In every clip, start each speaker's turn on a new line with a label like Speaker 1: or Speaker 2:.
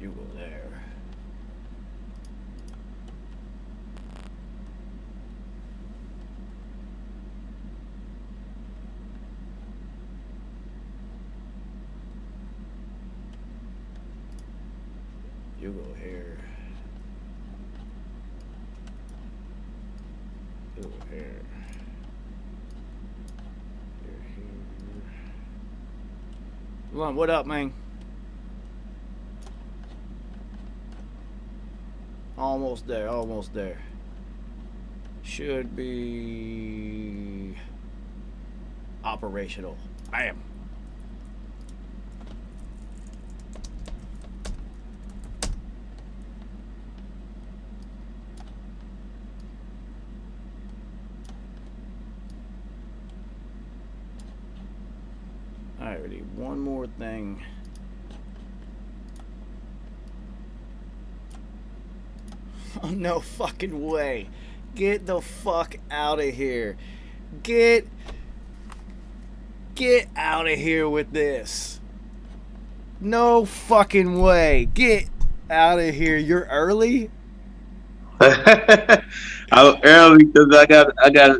Speaker 1: You go there. You go here. You go here. You're here. Come on, what up, man? Almost there, almost there. Should be operational. Bam. Alrighty, one more thing. Oh, no fucking way. Get the fuck out of here. Get out of here with this. No fucking way. Get out of here. You're early?
Speaker 2: I'm early because I got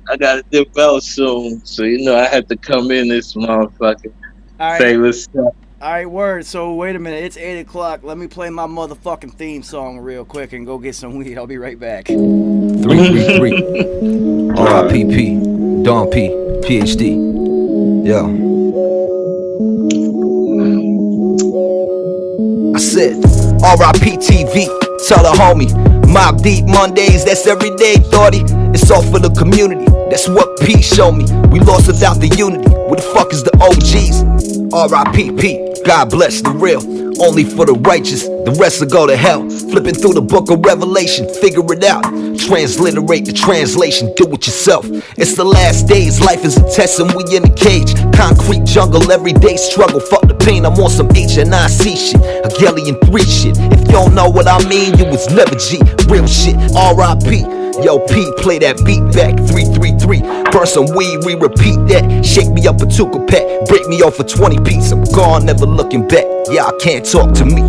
Speaker 2: to dip out soon. So I had to come in this motherfucker.
Speaker 1: Alright.
Speaker 2: Say what's up.
Speaker 1: Alright, word. So wait a minute. It's 8 o'clock. Let me play my motherfucking theme song real quick and go get some weed. I'll be right back.
Speaker 3: 333 R.I.P.P. Don P. PhD. Yo. I said R.I.P. TV. Tell the homie. Mob Deep Mondays, that's everyday, thoughty. It's all for the community. That's what P showed me. We lost without the unity. Where the fuck is the OGs? R.I.P.P. God bless the real. Only for the righteous, the rest will go to hell. Flipping through the book of Revelation, figure it out. Transliterate the translation, do it yourself. It's the last days, life is a test and we in a cage. Concrete jungle, everyday struggle. Fuck the pain, I'm on some HNIC shit. Hegelian 3 shit. If you don't know what I mean, you was never G. Real shit, R.I.P. Yo, P, play that beat back, 333. Burn some weed, repeat that. Shake me up a tuka pack, break me off a 20 piece. I'm gone, never looking back. Yeah, I can't talk to me.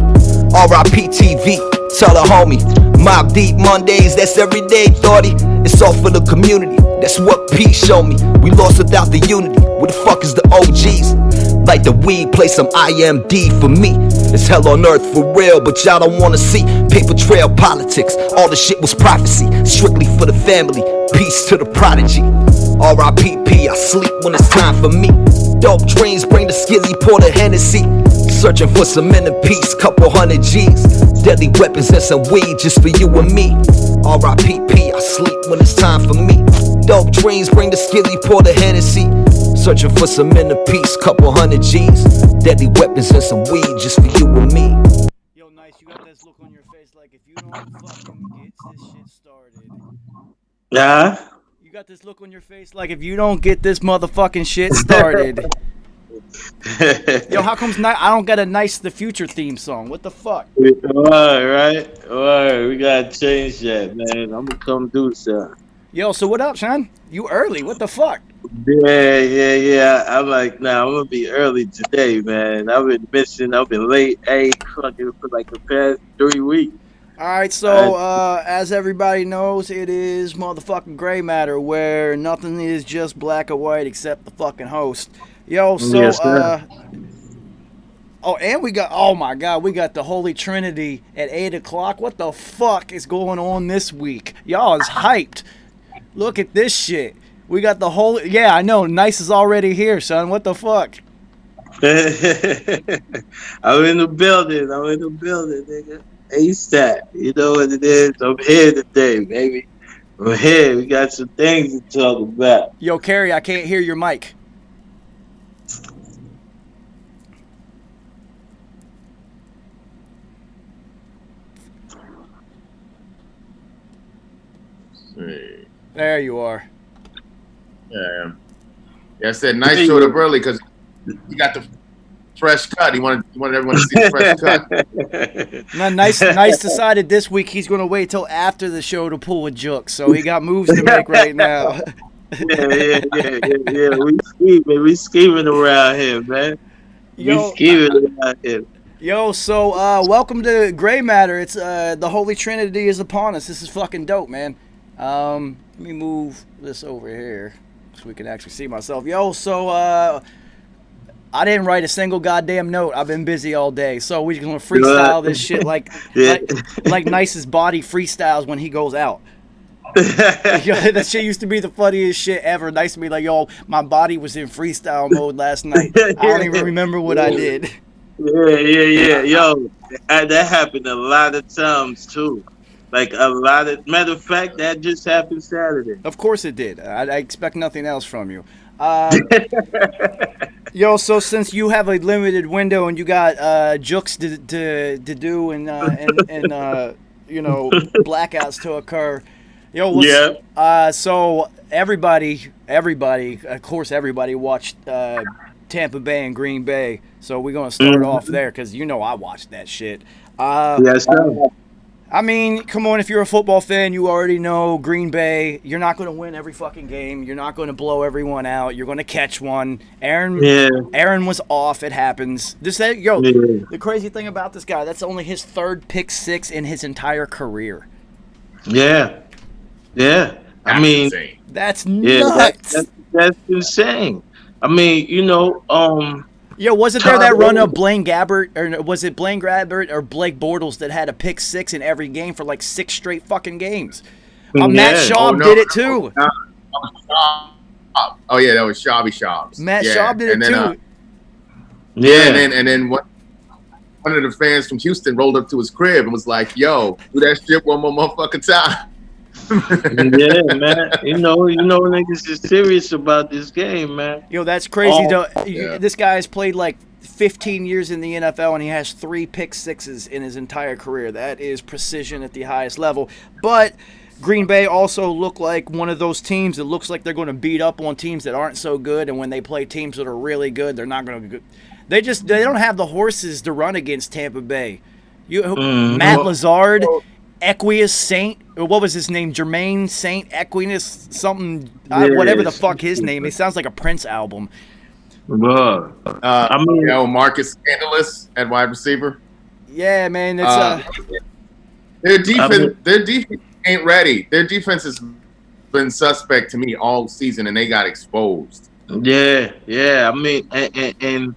Speaker 3: R.I.P. TV, tell the homie. Mob Deep Mondays, that's everyday, thoughty. It's all for the community. That's what P showed me. We lost without the unity. Where the fuck is the OGs? Like the weed, play some IMD for me. It's hell on earth for real, but y'all don't wanna see paper trail politics. All the shit was prophecy, strictly for the family. Peace to the prodigy. R.I.P.P. I sleep when it's time for me. Dope dreams, bring the skizzy, pour the Hennessy. Searching for some inner peace, couple hundred G's. Deadly weapons and some weed just for you and me. R.I.P.P. I sleep when it's time for me. Dope dreams, bring the skizzy, pour the Hennessy. Searching for some inner peace, couple hundred G's. Deadly weapons and some weed just for you and me.
Speaker 1: Yo, nice, you got this look on your face like if you don't fucking get this shit started.
Speaker 2: Nah.
Speaker 1: You got this look on your face like if you don't get this motherfucking shit started. Yo, how comes I don't got a Nice the Future theme song? What the fuck?
Speaker 2: Alright. We gotta change that, man. I'm gonna come do something.
Speaker 1: Yo, so what up, son? You early? What the fuck?
Speaker 2: Yeah. I'm like, I'm gonna be early today, man. I've been missing. I've been late, fucking for like the past 3 weeks.
Speaker 1: All right, so as everybody knows, it is motherfucking gray matter where nothing is just black or white except the fucking host. Yo, so
Speaker 2: Yes,
Speaker 1: oh, and we got, oh my God, we got the Holy Trinity at 8 o'clock. What the fuck is going on this week? Y'all is hyped. Look at this shit. We got the whole, yeah, I know, Nice is already here, son. What the fuck?
Speaker 2: I'm in the building, nigga. ASAP. You know what it is? I'm here today, baby. I'm here. We got some things to talk about.
Speaker 1: Yo, Carrie, I can't hear your mic. There you are.
Speaker 4: Yeah, I said Nice showed up early because he got the fresh cut. He wanted everyone to see the fresh cut.
Speaker 1: Now, Nice decided this week he's going to wait till after the show to pull a joke, so he got moves to make right now.
Speaker 2: Yeah. We scheming around here, man.
Speaker 1: Yo,
Speaker 2: we scheming around here.
Speaker 1: Yo, so welcome to Gray Matter. It's the Holy Trinity is upon us. This is fucking dope, man. Let me move this over here so we can actually see myself. Yo, so I didn't write a single goddamn note. I've been busy all day, so we're gonna freestyle this shit like Nice's body freestyles when he goes out. Yo, that shit used to be the funniest shit ever. Nice to be like, yo, my body was in freestyle mode last night. I don't even remember what I did.
Speaker 2: Yeah. Yo, that happened a lot of times too. Like a lot of matter of fact, that just happened Saturday.
Speaker 1: Of course it did. I expect nothing else from you. Yo, so since you have a limited window and you got jokes to do and you know, blackouts to occur, yo, so everybody, of course, everybody watched Tampa Bay and Green Bay. So we're gonna start off there because you know I watched that shit.
Speaker 2: Yes, sir.
Speaker 1: I mean, come on, if you're a football fan, you already know Green Bay, you're not going to win every fucking game. You're not going to blow everyone out. You're going to catch one. Aaron was off. It happens. The crazy thing about this guy, that's only his third pick six in his entire career.
Speaker 2: Yeah. I mean,
Speaker 4: insane.
Speaker 1: That's nuts.
Speaker 2: That's insane. I mean, you know,
Speaker 1: Yo, wasn't there that run of Blaine Gabbert, or was it Blaine Gabbert or Blake Bortles that had a pick six in every game for like 6 straight fucking games? Matt Schaub did it too.
Speaker 4: Oh yeah, that was Schaub.
Speaker 1: Matt Schaub did it too.
Speaker 2: And
Speaker 4: then one of the fans from Houston rolled up to his crib and was like, "Yo, do that shit one more motherfucking time."
Speaker 2: Yeah, man. You know, niggas is serious about this game, man.
Speaker 1: Yo, that's crazy. This guy has played like 15 years in the NFL and he has 3 pick sixes in his entire career. That is precision at the highest level. But Green Bay also look like one of those teams that looks like they're going to beat up on teams that aren't so good, and when they play teams that are really good, they're not going to be good. They don't have the horses to run against Tampa Bay. Matt Lazard, Equius Saint, or what was his name? Jermaine Saint Equinus something, whatever the fuck his name. It sounds like a Prince album.
Speaker 2: Bro,
Speaker 4: I mean, you know, Marcus Scandalous at wide receiver.
Speaker 1: Yeah, man, it's
Speaker 4: their defense ain't ready. Their defense has been suspect to me all season, and they got exposed.
Speaker 2: Yeah. I mean, and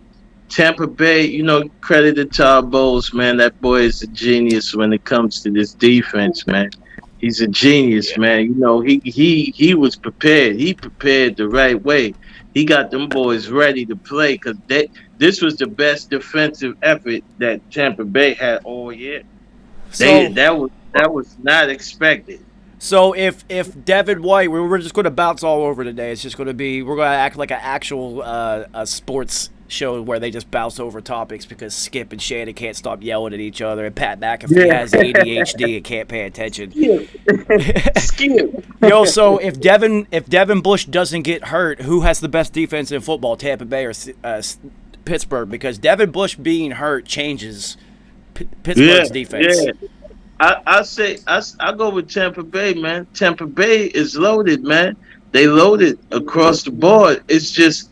Speaker 2: Tampa Bay, you know, credit to Todd Bowles, man. That boy is a genius when it comes to this defense, man. He's a genius, man. You know, he was prepared. He prepared the right way. He got them boys ready to play because this was the best defensive effort that Tampa Bay had all year. That was not expected.
Speaker 1: So if Devin White, we're just going to bounce all over today. It's just going to be, we're going to act like an actual sports show where they just bounce over topics because Skip and Shannon can't stop yelling at each other, and Pat McAfee has ADHD and can't pay attention.
Speaker 2: Skip.
Speaker 1: Yo, so if Devin Bush doesn't get hurt, who has the best defense in football, Tampa Bay or Pittsburgh? Because Devin Bush being hurt changes Pittsburgh's defense.
Speaker 2: Yeah. I go with Tampa Bay, man. Tampa Bay is loaded, man. They loaded across the board. It's just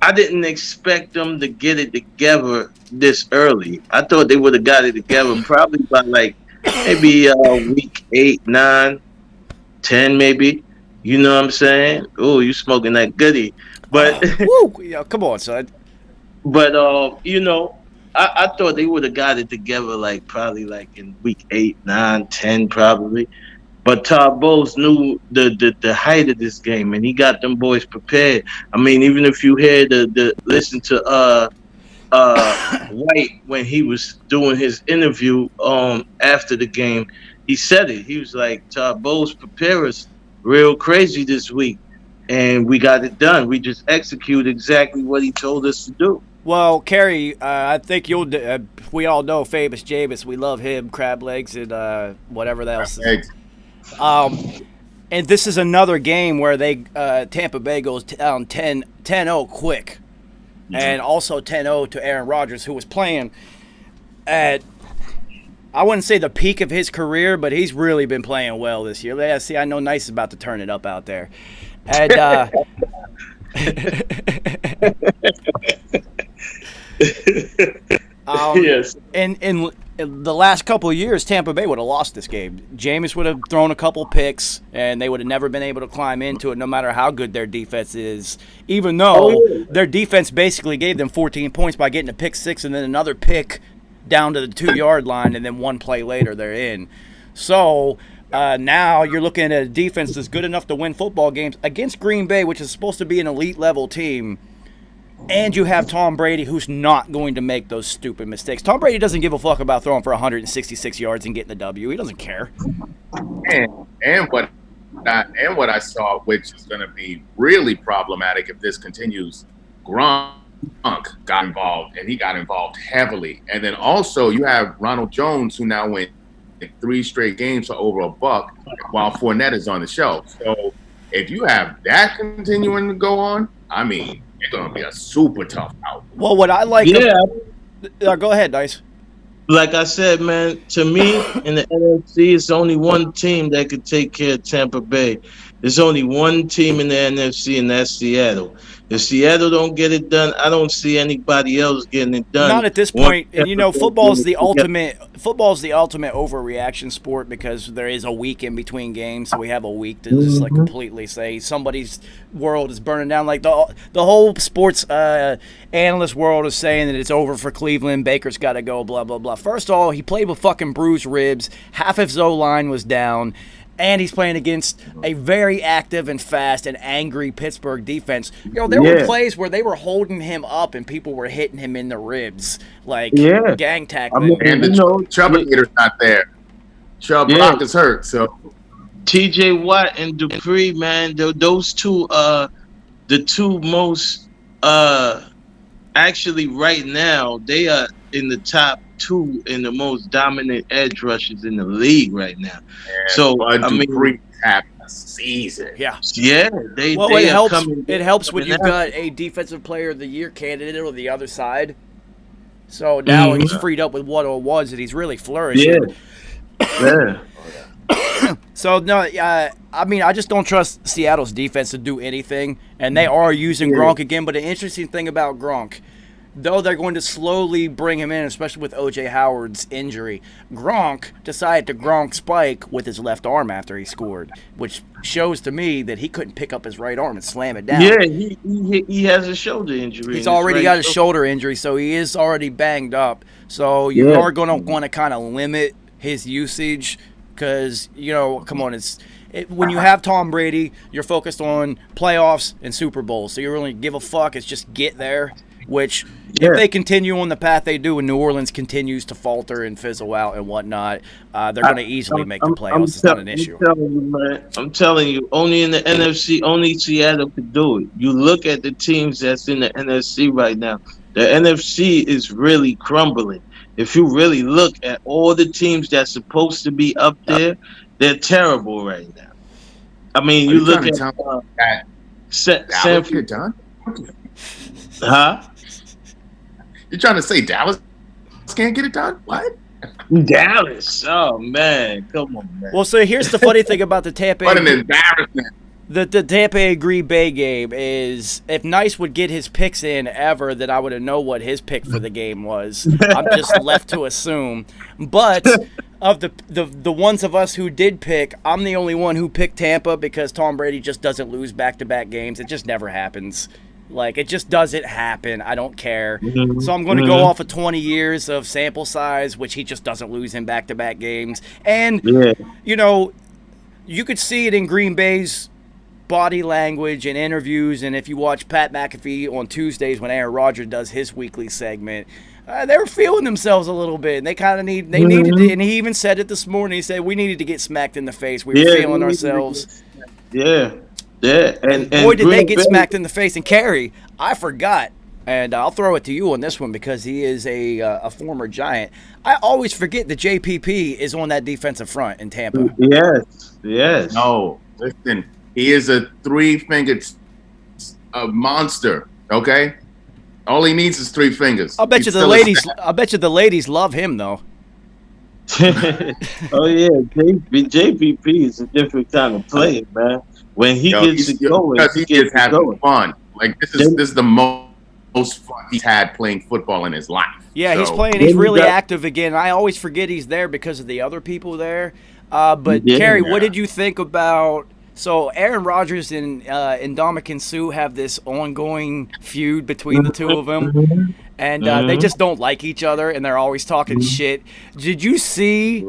Speaker 2: I didn't expect them to get it together this early. I thought they would have got it together probably by like maybe week 8, 9, 10 maybe. You know what I'm saying? Oh, you smoking that goodie. But
Speaker 1: yeah, come on, son.
Speaker 2: But you know, I thought they would have got it together like probably like in week 8, 9, 10 probably. But Todd Bowles knew the height of this game, and he got them boys prepared. I mean, even if you hear listen to White when he was doing his interview after the game, he said it. He was like, Todd Bowles prepared us real crazy this week, and we got it done. We just executed exactly what he told us to do.
Speaker 1: Well, Kerry, I think we all know Famous Jameis. We love him, crab legs, and whatever else. And this is another game where Tampa Bay goes down 10-0 quick. And also 10-0 to Aaron Rodgers, who was playing at, I wouldn't say the peak of his career, but he's really been playing well this year. Yeah, see, I know Nice is about to turn it up out there. And
Speaker 2: Yes.
Speaker 1: In the last couple of years, Tampa Bay would have lost this game. Jameis would have thrown a couple picks, and they would have never been able to climb into it, no matter how good their defense is. Even though their defense basically gave them 14 points by getting a pick six and then another pick down to the 2-yard line, and then one play later they're in. So now you're looking at a defense that's good enough to win football games against Green Bay, which is supposed to be an elite level team. And you have Tom Brady, who's not going to make those stupid mistakes. Tom Brady doesn't give a fuck about throwing for 166 yards and getting the W. He doesn't care.
Speaker 4: And what I saw, which is going to be really problematic if this continues, Gronk got involved, and he got involved heavily. And then also you have Ronald Jones, who now went 3 straight games for over $1, while Fournette is on the shelf. So if you have that continuing to go on, I mean, it's going to be a super tough out.
Speaker 1: Well, what I like... go ahead, Dice.
Speaker 2: Like I said, man, to me, in the NFC, it's only one team that could take care of Tampa Bay. There's only one team in the NFC, and that's Seattle. If Seattle don't get it done, I don't see anybody else getting it done.
Speaker 1: Not at this point. And you know, football's the ultimate overreaction sport because there is a week in between games. So we have a week to just like completely say somebody's world is burning down. Like the whole sports analyst world is saying that it's over for Cleveland. Baker's got to go. Blah blah blah. First of all, he played with fucking bruised ribs. Half of his O-line was down. And he's playing against a very active and fast and angry Pittsburgh defense. You know, there were plays where they were holding him up and people were hitting him in the ribs, like gang tackling.
Speaker 4: And Chubb Eater's not there. Chubb Rock is hurt, so
Speaker 2: T.J. Watt and Dupree, man, those two the two most actually right now they are in the top 2 in the most dominant edge rushers in the league right now. So I mean,
Speaker 4: have a season.
Speaker 1: It helps when you've got a defensive player of the year candidate on the other side. So now he's freed up with what it was, and he's really flourishing. So no, I mean, I just don't trust Seattle's defense to do anything, and they are using Gronk again. But the interesting thing about Gronk, though they're going to slowly bring him in, especially with O.J. Howard's injury, Gronk decided to Gronk spike with his left arm after he scored, which shows to me that he couldn't pick up his right arm and slam it down.
Speaker 2: Yeah, he has a shoulder injury.
Speaker 1: He's already got a shoulder injury, so he is already banged up. So you are going to want to kind of limit his usage because, you know, come on, when you have Tom Brady, you're focused on playoffs and Super Bowls, so you really give a fuck. It's just get there. Which, if they continue on the path they do and New Orleans continues to falter and fizzle out and whatnot, they're going to easily make the playoffs. It's not an issue.
Speaker 2: I'm telling you, only in the NFC, only Seattle could do it. You look at the teams that's in the NFC right now. The NFC is really crumbling. If you really look at all the teams that's supposed to be up there, they're terrible right now. I mean, you look at
Speaker 4: San done?
Speaker 2: Huh?
Speaker 4: You're trying to say Dallas can't get it done? What?
Speaker 2: Dallas? Oh, man. Come on, man.
Speaker 1: Well, so here's the funny thing about the Tampa.
Speaker 4: What an embarrassment.
Speaker 1: The Tampa Green Bay game is, if Nice would get his picks in ever, then I would have known what his pick for the game was. I'm just left to assume. But of the ones of us who did pick, I'm the only one who picked Tampa because Tom Brady just doesn't lose back-to-back games. It just never happens. Like, it just doesn't happen. I don't care. So I'm going to go off of 20 years of sample size, which he just doesn't lose in back-to-back games. And, you know, you could see it in Green Bay's body language and interviews. And if you watch Pat McAfee on Tuesdays when Aaron Rodgers does his weekly segment, they were feeling themselves a little bit. And they kind of needed to, and he even said it this morning. He said, we needed to get smacked in the face. We were feeling ourselves. And boy, did they get smacked in the face. And Kerry, I forgot, and I'll throw it to you on this one because he is a former Giant. I always forget that JPP is on that defensive front in Tampa.
Speaker 2: Yes.
Speaker 4: No, listen, he is a 3-fingered monster. Okay, all he needs is 3 fingers.
Speaker 1: I bet you the ladies love him though.
Speaker 2: Oh yeah, JPP is a different kind of player, man. When he gets it going,
Speaker 4: because he is having fun. Like this is the most most fun he's had playing football in his life.
Speaker 1: Yeah, he's
Speaker 4: So,
Speaker 1: playing. He's really active again. I always forget he's there because of the other people there. But
Speaker 2: Yeah.
Speaker 1: Kerry, what did you think about? So Aaron Rodgers and Ndamukong Suh have this ongoing feud between the two of them, and they just don't like each other, and they're always talking shit. Did you see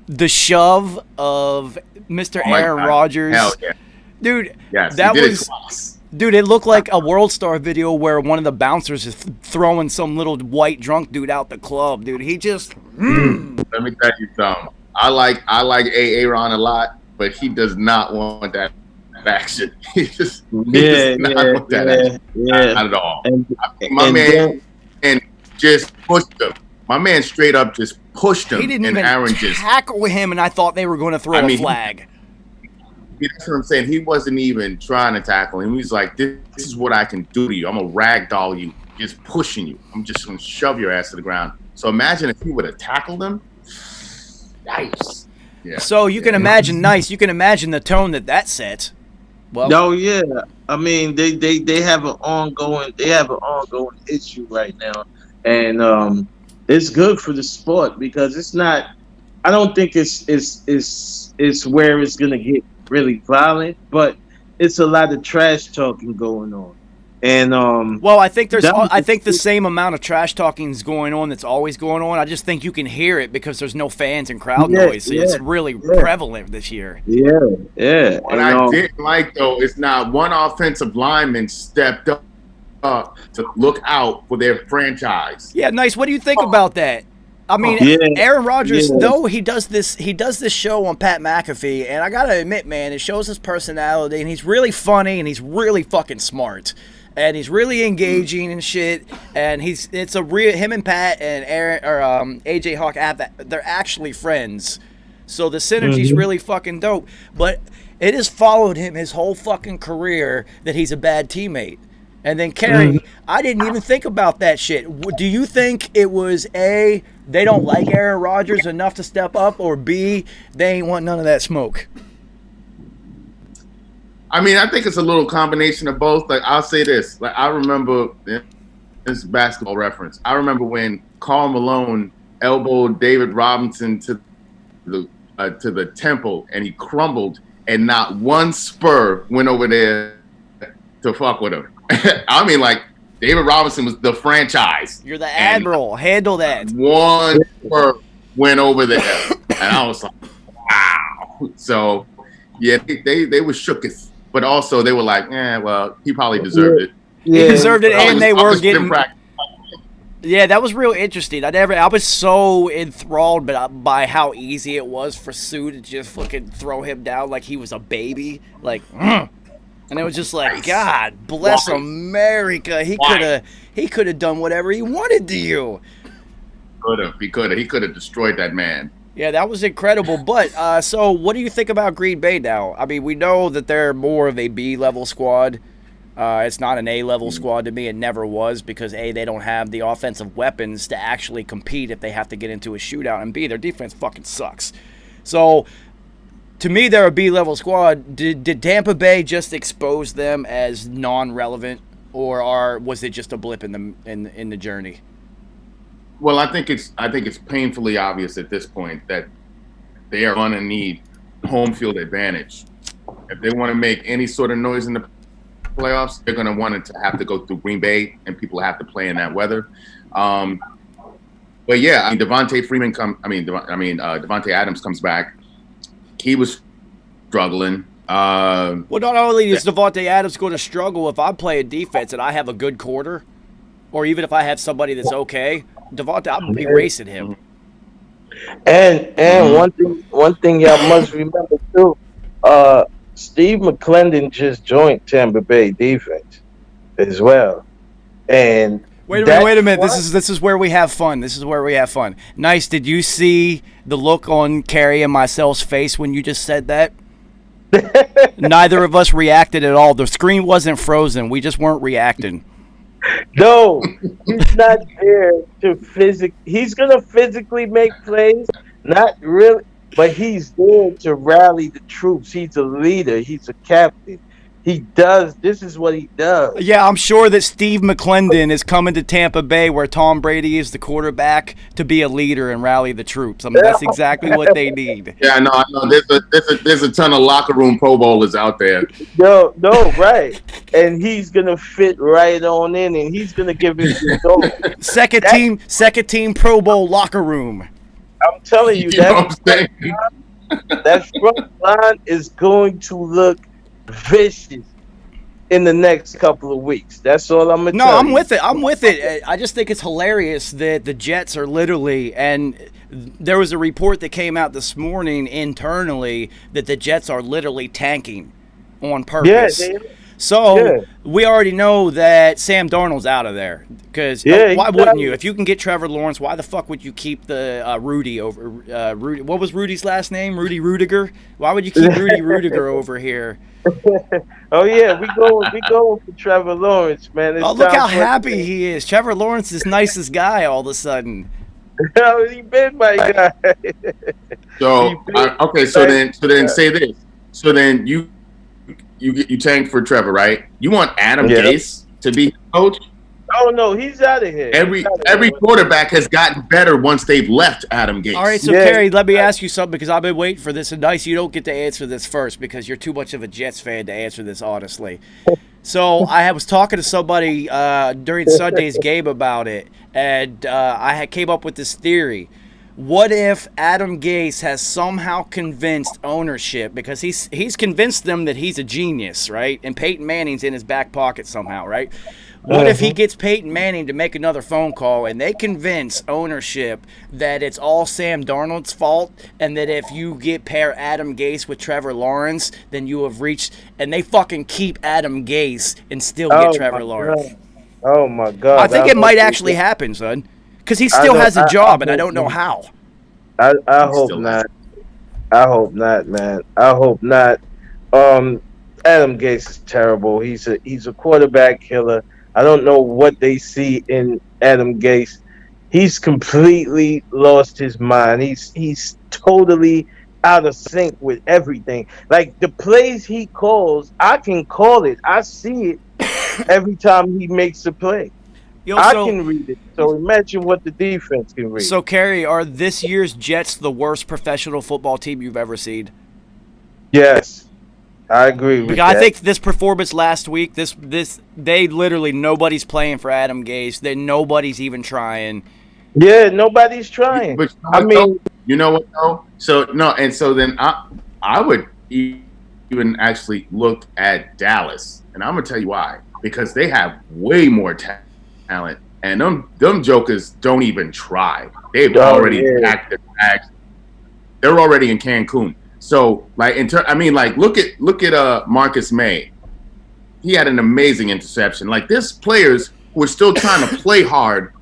Speaker 1: the shove of Mr.
Speaker 4: Oh my
Speaker 1: Aaron
Speaker 4: God.
Speaker 1: Rodgers?
Speaker 4: Hell yeah.
Speaker 1: Dude,
Speaker 4: Yes,
Speaker 1: that
Speaker 4: he did it
Speaker 1: was.
Speaker 4: twice.
Speaker 1: Dude, it looked like a World Star video where one of the bouncers is throwing some little white drunk dude out the club. Dude, he just.
Speaker 4: Let me tell you something. I like Aaron a lot, but he does not want that action. He does not want that action. Not at all. My man and just pushed him. My man straight up just pushed him.
Speaker 1: He didn't
Speaker 4: and
Speaker 1: even
Speaker 4: Aaron just
Speaker 1: tackle him, and I thought they were going to throw a flag.
Speaker 4: That's what I'm saying. He wasn't even trying to tackle him. He was like, this is what I can do to you. I'm going to ragdoll you, just pushing you. I'm just going to shove your ass to the ground. So imagine if he would have tackled him. Nice. Yeah.
Speaker 1: So you can imagine, you can imagine the tone that sets. Well,
Speaker 2: Oh yeah, I mean they have an ongoing issue right now, and it's good for the sport because it's not. I don't think it's where it's gonna get really violent, but it's a lot of trash talking going on, and
Speaker 1: well, I think the same amount of trash talking is going on that's always going on. I just think you can hear it because there's no fans and crowd noise. So it's really prevalent this year.
Speaker 2: Yeah.
Speaker 4: What I didn't like though is not one offensive lineman stepped up to look out for their franchise.
Speaker 1: Yeah, nice. What do you think about that? I mean, Aaron Rodgers, though he does this show on Pat McAfee, and I gotta admit, man, it shows his personality, and he's really funny, and he's really fucking smart, and he's really engaging and shit, and him and Pat and Aaron or AJ Hawk, they're actually friends, so the synergy's really fucking dope. But it has followed him his whole fucking career that he's a bad teammate. And then Kerry, I didn't even think about that shit. Do you think it was A, they don't like Aaron Rodgers enough to step up, or B, they ain't want none of that smoke?
Speaker 4: I mean, I think it's a little combination of both. Like, I'll say this. Like, I remember this basketball reference. I remember when Karl Malone elbowed David Robinson to the temple, and he crumbled, and not one Spur went over there to fuck with him. I mean, like, David Robinson was the franchise.
Speaker 1: You're the admiral. Handle that.
Speaker 4: One Spur went over there, and I was like, wow. So, yeah, they were shooketh. But also, they were like, well, he probably deserved it.
Speaker 1: He deserved it, and they were getting. Yeah, that was real interesting. I was so enthralled by how easy it was for Sue to just fucking throw him down like he was a baby. Like, and it was just like, God bless America. He could have done whatever he wanted to you.
Speaker 4: He could have destroyed that man.
Speaker 1: Yeah, that was incredible. But so, what do you think about Green Bay now? I mean, we know that they're more of a B-level squad. It's not an A-level squad to me. It never was because A, they don't have the offensive weapons to actually compete if they have to get into a shootout, and B, their defense fucking sucks. So, to me, they're a B-level squad. Did Tampa Bay just expose them as non-relevant, or was it just a blip in the journey?
Speaker 4: Well, I think it's painfully obvious at this point that they are going to need home field advantage. If they want to make any sort of noise in the playoffs, they're going to want it to have to go through Green Bay, and people have to play in that weather. But yeah, I mean, Devontae Adams comes back. He was struggling.
Speaker 1: Well, not only is Devontae Adams going to struggle if I play a defense and I have a good quarter, or even if I have somebody that's okay, Devontae, I'm gonna be racing him.
Speaker 2: And one thing y'all must remember too, Steve McClendon just joined Tampa Bay defense as well. And
Speaker 1: wait a minute. This is where we have fun. Nice. Did you see the look on Kerry and myself's face when you just said that? Neither of us reacted at all. The screen wasn't frozen. We just weren't reacting.
Speaker 2: No, he's not there to he's gonna physically make plays, not really, but he's there to rally the troops. He's a leader. He's a captain. He does. This is what he does.
Speaker 1: Yeah, I'm sure that Steve McClendon is coming to Tampa Bay, where Tom Brady is the quarterback, to be a leader and rally the troops. I mean, that's exactly what they need.
Speaker 4: Yeah, I know. There's a ton of locker room Pro Bowlers out there.
Speaker 2: No, right. And he's gonna fit right on in, and he's gonna give his result.
Speaker 1: Second team Pro Bowl locker room.
Speaker 2: I'm telling you,
Speaker 4: You know what I'm saying?
Speaker 2: that front line is going to look vicious in the next couple of weeks. That's all I'm gonna
Speaker 1: No,
Speaker 2: tell
Speaker 1: I'm
Speaker 2: you.
Speaker 1: with it. I'm with it. I just think it's hilarious that the Jets are literally, and there was a report that came out this morning internally that the Jets are literally tanking on purpose.
Speaker 2: Yeah,
Speaker 1: So we already know that Sam Darnold's out of there because why wouldn't you? If you can get Trevor Lawrence, why the fuck would you keep the Rudy over Rudy? What was Rudy's last name? Rudy Rudiger. Why would you keep Rudy Rudiger over here?
Speaker 2: Oh yeah, we going for Trevor Lawrence, man.
Speaker 1: Oh, look how happy he is. Trevor Lawrence is nicest guy all of a sudden.
Speaker 2: He been my guy.
Speaker 4: So okay, so then say this. So then you tanked for Trevor, right? You want Adam Gase to be coach?
Speaker 2: Oh no, he's out of here.
Speaker 4: Every quarterback has gotten better once they've left Adam Gase.
Speaker 1: All right, so Kerry, let me ask you something because I've been waiting for this. And Nice, you don't get to answer this first because you're too much of a Jets fan to answer this honestly. So I was talking to somebody during Sunday's game about it, and I came up with this theory. What if Adam Gase has somehow convinced ownership, because he's convinced them that he's a genius, right? And Peyton Manning's in his back pocket somehow, right? What if he gets Peyton Manning to make another phone call and they convince ownership that it's all Sam Darnold's fault and that if you pair Adam Gase with Trevor Lawrence, then you have reached, and they fucking keep Adam Gase and still get Trevor Lawrence.
Speaker 2: Oh my God.
Speaker 1: I think it might actually happen, son. Because he still has a job, and I don't know how.
Speaker 2: I hope not. I hope not, man. I hope not. Adam Gase is terrible. He's a quarterback killer. I don't know what they see in Adam Gase. He's completely lost his mind. He's totally out of sync with everything. Like the plays he calls, I can call it. I see it every time he makes a play. I can read it. So imagine what the defense can read.
Speaker 1: So, Kerry, are this year's Jets the worst professional football team you've ever seen?
Speaker 2: Yes. I agree with that.
Speaker 1: I think this performance last week, they literally, nobody's playing for Adam Gase. Nobody's even trying.
Speaker 2: Yeah, nobody's trying.
Speaker 4: But you know what though? So then I would even actually look at Dallas, and I'm gonna tell you why. Because they have way more talent, and them jokers don't even try. They've already packed their bags. They're already in Cancun. So look at Marcus May. He had an amazing interception. Like there's players who are still trying to play hard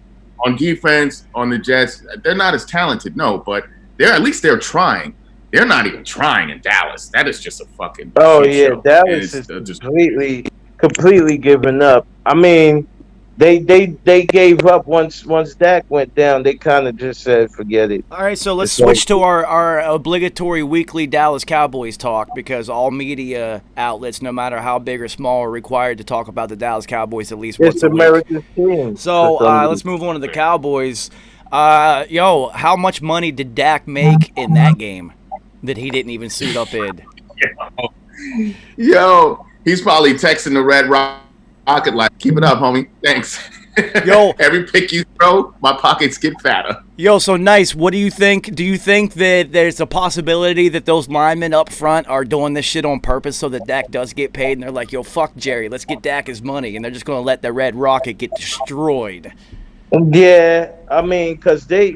Speaker 4: on defense on the Jets. They're not as talented, no, but they're trying. They're not even trying in Dallas. That is just a fucking show.
Speaker 2: Dallas is just completely given up. I mean, they gave up once Dak went down. They kind of just said, forget it.
Speaker 1: All right, so let's switch to our obligatory weekly Dallas Cowboys talk, because all media outlets, no matter how big or small, are required to talk about the Dallas Cowboys at least once a week. It's America's team. So let's move on to the Cowboys. How much money did Dak make in that game that he didn't even suit up in?
Speaker 4: Yo, he's probably texting the Red Rocket like, keep it up, homie. Thanks. Yo, every pick you throw, my pockets get fatter.
Speaker 1: Yo, so Nice. What do you think? Do you think that there's a possibility that those linemen up front are doing this shit on purpose so that Dak does get paid? And they're like, yo, fuck Jerry, let's get Dak his money. And they're just going to let the Red Rocket get destroyed.
Speaker 2: Yeah, I mean, because they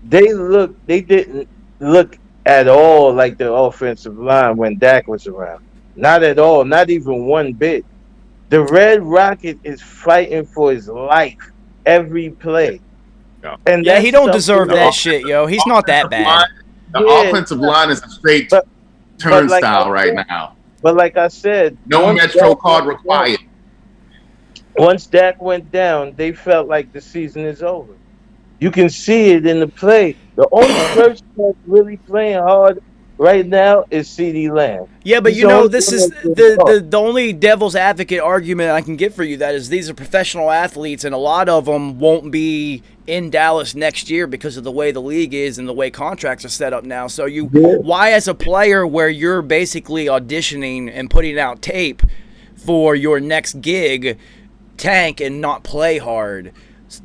Speaker 2: didn't look at all like the offensive line when Dak was around. Not at all. Not even one bit. The Red Rocket is fighting for his life every play.
Speaker 4: Yeah.
Speaker 2: And
Speaker 1: he don't deserve that shit, yo. He's not that bad.
Speaker 4: The offensive line is a straight turnstile right now.
Speaker 2: But like I said,
Speaker 4: no Metro card required.
Speaker 2: Once Dak went down, they felt like the season is over. You can see it in the play. The only person that's really playing hard
Speaker 5: right now is CD Lamb.
Speaker 1: Yeah, but
Speaker 5: He's
Speaker 1: you
Speaker 5: the
Speaker 1: know,
Speaker 5: only
Speaker 1: this
Speaker 5: one
Speaker 1: is
Speaker 5: that's been caught.
Speaker 1: the only devil's advocate argument I can get for you. That is, these are professional athletes, and a lot of them won't be in Dallas next year because of the way the league is and the way contracts are set up now. So why as a player, where you're basically auditioning and putting out tape for your next gig, tank and not play hard?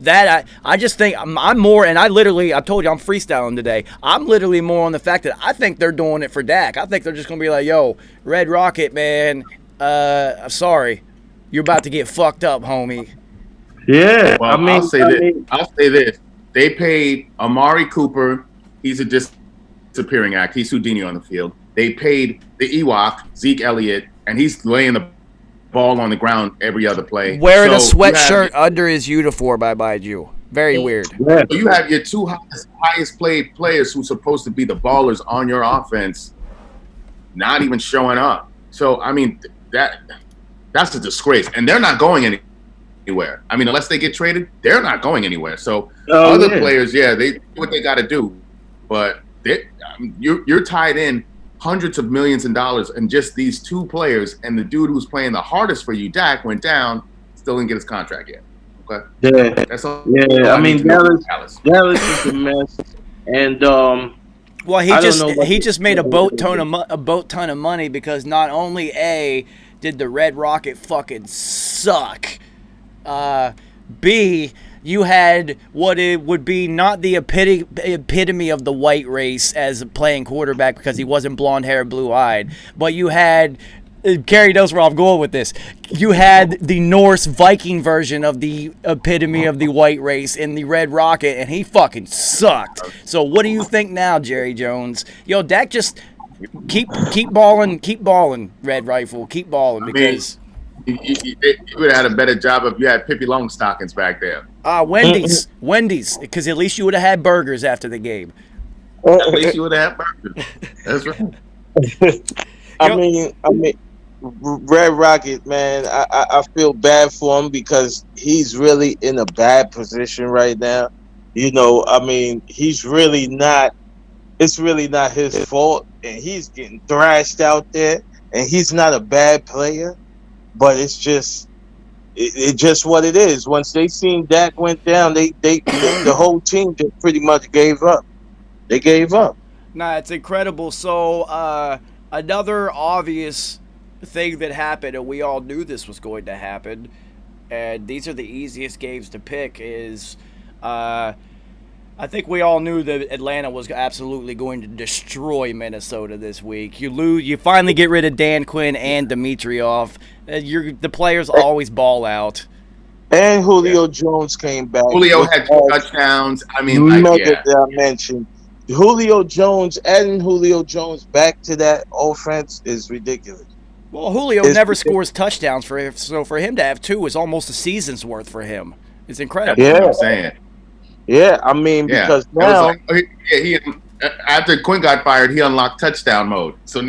Speaker 1: That I just think I'm more, and I told you I'm freestyling today. I'm literally more on the fact that I think they're doing it for Dak. I think they're just gonna be like, yo, Red Rocket, man, sorry, you're about to get fucked up, homie.
Speaker 2: Yeah,
Speaker 4: Well, I'll say this. They paid Amari Cooper. He's a disappearing act. He's Houdini on the field. They paid the Ewok, Zeke Elliott, and he's laying the ball on the ground every other play.
Speaker 1: Wearing a
Speaker 4: So
Speaker 1: sweatshirt under his uniform, I mind you. Very weird.
Speaker 4: You have your two highest paid players who's supposed to be the ballers on your offense not even showing up. So, I mean, that's a disgrace. And they're not going anywhere. I mean, unless they get traded, they're not going anywhere. So, other players, they do what they got to do. But you're tied in hundreds of millions of dollars in just these two players, and the dude who's playing the hardest for you, Dak, went down, still didn't get his contract yet. Okay.
Speaker 2: Yeah.
Speaker 4: That's all.
Speaker 2: Yeah. I mean, Dallas is a mess, and
Speaker 1: well, he just made a boat ton of money because not only did the Red Rocket fucking suck, B, you had what it would be not the epitome of the white race as playing quarterback because he wasn't blonde hair, blue eyed, but you had. Kerry knows where I'm going with this. You had the Norse Viking version of the epitome of the white race in the Red Rocket, and he fucking sucked. So what do you think now, Jerry Jones? Yo, Dak, just keep balling, Red Rifle, keep balling, because
Speaker 4: you would have had a better job if you had Pippi Longstockings back there.
Speaker 1: Wendy's, because at least you would have had burgers after the game.
Speaker 4: At least you would have had burgers. That's right.
Speaker 5: I mean, Red Rocket, man, I feel bad for him because he's really in a bad position right now. You know, I mean, it's really not his fault, and he's getting thrashed out there, and he's not a bad player, but it's just what it is. Once they seen Dak went down, they the whole team just pretty much gave up. They gave up.
Speaker 1: Nah, it's incredible. So, another obvious thing that happened, and we all knew this was going to happen, and these are the easiest games to pick, is I think we all knew that Atlanta was absolutely going to destroy Minnesota this week. You finally get rid of Dan Quinn and Dimitroff. The players always ball out.
Speaker 5: And Julio Jones came back.
Speaker 4: Julio had 2 touchdowns. I mean,
Speaker 5: mentioned Julio Jones, adding Julio Jones back to that offense is ridiculous.
Speaker 1: Well, Julio never scores touchdowns so for him to have 2 is almost a season's worth for him. It's incredible.
Speaker 5: Yeah,
Speaker 4: what I'm saying.
Speaker 5: Yeah, I mean, because now
Speaker 4: he after Quinn got fired, he unlocked touchdown mode. So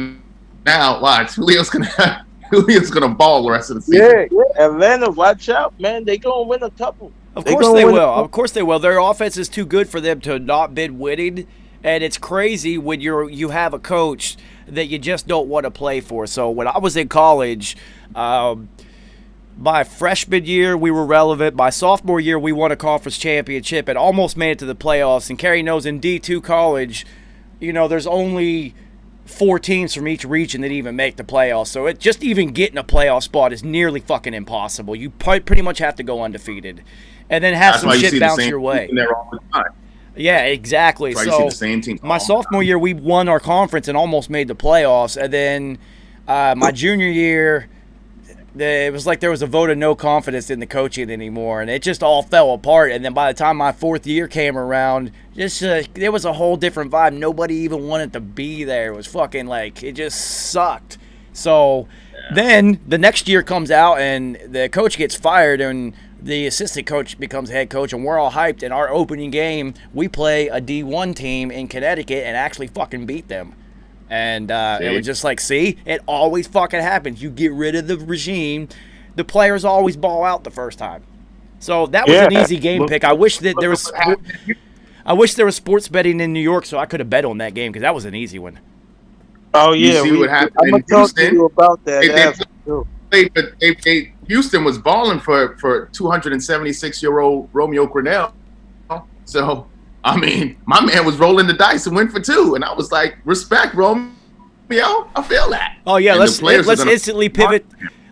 Speaker 4: now, watch, Julio's gonna ball the rest of the season.
Speaker 5: Yeah. Atlanta, watch out, man. They gonna win a couple.
Speaker 1: Of course they will. Of course they will. Their offense is too good for them to not been winning. And it's crazy when you have a coach that you just don't want to play for. So when I was in college, my freshman year we were relevant. My sophomore year we won a conference championship and almost made it to the playoffs. And Kerry knows in D2 college, there's only 4 teams from each region that even make the playoffs. So just even getting a playoff spot is nearly fucking impossible. You pretty much have to go undefeated and then have some shit bounce your way.
Speaker 4: There all the time.
Speaker 1: Yeah, exactly.
Speaker 4: That's why
Speaker 1: so
Speaker 4: you see the same team
Speaker 1: my sophomore year, we won our conference and almost made the playoffs. And then my junior year, it was like there was a vote of no confidence in the coaching anymore, and it just all fell apart. And then by the time my 4th year came around, there was a whole different vibe. Nobody even wanted to be there. It was fucking it just sucked. So then the next year comes out, and the coach gets fired, and the assistant coach becomes head coach, and we're all hyped. In our opening game, we play a D1 team in Connecticut and actually fucking beat them. And it was just see, it always fucking happens. You get rid of the regime, the players always ball out the first time. So that was an easy game pick. I wish that there was sports betting in New York so I could have bet on that game because that was an easy one.
Speaker 5: Oh
Speaker 4: You
Speaker 5: yeah,
Speaker 4: see what happened
Speaker 5: I'm gonna
Speaker 4: in
Speaker 5: talk to you
Speaker 4: Houston?
Speaker 5: about that
Speaker 4: They
Speaker 5: after. Too.
Speaker 4: played, but Houston was balling for 276-year-old Romeo Crennel. So I mean, my man was rolling the dice and went for two, and I was like, respect, Romeo. I feel that.
Speaker 1: Oh yeah,
Speaker 4: And the players are
Speaker 1: let's
Speaker 4: gonna
Speaker 1: instantly pivot.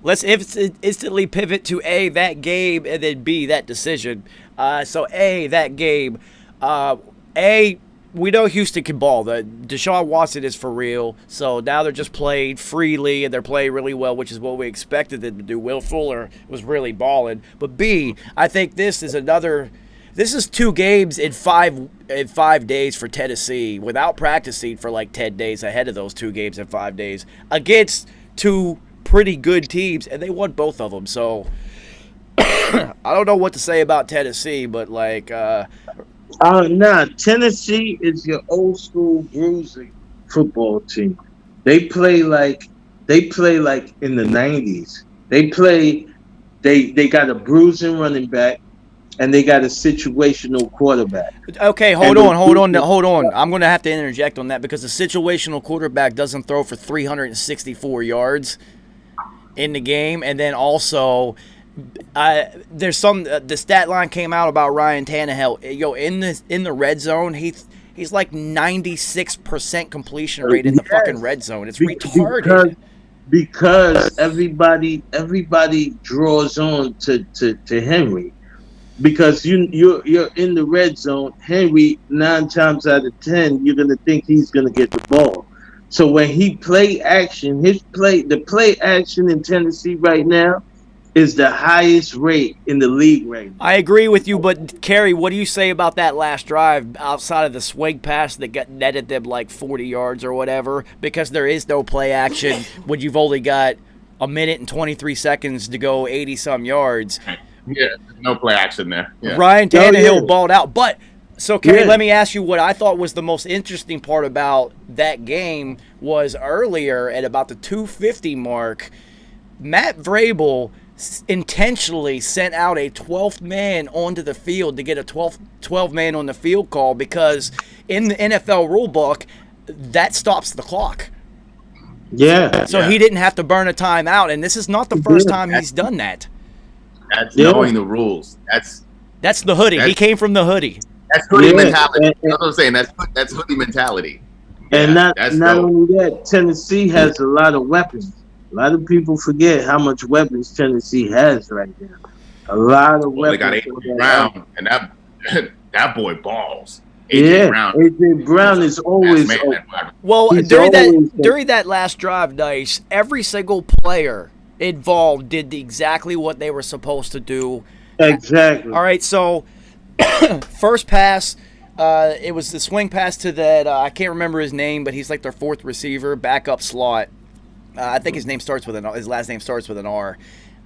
Speaker 1: Let's instantly pivot to A, that game, and then B, that decision. So A, that game. A, we know Houston can ball. The Deshaun Watson is for real. So now they're just playing freely and they're playing really well, which is what we expected them to do. Will Fuller was really balling. But B, I think this is another. This is 2 games in 5 days for Tennessee without practicing for like 10 days ahead of those 2 games in 5 days against 2 pretty good teams, and they won both of them. So I don't know what to say about Tennessee, but like,
Speaker 5: Nah, Tennessee is your old school bruising football team. They play like in the 90s. They got a bruising running back and they got a situational quarterback.
Speaker 1: okay, hold on. I'm going to have to interject on that because the situational quarterback doesn't throw for 364 yards in the game, and then also there's some the stat line came out about Ryan Tannehill. Yo, in the red zone, he's like 96% completion rate in the fucking red zone. It's retarded.
Speaker 5: Because everybody draws on to Henry. Because you're in the red zone, Henry 9 times out of 10 you're gonna think he's gonna get the ball. So when he play action, the play action in Tennessee right now is the highest rate in the league right now.
Speaker 1: I agree with you, but Kerry, what do you say about that last drive outside of the swing pass that got netted them like 40 yards or whatever? Because there is no play action when you've only got a minute and 23 seconds to go 80-some yards.
Speaker 4: Yeah, no play action there. Yeah.
Speaker 1: Ryan Tannehill balled out. But, so, Kerry, let me ask you what I thought was the most interesting part about that game was earlier at about the 250 mark, Matt Vrabel intentionally sent out a 12th man onto the field to get a 12 man on the field call because in the NFL rule book, that stops the clock.
Speaker 5: Yeah.
Speaker 1: So he didn't have to burn a timeout, and this is not the first time he's done that.
Speaker 4: That's knowing the rules.
Speaker 1: That's the hoodie. He came from the hoodie.
Speaker 4: That's hoodie mentality. That's what I'm saying. That's hoodie mentality.
Speaker 5: And not only that, Tennessee has a lot of weapons. A lot of people forget how much weapons Tennessee has right now. A lot of weapons.
Speaker 4: They got A.J. Brown, and that boy balls. A.J.
Speaker 5: Brown is always
Speaker 1: well during that last drive, Nice. Every single player involved did exactly what they were supposed to do.
Speaker 5: Exactly.
Speaker 1: All right, so first pass, it was the swing pass to that I can't remember his name, but he's like their 4th receiver, backup slot. I think his last name starts with an R.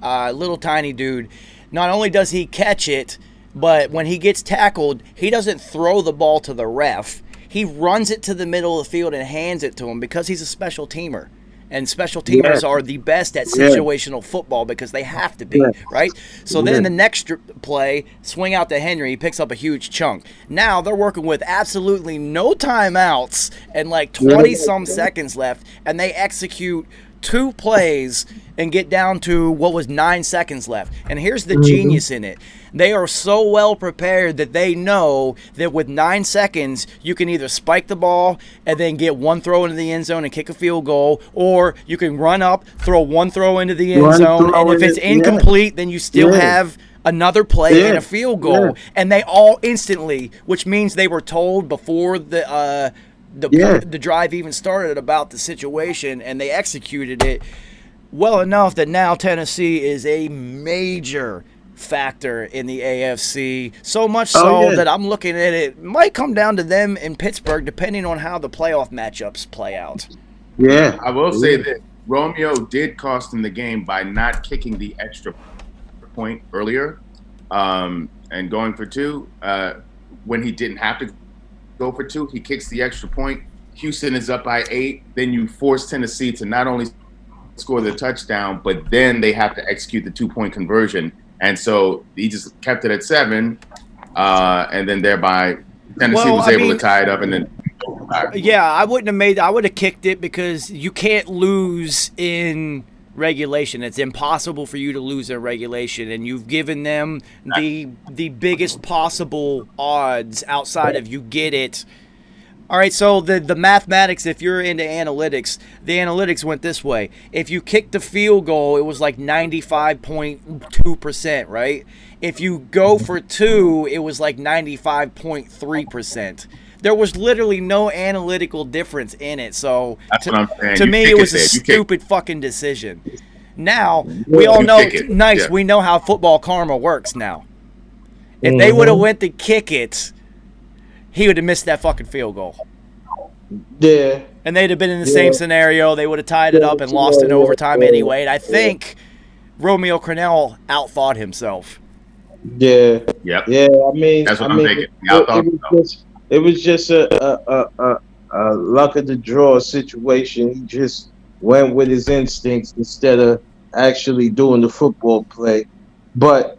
Speaker 1: Little tiny dude. Not only does he catch it, but when he gets tackled, he doesn't throw the ball to the ref. He runs it to the middle of the field and hands it to him because he's a special teamer. And special teamers are the best at situational football because they have to be, right? So then the next play, swing out to Henry, he picks up a huge chunk. Now they're working with absolutely no timeouts and like 20-some seconds left, and they execute 2 plays and get down to what was 9 seconds left. And here's the genius in it. They are so well prepared that they know that with 9 seconds, you can either spike the ball and then get 1 throw into the end zone and kick a field goal, or you can run up, throw 1 throw into the end zone, and if it's incomplete, then you still have another play and a field goal. And they all instantly, which means they were told before the drive even started about the situation, and they executed it well enough that now Tennessee is a major factor in the AFC, so much so that I'm looking at it might come down to them in Pittsburgh depending on how the playoff matchups play out.
Speaker 4: I will say that Romeo did cost him the game by not kicking the extra point earlier and going for 2 when he didn't have to go for 2. He kicks the extra point. Houston is up by 8. Then you force Tennessee to not only score the touchdown, but then they have to execute the 2-point conversion. And so he just kept it at 7, and then thereby Tennessee was able to tie it up and then
Speaker 1: Yeah, I wouldn't have made. I would have kicked it because you can't lose in regulation. It's impossible for you to lose in regulation, and you've given them the biggest possible odds outside of you get it. All right, so the mathematics, if you're into analytics, the analytics went this way. If you kicked the field goal, it was like 95.2%, right? If you go for two, it was like 95.3%. There was literally no analytical difference in it. So
Speaker 4: That's what I'm saying.
Speaker 1: to
Speaker 4: You
Speaker 1: me,
Speaker 4: kick
Speaker 1: it was
Speaker 4: it
Speaker 1: a
Speaker 4: there. You kick-
Speaker 1: stupid fucking decision. Now, we all
Speaker 4: You
Speaker 1: know,
Speaker 4: kick it.
Speaker 1: nice,
Speaker 4: Yeah.
Speaker 1: we know how football karma works now. If they would have went to kick it, he would have missed that fucking field goal.
Speaker 5: Yeah.
Speaker 1: And they'd have been in the same scenario. They would have tied it up and lost in overtime anyway. And I think Romeo Crennel outthought himself.
Speaker 5: Yeah.
Speaker 4: Yep.
Speaker 5: Yeah. I mean,
Speaker 4: That's what
Speaker 5: I
Speaker 4: I'm
Speaker 5: mean,
Speaker 4: thinking.
Speaker 5: it was just a luck of the draw situation. He just went with his instincts instead of actually doing the football play. But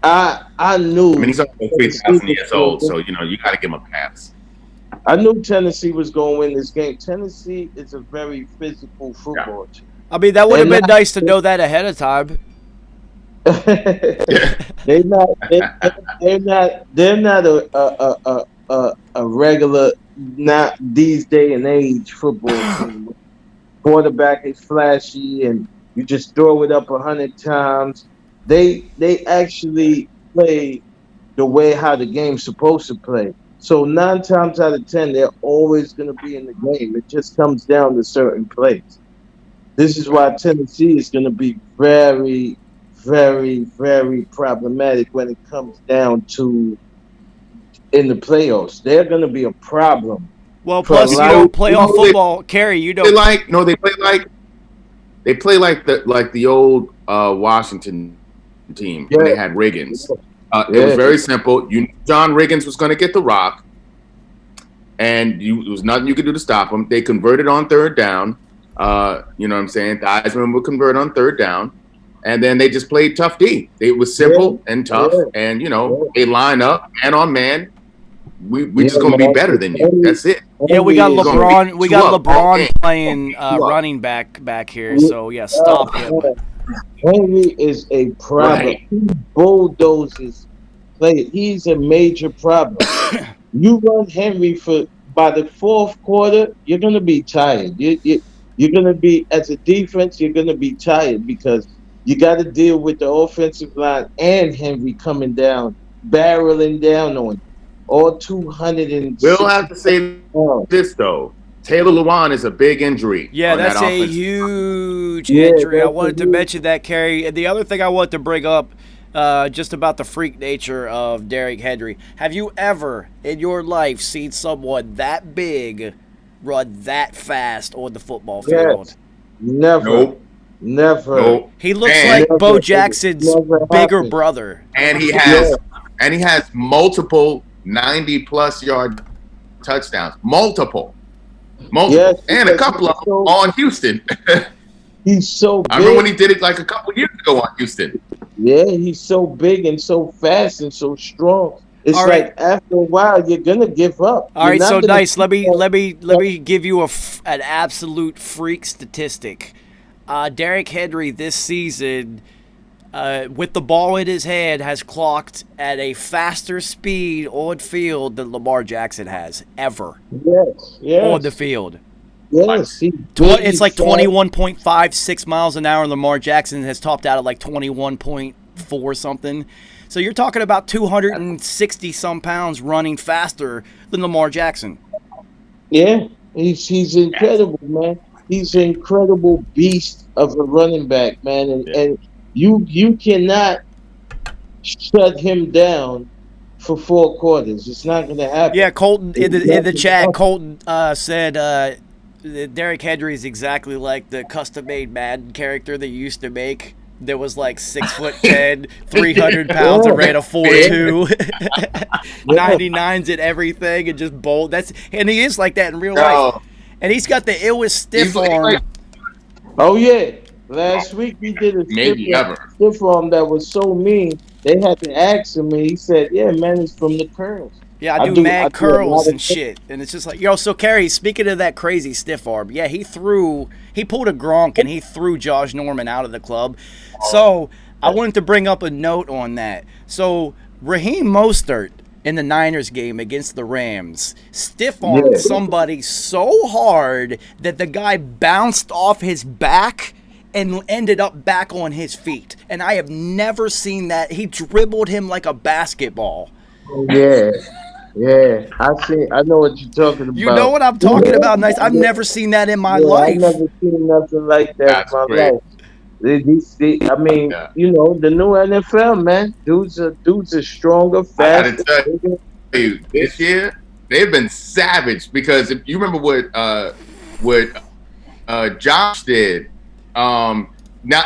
Speaker 5: I knew.
Speaker 4: I mean, he's almost 3,000 years old, so you got to give him a pass.
Speaker 5: I knew Tennessee was going to win this game. Tennessee is a very physical football team.
Speaker 1: I mean, that would have been nice to know that ahead of time.
Speaker 5: They're not a regular, not these day and age football team. Quarterback is flashy and you just throw it up 100 times. They actually play the way how the game's supposed to play. So 9 times out of 10, they're always going to be in the game. It just comes down to certain plays. This is why Tennessee is going to be very, very, very problematic when it comes down to in the playoffs. They're going to be a problem.
Speaker 1: Well, plus you don't play off football, Kerry. You don't.
Speaker 4: They play like the old Washington team when they had Riggins. It was very simple. John Riggins was going to get the rock, and there was nothing you could do to stop him. They converted on third down. You know what I'm saying? Theismann would convert on third down, and then they just played tough D. It was simple and tough, and they line up man on man. We just going to be better than you. That's it.
Speaker 1: Yeah, we got LeBron. We got LeBron playing running back here. So yeah, stop him.
Speaker 5: Henry is a problem.
Speaker 4: Right.
Speaker 5: He bulldozes play. He's a major problem. You run Henry by the fourth quarter, you're gonna be tired. You're gonna be, as a defense, you're gonna be tired because you got to deal with the offensive line and Henry coming down, barreling down on you. All 200.
Speaker 4: We'll have to say this though. Taylor Lewan is a big injury.
Speaker 1: Yeah, that's a huge injury. I wanted to mention that, Kerry. And the other thing I want to bring up, just about the freak nature of Derrick Henry. Have you ever in your life seen someone that big run that fast on the football field?
Speaker 5: Yes. Never.
Speaker 4: Nope.
Speaker 5: Never.
Speaker 4: Nope.
Speaker 1: He looks like Bo Jackson's bigger brother.
Speaker 4: And he has multiple 90-plus yard touchdowns. Multiple.
Speaker 5: Yes,
Speaker 4: and a couple of them on Houston.
Speaker 5: He's so big.
Speaker 4: I remember when he did it like a couple years ago on Houston.
Speaker 5: Yeah, he's so big and so fast and so strong. It's after a while you're gonna give up.
Speaker 1: All right, so nice. Let me give you an absolute freak statistic. Derrick Henry this season, with the ball in his hand, has clocked at a faster speed on field than Lamar Jackson has ever.
Speaker 5: Yes.
Speaker 1: On the field.
Speaker 5: Yes.
Speaker 1: It's like 21.56 miles an hour, and Lamar Jackson has topped out at like 21.4 something. So you're talking about 260 some pounds running faster than Lamar Jackson.
Speaker 5: Yeah, he's incredible, man. He's an incredible beast of a running back, man, and you cannot shut him down for 4 quarters. It's not going to happen.
Speaker 1: Yeah, Colton in the chat. Colton said Derrick Henry is exactly like the custom-made Madden character they used to make. There was like 6'10", 300 pounds, and ran a 4.2, 99s at everything, and just bold. And he is like that in real life. And he's got the illest stiff arm.
Speaker 5: Oh yeah. Last week he did a stiff arm that was so mean they had to ask him, and he said, "Yeah, man, it's from the curls."
Speaker 1: Yeah, I do mad
Speaker 5: I do a lot
Speaker 1: curls
Speaker 5: of
Speaker 1: and shit, and it's just like, yo. So Kerry, speaking of that crazy stiff arm, yeah, he pulled a Gronk and he threw Josh Norman out of the club. So I wanted to bring up a note on that. So Raheem Mostert in the Niners game against the Rams stiff armed
Speaker 5: Yeah.
Speaker 1: somebody so hard that the guy bounced off his back and ended up back on his feet. And I have never seen that. He dribbled him like a basketball.
Speaker 5: Yeah, yeah. I know what you're talking
Speaker 1: You know
Speaker 5: about.
Speaker 1: what I'm talking about, Nice? I've never seen that in my
Speaker 5: Yeah, I've
Speaker 1: life.
Speaker 5: never seen nothing like that
Speaker 4: That's
Speaker 5: in my
Speaker 4: great.
Speaker 5: life. I mean,
Speaker 4: Yeah.
Speaker 5: you know, the new NFL, man. Dudes are stronger,
Speaker 4: I gotta
Speaker 5: faster.
Speaker 4: tell
Speaker 5: bigger.
Speaker 4: you, this year they've been savage because if you remember what Josh did, now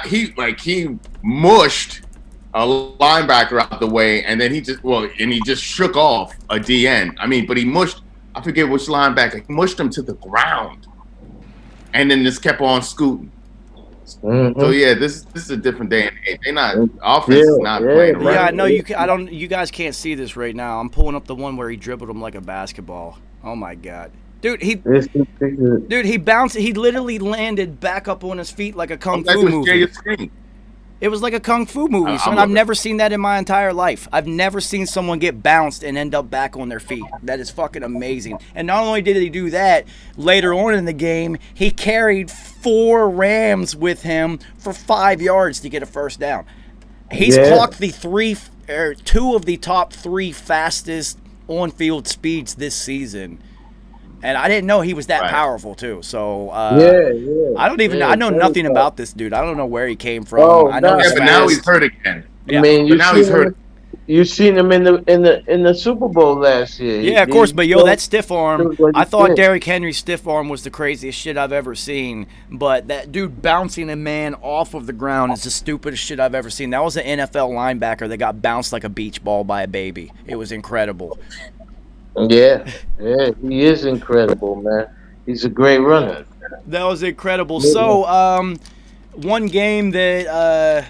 Speaker 4: he mushed a linebacker out the way, and then he just shook off a DN. I mean, but he mushed, I forget which linebacker, he mushed him to the ground, and then just kept on scooting.
Speaker 5: Mhm.
Speaker 4: So yeah, this is a different day and age. Offense is not playing around.
Speaker 1: Yeah, I know you. I don't. You guys can't see this right now. I'm pulling up the one where he dribbled him like a basketball. Oh my god, dude! He bounced. He literally landed back up on his feet like a kung fu movie. It was like a kung fu movie, son. I've never seen that in my entire life. I've never seen someone get bounced and end up back on their feet. That is fucking amazing. And not only did he do that, later on in the game, he carried 4 Rams with him for 5 yards to get a first down. He's clocked the 2 of the top 3 fastest on-field speeds this season. And I didn't know he was that powerful too. So I know nothing about this dude. I don't know where he came from.
Speaker 5: Oh,
Speaker 1: I know
Speaker 4: but now he's hurt again.
Speaker 1: Yeah.
Speaker 5: I mean,
Speaker 4: But now he's hurt.
Speaker 5: You seen him in the Super Bowl last year.
Speaker 1: Yeah, of course. But yo, that stiff arm.
Speaker 5: What he
Speaker 1: I thought
Speaker 5: did.
Speaker 1: Derrick Henry's stiff arm was the craziest shit I've ever seen. But that dude bouncing a man off of the ground is the stupidest shit I've ever seen. That was an NFL linebacker that got bounced like a beach ball by a baby. It was incredible.
Speaker 5: Yeah, he is incredible, man. He's a great runner.
Speaker 1: That was incredible. So, one game that,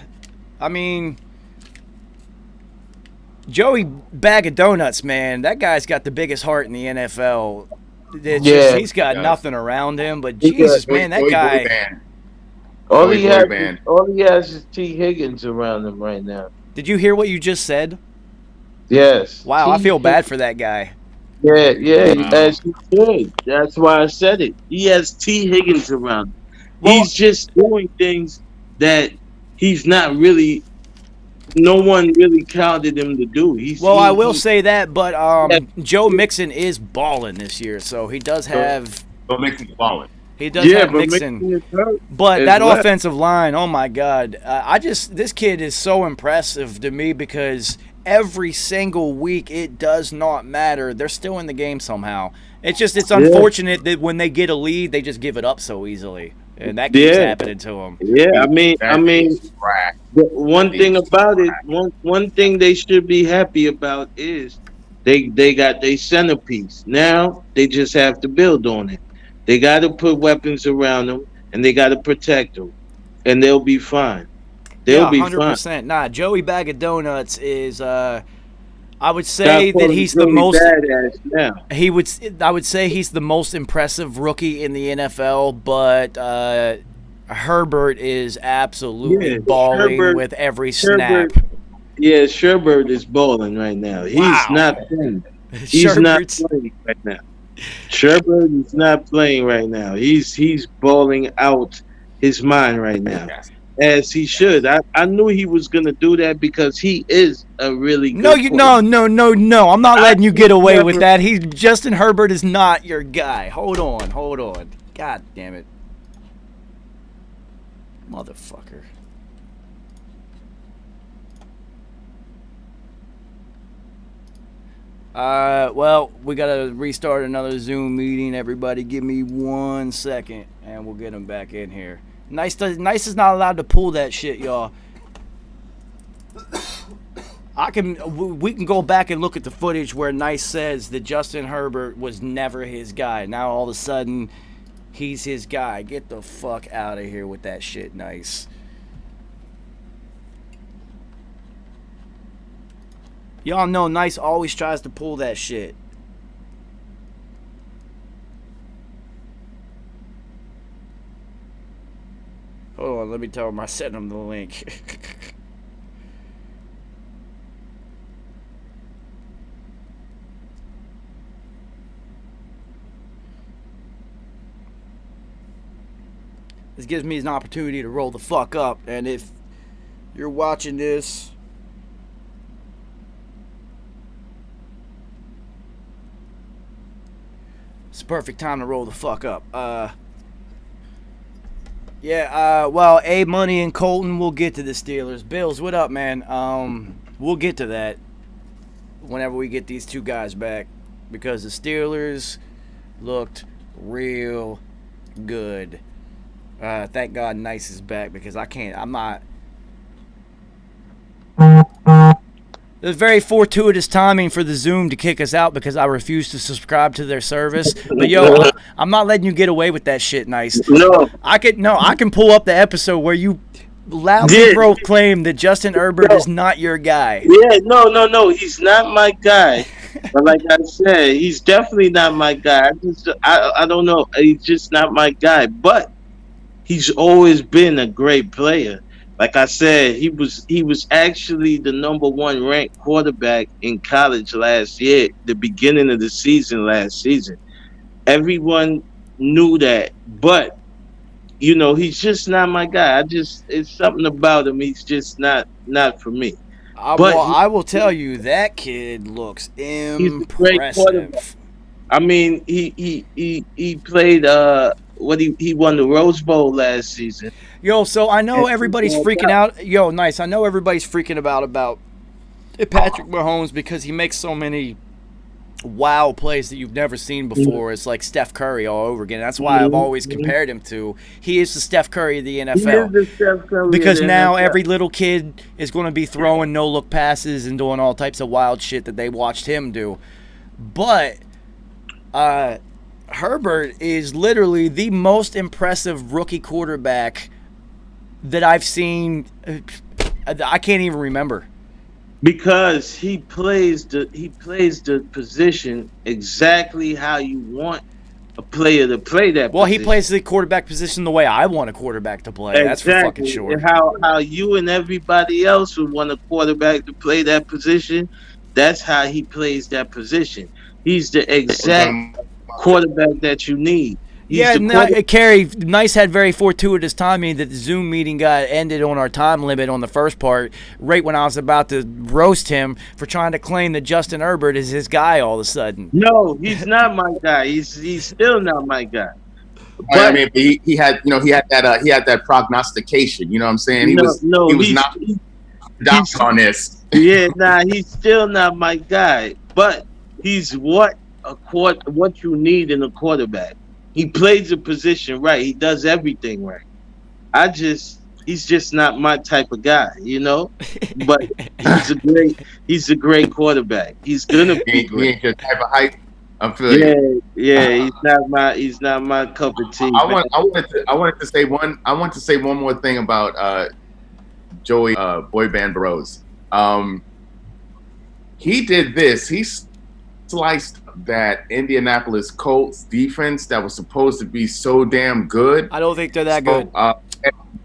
Speaker 1: Joey Bag of Donuts, man, that guy's got the biggest heart in the NFL. He's got nothing around him, but Jesus, man, that guy.
Speaker 5: All he has is T. Higgins around him right now.
Speaker 1: Did you hear what you just said?
Speaker 5: Yes.
Speaker 1: Wow, I feel bad for that guy.
Speaker 5: Yeah, as he should. That's why I said it. He has T. Higgins around him. He's just doing things that he's not really. No one really counted him to do.
Speaker 1: I will say that, but Joe Mixon is balling this year, so he does have.
Speaker 4: Joe Mixon's balling.
Speaker 1: He does have Mixon, but that offensive line, oh my God! This kid is so impressive to me because every single week it does not matter. They're still in the game somehow. It's unfortunate that when they get a lead, they just give it up so easily, and that keeps happening to them.
Speaker 5: Yeah, I mean, one thing about it, one thing they should be happy about is they got their centerpiece. Now they just have to build on it. They got to put weapons around them, and they got to protect them, and they'll be fine. They'll be 100%.
Speaker 1: Fine. Nah, Joey Bag of Donuts is. I would say that he's the most.
Speaker 5: Badass now.
Speaker 1: I would say he's the most impressive rookie in the NFL, but Herbert is absolutely balling with every snap.
Speaker 5: Yeah, Sherbert is balling right now. He's not playing. He's not playing right now. Sherbert is not playing right now. He's balling out his mind right now, as he should. I knew he was gonna do that because he is a really good
Speaker 1: No. I'm not letting you get away with that. Justin Herbert is not your guy. Hold on. God damn it, motherfucker. Well, we gotta restart another Zoom meeting. Everybody give me 1 second and we'll get him back in here. Nice is not allowed to pull that shit, y'all. We can go back and look at the footage where Nice says that Justin Herbert was never his guy. Now all of a sudden he's his guy. Get the fuck out of here with that shit, Nice. Y'all know Nice always tries to pull that shit. Hold on, let me tell him I sent him the link. This gives me an opportunity to roll the fuck up, and if you're watching this, it's the perfect time to roll the fuck up. Well, A Money and Colton, we'll get to the Steelers. Bills, what up, man? We'll get to that whenever we get these two guys back, because the Steelers looked real good. Thank God Nice is back, because I'm not. It was very fortuitous timing for the Zoom to kick us out because I refused to subscribe to their service. But yo, I'm not letting you get away with that shit, Nice.
Speaker 2: No,
Speaker 1: I can pull up the episode where you loudly proclaim that Justin Herbert is not your guy.
Speaker 2: Yeah, no. He's not my guy. But like I said, he's definitely not my guy. I don't know. He's just not my guy. But he's always been a great player. Like I said, he was actually the number 1 ranked quarterback in college last year, the beginning of the season last season. Everyone knew that, but he's just not my guy. It's something about him. He's just not for me.
Speaker 1: I will tell you, that kid looks impressive.
Speaker 2: He's a great quarterback. I mean, he played he won the Rose Bowl last season.
Speaker 1: Yo, so I know everybody's freaking out. Yo, Nice. I know everybody's freaking about Patrick Mahomes because he makes so many wow plays that you've never seen before. It's like Steph Curry all over again. That's why I've always compared him to. He is the Steph Curry of the NFL.
Speaker 2: He is the Steph Curry
Speaker 1: because
Speaker 2: of the
Speaker 1: now
Speaker 2: NFL.
Speaker 1: Every little kid is going to be throwing no-look passes and doing all types of wild shit that they watched him do. But Herbert is literally the most impressive rookie quarterback that I've seen. I can't even remember.
Speaker 2: Because he plays the position exactly how you want a player to play that position.
Speaker 1: Well, he plays the quarterback position the way I want a quarterback to play.
Speaker 2: Exactly.
Speaker 1: That's for fucking sure.
Speaker 2: And how you and everybody else would want a quarterback to play that position, that's how he plays that position. He's the exact quarterback that you need.
Speaker 1: Kerry, Nice had very fortuitous timing that the Zoom meeting got ended on our time limit on the first part, right when I was about to roast him for trying to claim that Justin Herbert is his guy all of a sudden.
Speaker 2: No, he's not my guy. He's still not my guy.
Speaker 4: But I mean, he had that prognostication. You know what I'm saying? He was not on this.
Speaker 2: Yeah, he's still not my guy. But he's what you need in a quarterback. He plays the position right. He does everything right. He's just not my type of guy, But he's a great quarterback. He's gonna be great.
Speaker 4: He ain't your type of hype. I feel you.
Speaker 2: Yeah. He's not my cup of tea.
Speaker 4: I wanted to say one more thing about Joey Boy Band Bros. He did this. He sliced that Indianapolis Colts defense that was supposed to be so damn good.
Speaker 1: I don't think they're that good.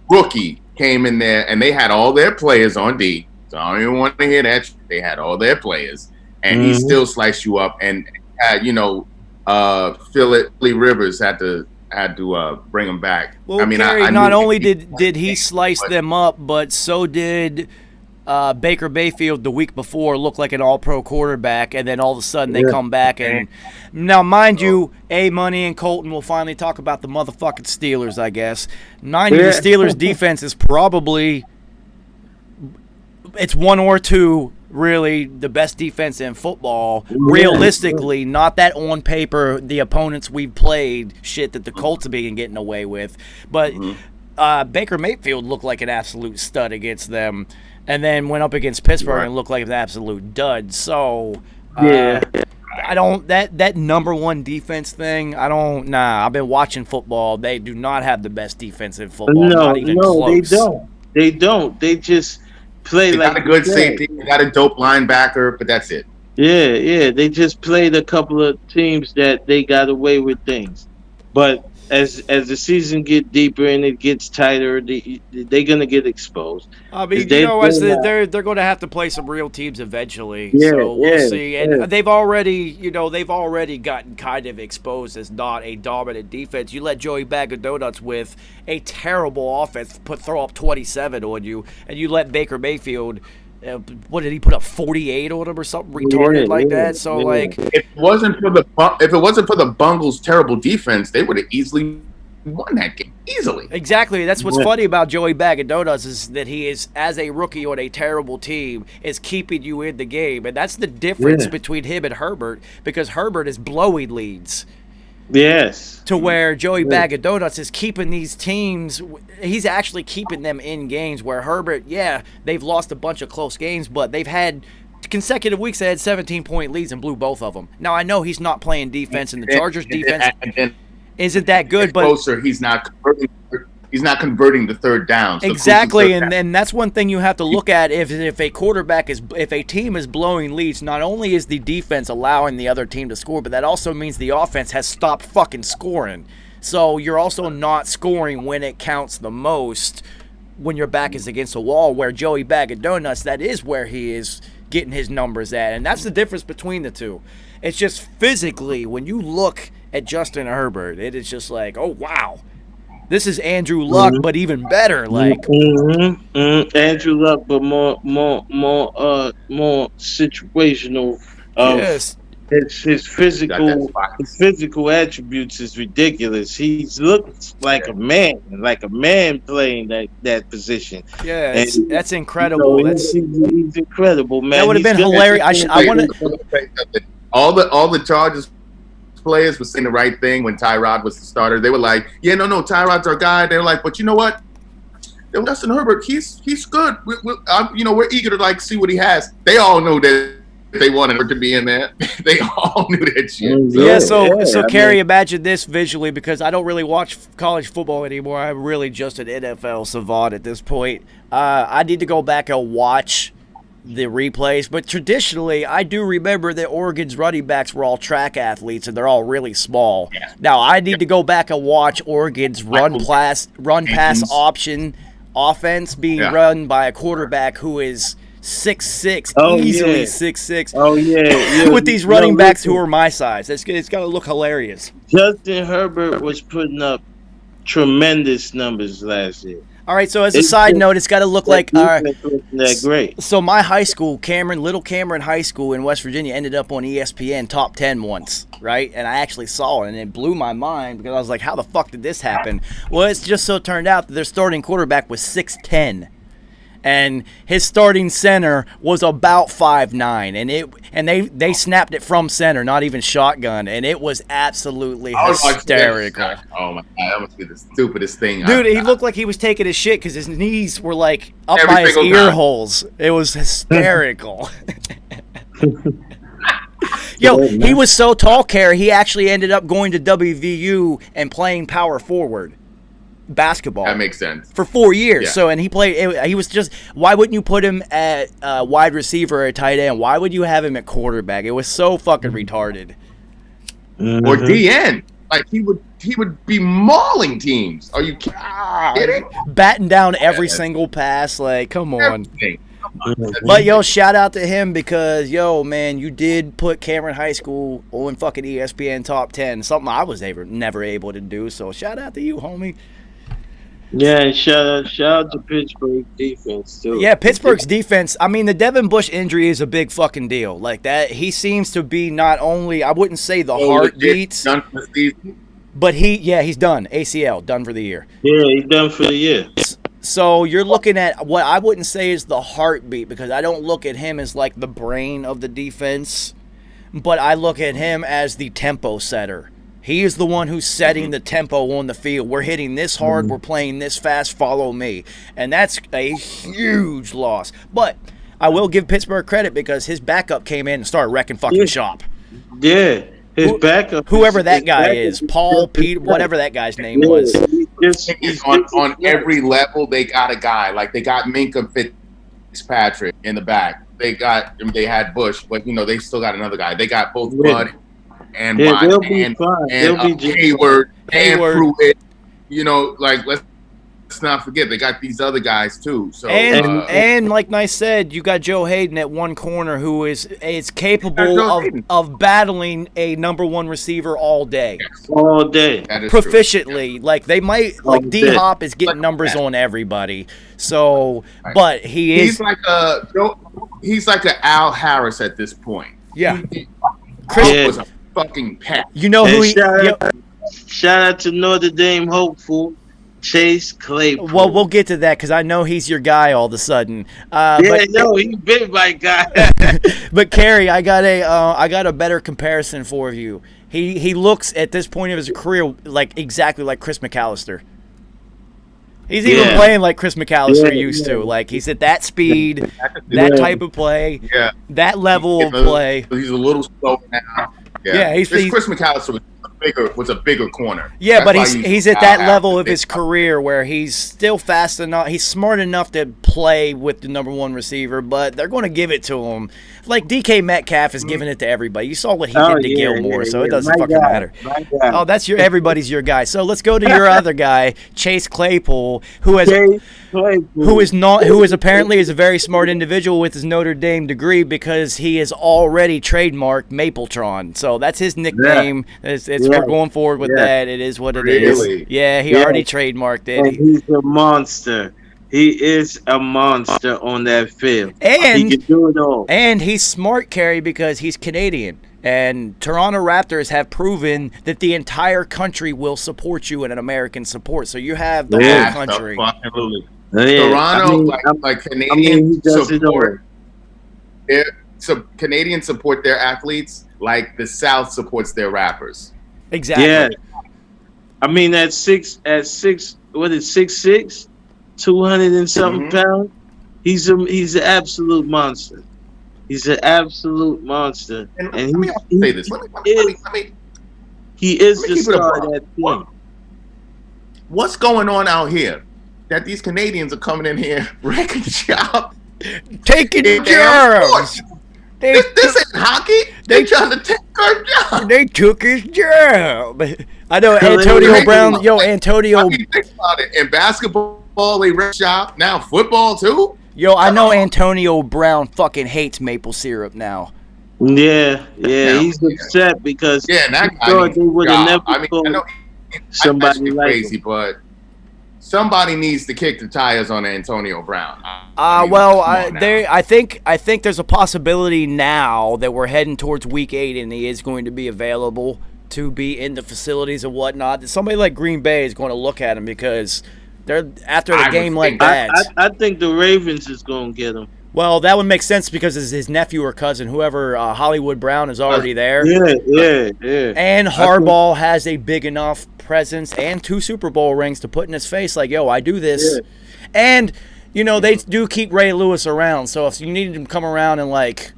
Speaker 4: Rookie came in there and they had all their players on D. So I don't even want to hear that. They had all their players, and he still sliced you up. And had Philip Rivers had to bring him back.
Speaker 1: Well, I mean, Kerry, not only did he slice them up, but so did Baker Mayfield the week before look like an all-pro quarterback, and then all of a sudden they come back. And now, mind you, A Money and Colton will finally talk about the motherfucking Steelers, I guess. Mind you, the Steelers defense is probably it's one or two really the best defense in football. Realistically, not that on paper the opponents we've played shit that the Colts have been getting away with, but Baker Mayfield looked like an absolute stud against them. And then went up against Pittsburgh and looked like an absolute dud. So, I don't that number one defense thing. I've been watching football. They do not have the best defense in football. Not even close.
Speaker 2: They don't. They just
Speaker 5: play
Speaker 4: They
Speaker 5: like
Speaker 4: got a good
Speaker 5: you said.
Speaker 4: safety. They got a dope linebacker, but that's it.
Speaker 5: Yeah. They just played a couple of teams that they got away with things, but as the season get deeper and it gets tighter, they're gonna get exposed.
Speaker 1: I
Speaker 5: 'Cause
Speaker 1: mean, you know,
Speaker 5: they're
Speaker 1: as
Speaker 5: not.
Speaker 1: they're going to have to play some real teams eventually.
Speaker 5: Yeah,
Speaker 1: So we'll
Speaker 5: yeah,
Speaker 1: see. And
Speaker 5: yeah.
Speaker 1: they've already gotten kind of exposed as not a dominant defense. You let Joey Bag of Donuts with a terrible offense throw up 27 on you, and you let Baker Mayfield. What did he put up 48 on him or something retarded like that? So like,
Speaker 4: If it wasn't for the Bungles' terrible defense, they would have easily won that game easily.
Speaker 1: exactly. That's what's
Speaker 5: Yeah.
Speaker 1: funny about Joey Bag of Donuts is that he is, as a rookie on a terrible team, is keeping you in the game, and that's the difference
Speaker 5: Yeah.
Speaker 1: between him and Herbert because Herbert is blowing leads
Speaker 5: Yes.
Speaker 1: to where Joey Bag of Donuts is keeping these teams. He's actually keeping them in games where Herbert, yeah, they've lost a bunch of close games, but they've had consecutive weeks they had 17-point leads and blew both of them. Now I know he's not playing defense, and the Chargers defense
Speaker 4: And then
Speaker 1: isn't that good, but
Speaker 4: closer, he's not converting the third down. So
Speaker 1: exactly,
Speaker 4: crucial third
Speaker 1: and that's one thing you have to look at if a team is blowing leads. Not only is the defense allowing the other team to score, but that also means the offense has stopped fucking scoring. So you're also not scoring when it counts the most when your back is against a wall. Where Joey Bag of Donuts, that is where he is getting his numbers at, and that's the difference between the two. It's just physically when you look at Justin Herbert, it is just like, oh wow. This is Andrew Luck, but even better. Like,
Speaker 5: Andrew Luck, but more situational.
Speaker 1: yes,
Speaker 5: His physical attributes is ridiculous. He looks like a man playing that position.
Speaker 1: yeah,
Speaker 5: And,
Speaker 1: that's incredible. That's
Speaker 5: he's incredible, man.
Speaker 1: that would have been
Speaker 5: He's gonna-
Speaker 1: hilarious. I want to.
Speaker 4: all the Chargers players were saying the right thing when Tyrod was the starter. They were like, "Yeah, no, Tyrod's our guy." They were like, "But you know what? Justin Herbert, he's good. We're eager to like see what he has." They all know that they wanted her to be in there. They all knew that shit.
Speaker 1: Yeah, so
Speaker 5: I
Speaker 1: Kerry,
Speaker 5: mean-
Speaker 1: imagine this visually because I don't really watch college football anymore. I'm really just an NFL savant at this point. I need to go back and watch the replays, but traditionally, I do remember that Oregon's running backs were all track athletes and they're all really small.
Speaker 4: Yeah.
Speaker 1: Now, I need to go back and watch Oregon's run pass option offense being run by a quarterback who is 6'6", easily 6'6".
Speaker 5: Oh yeah.
Speaker 1: With these running backs who are my size. It's got to look hilarious.
Speaker 5: Justin Herbert was putting up tremendous numbers last year.
Speaker 1: All right, so as a side note, it's got to look like
Speaker 5: that great.
Speaker 1: So my high school, Little Cameron High School in West Virginia, ended up on ESPN top 10 once, right? And I actually saw it, and it blew my mind because I was like, how the fuck did this happen? Well, it's just so turned out that their starting quarterback was 6'10", and his starting center was about 5'9", and they snapped it from center, not even shotgun, and it was absolutely hysterical.
Speaker 4: Oh my god, that must be the stupidest thing.
Speaker 1: Dude, he looked like he was taking his shit because his knees were like up by his
Speaker 4: single
Speaker 1: ear
Speaker 4: time.
Speaker 1: holes. It was hysterical. Yo, he was so tall, Kerry, he actually ended up going to WVU and playing power forward basketball.
Speaker 4: That makes sense.
Speaker 1: For 4 years.
Speaker 4: Yeah.
Speaker 1: So, and he played, he was just, why wouldn't you put him at wide receiver or tight end? Why would you have him at quarterback? It was so fucking retarded.
Speaker 4: Or DN. Like he would be mauling teams. Are you kidding?
Speaker 1: Batting down every single pass. Like, come on.
Speaker 4: Everything.
Speaker 1: But yo, shout out to him because yo, man, you did put Cameron High School on fucking ESPN top 10, something I was never able to do. So shout out to you, homie.
Speaker 5: Yeah, and shout out to Pittsburgh defense too.
Speaker 1: Yeah, Pittsburgh's defense. I mean, the Devin Bush injury is a big fucking deal. Like that, he seems to be not only, I wouldn't say the heartbeat,
Speaker 4: Done for the season.
Speaker 1: but he's done. ACL, done for the year.
Speaker 5: Yeah, he's done for the year.
Speaker 1: So you're looking at what I wouldn't say is the heartbeat because I don't look at him as like the brain of the defense, but I look at him as the tempo setter. He is the one who's setting the tempo on the field. We're hitting this hard. We're playing this fast. Follow me. And that's a huge loss. But I will give Pittsburgh credit because his backup came in and started wrecking fucking shop.
Speaker 5: Yeah, his backup.
Speaker 1: Whoever that guy is, Paul, Pete, whatever that guy's name was.
Speaker 4: On every level, they got a guy. Like they got Minka Fitzpatrick in the back. They had Bush, but they still got another guy. They got both
Speaker 5: Yeah.
Speaker 4: Bud and
Speaker 5: Yeah,
Speaker 4: Watt
Speaker 5: they'll be
Speaker 4: and
Speaker 5: fine. They'll be just
Speaker 4: Hayward and
Speaker 1: Hayward.
Speaker 4: Pruitt. Let's not forget they got these other guys too. So
Speaker 1: And like Nice said, you got Joe Hayden at one corner who is capable
Speaker 4: Joe
Speaker 1: of,
Speaker 4: Hayden.
Speaker 1: of battling a number one receiver all day.
Speaker 5: all day.
Speaker 4: that is true.
Speaker 1: Proficiently. Like they might
Speaker 5: All
Speaker 1: D
Speaker 5: day.
Speaker 1: Hop is getting
Speaker 4: Like
Speaker 1: numbers
Speaker 4: that.
Speaker 1: on everybody. So
Speaker 4: Right.
Speaker 1: but he
Speaker 4: He's
Speaker 1: is
Speaker 4: like a Al Harris at this point.
Speaker 1: yeah.
Speaker 4: Chris
Speaker 5: Yeah.
Speaker 4: was a fucking pet.
Speaker 1: You know who
Speaker 5: And
Speaker 1: he
Speaker 5: shout out to Notre Dame hopeful Chase Claypool.
Speaker 1: well, we'll get to that because I know he's your guy all of a sudden.
Speaker 5: He's been my guy.
Speaker 1: But Kerry, I got a better comparison for you. He looks at this point of his career like exactly like Chris McAllister. He's even
Speaker 5: Yeah.
Speaker 1: playing like Chris McAllister
Speaker 5: Yeah,
Speaker 1: used
Speaker 5: yeah.
Speaker 1: to. Like he's at that speed, that
Speaker 5: Yeah.
Speaker 1: type of play,
Speaker 4: Yeah.
Speaker 1: that level of play.
Speaker 4: He's a little slow now.
Speaker 1: Yeah, he's-
Speaker 4: Chris McAllister was a bigger corner.
Speaker 1: Yeah,
Speaker 4: That's
Speaker 1: but
Speaker 4: why
Speaker 1: he's at that
Speaker 4: Al
Speaker 1: level
Speaker 4: Harris
Speaker 1: of his
Speaker 4: is big.
Speaker 1: career where he's still fast enough. He's smart enough to play with the number one receiver, but they're going to give it to him. Like DK Metcalf is giving it to everybody. You saw what he did to Gilmore, so it doesn't
Speaker 5: My
Speaker 1: fucking
Speaker 5: guy,
Speaker 1: matter.
Speaker 5: my guy.
Speaker 1: Oh, that's everybody's your guy. So let's go to your other guy, Chase Claypool, who
Speaker 5: Chase Claypool.
Speaker 1: who is apparently is a very smart individual with his Notre Dame degree because he is already trademarked Mapletron. So that's his nickname. We're going forward with
Speaker 5: Yeah.
Speaker 1: that. It is what it is.
Speaker 4: Really?
Speaker 1: Yeah, he
Speaker 5: Yeah.
Speaker 1: already trademarked
Speaker 5: And
Speaker 1: it.
Speaker 5: he's a monster. He is a monster on that field.
Speaker 1: And-
Speaker 5: he can do it all.
Speaker 1: And he's smart, Kerry, because he's Canadian. And Toronto Raptors have proven that the entire country will support you in an American support. So you have the
Speaker 5: Yeah.
Speaker 1: whole country.
Speaker 4: Absolutely.
Speaker 5: Yeah,
Speaker 4: Toronto,
Speaker 5: he
Speaker 4: Canadians
Speaker 5: does it all.
Speaker 4: Canadians support their athletes like the South supports their rappers.
Speaker 1: Exactly.
Speaker 5: Yeah. I mean, at six, what is 6'6", 200 and something pounds. He's an absolute monster. He's an absolute monster,
Speaker 4: And
Speaker 5: and
Speaker 4: let me also say this. Let me
Speaker 5: he is
Speaker 4: let
Speaker 5: the
Speaker 4: me keep it a
Speaker 5: star of
Speaker 4: buck.
Speaker 5: that team.
Speaker 4: What's going on out here? That these Canadians are coming in here wrecking shop.
Speaker 1: Taking
Speaker 4: in
Speaker 1: germs.
Speaker 4: sports.
Speaker 1: They,
Speaker 4: This ain't hockey. They trying to take our job.
Speaker 1: they took his job. I know
Speaker 5: So they
Speaker 1: Antonio
Speaker 5: were
Speaker 1: Brown.
Speaker 4: making-
Speaker 1: Yo, Antonio.
Speaker 4: I mean, think about it. In basketball, they wreck shop. Now football too.
Speaker 1: Yo, I know Antonio Brown fucking hates maple syrup now.
Speaker 5: Yeah,
Speaker 4: Yeah.
Speaker 5: he's upset because
Speaker 4: Yeah, and that
Speaker 5: he
Speaker 4: guy
Speaker 5: thought
Speaker 4: needs
Speaker 5: they
Speaker 4: a
Speaker 5: would have
Speaker 4: job.
Speaker 5: never
Speaker 4: I mean,
Speaker 5: told
Speaker 4: I know
Speaker 5: somebody
Speaker 4: somebody
Speaker 5: like
Speaker 4: crazy,
Speaker 5: him.
Speaker 4: but somebody needs to kick the tires on Antonio Brown. I mean,
Speaker 1: Well,
Speaker 4: come on now.
Speaker 1: I think there's a possibility now that we're heading towards week 8 and he is going to be available to be in the facilities and whatnot. That somebody like Green Bay is going to look at him because they're after
Speaker 4: I
Speaker 1: the
Speaker 4: would
Speaker 1: game like
Speaker 4: think-
Speaker 1: that.
Speaker 5: I think the Ravens is gonna get him.
Speaker 1: Well, that would make sense because it's his nephew or cousin, whoever Hollywood Brown is already there.
Speaker 5: Yeah.
Speaker 1: And Harbaugh has a big enough presence and 2 Super Bowl rings to put in his face like, yo, I do this. And, they do keep Ray Lewis around. So if you needed him to come around and, like,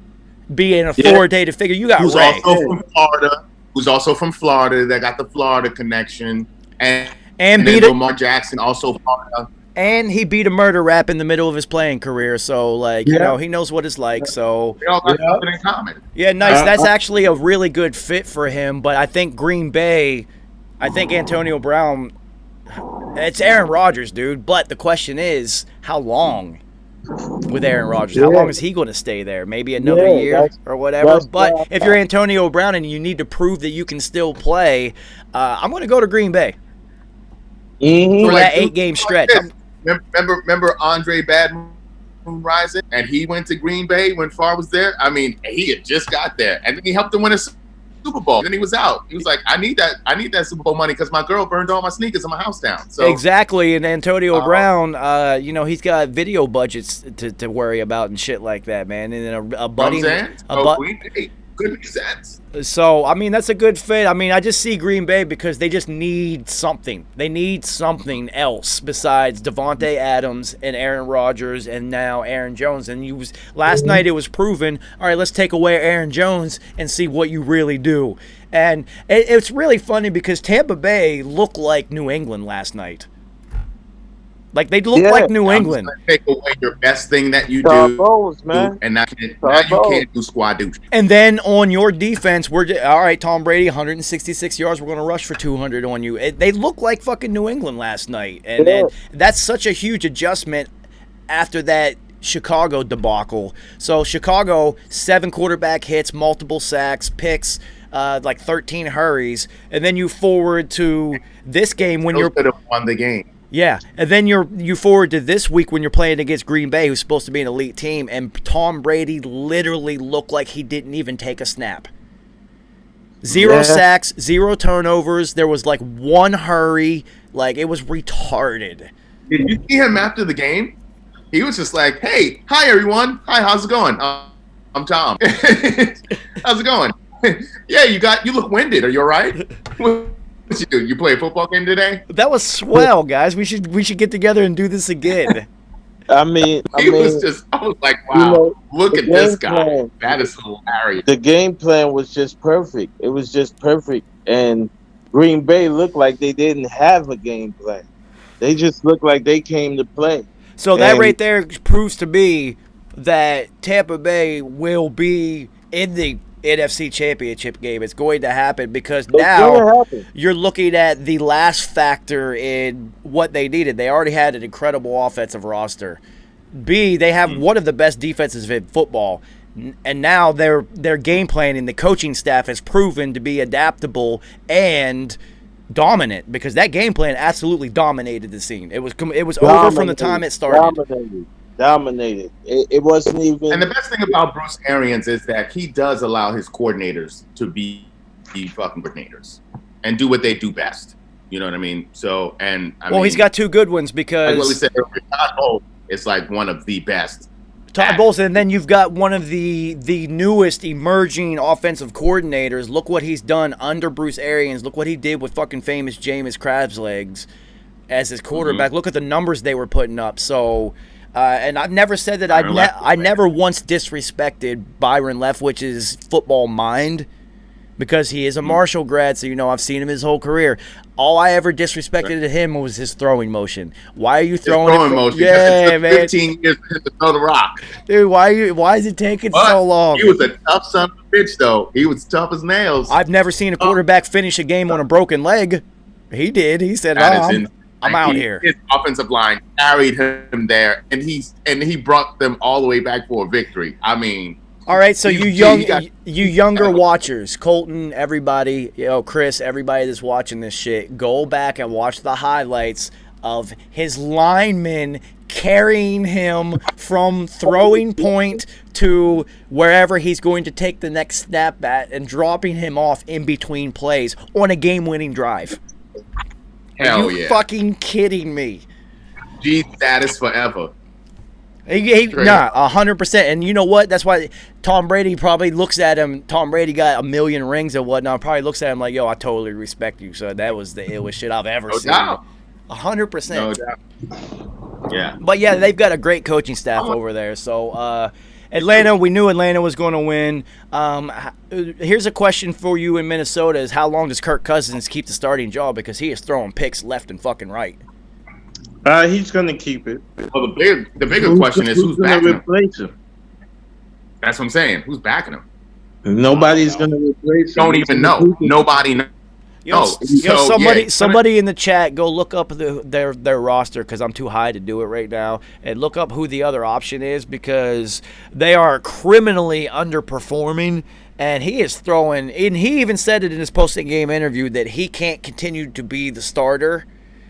Speaker 1: be an authoritative figure, you got
Speaker 4: Who's
Speaker 1: Ray.
Speaker 4: also from Florida. That got the Florida connection, and
Speaker 1: And
Speaker 4: then
Speaker 1: beat it.
Speaker 4: Lamar Jackson also Florida.
Speaker 1: And he beat a murder rap in the middle of his playing career. So, like, he knows what it's like. So,
Speaker 4: They all got something in common.
Speaker 1: yeah, nice. That's actually a really good fit for him. But I think Green Bay, Antonio Brown, it's Aaron Rodgers, dude. But the question is, how long with Aaron Rodgers? How long is he going to stay there? Maybe another year or whatever. But if you're Antonio Brown and you need to prove that you can still play, I'm going to go to Green Bay for that 8-game stretch.
Speaker 4: Remember Andre Badman from Rising, and he went to Green Bay when Favre was there. I mean, he had just got there, and then he helped them win a Super Bowl. And then he was out. He was like, "I need that Super Bowl money because my girl burned all my sneakers and my house down." So
Speaker 1: Exactly, and Antonio Brown, he's got video budgets to worry about and shit like that, man. And then a buddy,
Speaker 4: could make sense.
Speaker 1: So, I mean, that's a good fit. I mean, I just see Green Bay because they just need something. They need something else besides Devontae Adams and Aaron Rodgers and now Aaron Jones. And last night it was proven, all right, let's take away Aaron Jones and see what you really do. And it's really funny because Tampa Bay looked like New England last night. Like they look
Speaker 5: Yeah.
Speaker 1: like New
Speaker 4: I'm
Speaker 1: England.
Speaker 4: just gonna take away your best thing that you
Speaker 5: Todd
Speaker 4: do,
Speaker 5: Bowles, man.
Speaker 4: and now
Speaker 5: Todd
Speaker 4: you
Speaker 5: Bowles.
Speaker 4: can't do squad douche.
Speaker 1: And then on your defense, all right. Tom Brady, 166 yards. We're going to rush for 200 on you. They look like fucking New England last night, and that's such a huge adjustment after that Chicago debacle. So Chicago, 7 quarterback hits, multiple sacks, picks, like 13 hurries, and then you forward to this game when
Speaker 4: Those
Speaker 1: you're
Speaker 4: could have won the game.
Speaker 1: yeah, and then you forward to this week when you're playing against Green Bay, who's supposed to be an elite team, and Tom Brady literally looked like he didn't even take a snap. Zero sacks, 0 turnovers. There was like 1 hurry. Like it was retarded.
Speaker 4: Did you see him after the game? He was just like, "Hey, hi everyone. Hi, how's it going? I'm Tom. How's it going? Yeah, you look winded. Are you all right? What you do? You play a football game today?"
Speaker 1: That was swell, guys. We should get together and do this again.
Speaker 5: I mean,
Speaker 4: I was like, wow, look at this guy.
Speaker 5: Plan,
Speaker 4: that is hilarious.
Speaker 5: the game plan was just perfect. It was just perfect. And Green Bay looked like they didn't have a game plan. They just looked like they came to play.
Speaker 1: So that right there proves to me that Tampa Bay will be in the NFC Championship game. It's going to happen because now you're looking at the last factor in what they needed. They already had an incredible offensive roster. B, they have one of the best defenses in football. And now their game planning, the coaching staff has proven to be adaptable and dominant because that game plan absolutely dominated the scene. It was over from the time it started.
Speaker 5: Dominated. It wasn't even.
Speaker 4: And the best thing about Bruce Arians is that he does allow his coordinators to be fucking coordinators and do what they do best. You know what I mean? So, and I mean,
Speaker 1: he's got 2 good ones because
Speaker 4: like what we said earlier, Todd Bowles is like one of the best.
Speaker 1: Todd Bowles, and then you've got one of the newest emerging offensive coordinators. Look what he's done under Bruce Arians. Look what he did with fucking famous Jameis Crabslegs as his quarterback. Mm-hmm. Look at the numbers they were putting up. So, and I've never said that I never once disrespected Byron Leftwich's football mind because he is a Marshall grad. So, I've seen him his whole career. All I ever disrespected to him was his throwing motion. Why are you throwing
Speaker 4: motion?
Speaker 1: Yeah, man.
Speaker 4: 15 years to throw the rock.
Speaker 1: Dude, why is it taking so long?
Speaker 4: He was a tough son of a bitch, though. He was tough as nails.
Speaker 1: I've never seen a quarterback finish a game on a broken leg. He did. He said, I'm out here.
Speaker 4: His offensive line carried him there, and he brought them all the way back for a victory. I mean,
Speaker 1: all right, so you younger watchers, Colton, everybody, Chris, everybody that's watching this shit, go back and watch the highlights of his linemen carrying him from throwing point to wherever he's going to take the next snap at and dropping him off in between plays on a game-winning drive.
Speaker 4: Hell
Speaker 1: Are you fucking kidding me?
Speaker 4: G status forever.
Speaker 1: Nah, 100%. And you know what? That's why Tom Brady probably looks at him. Tom Brady got a million rings and whatnot. Probably looks at him like, yo, I totally respect you. So that was the illest shit I've ever seen.
Speaker 4: Doubt.
Speaker 1: 100%.
Speaker 4: No doubt. Yeah.
Speaker 1: But yeah, they've got a great coaching staff over there. So Atlanta, we knew Atlanta was going to win. Here's a question for you in Minnesota: is how long does Kirk Cousins keep the starting job? Because he is throwing picks left and fucking right.
Speaker 5: He's gonna keep it.
Speaker 4: Well, the bigger question is who's
Speaker 5: gonna
Speaker 4: backing
Speaker 5: replace him?
Speaker 4: That's what I'm saying. Who's backing him?
Speaker 5: Nobody's gonna replace him.
Speaker 4: Don't even know. Nobody knows.
Speaker 1: Somebody in the chat, go look up their roster because I'm too high to do it right now, and look up who the other option is because they are criminally underperforming. And he is throwing, and he even said it in his post-game interview that he can't continue to be the starter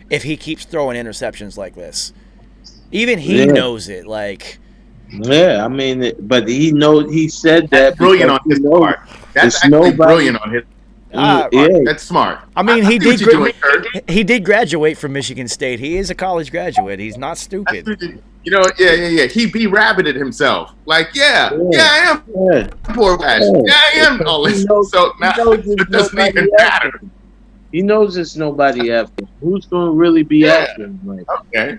Speaker 1: if he keeps throwing interceptions like this. Even he knows it. Like,
Speaker 5: yeah, I mean, but he knows. He said that.
Speaker 4: Brilliant on his part. That's actually brilliant on his. That's smart.
Speaker 1: I mean, he did graduate from Michigan State. He is a college graduate. He's not stupid.
Speaker 4: Yeah. He be-rabbited himself. Like, I am. Yeah. Poor Flash. Yeah, I am. So now it doesn't even matter.
Speaker 5: He knows there's nobody after him. Who's going to really be after him? Like,
Speaker 4: okay.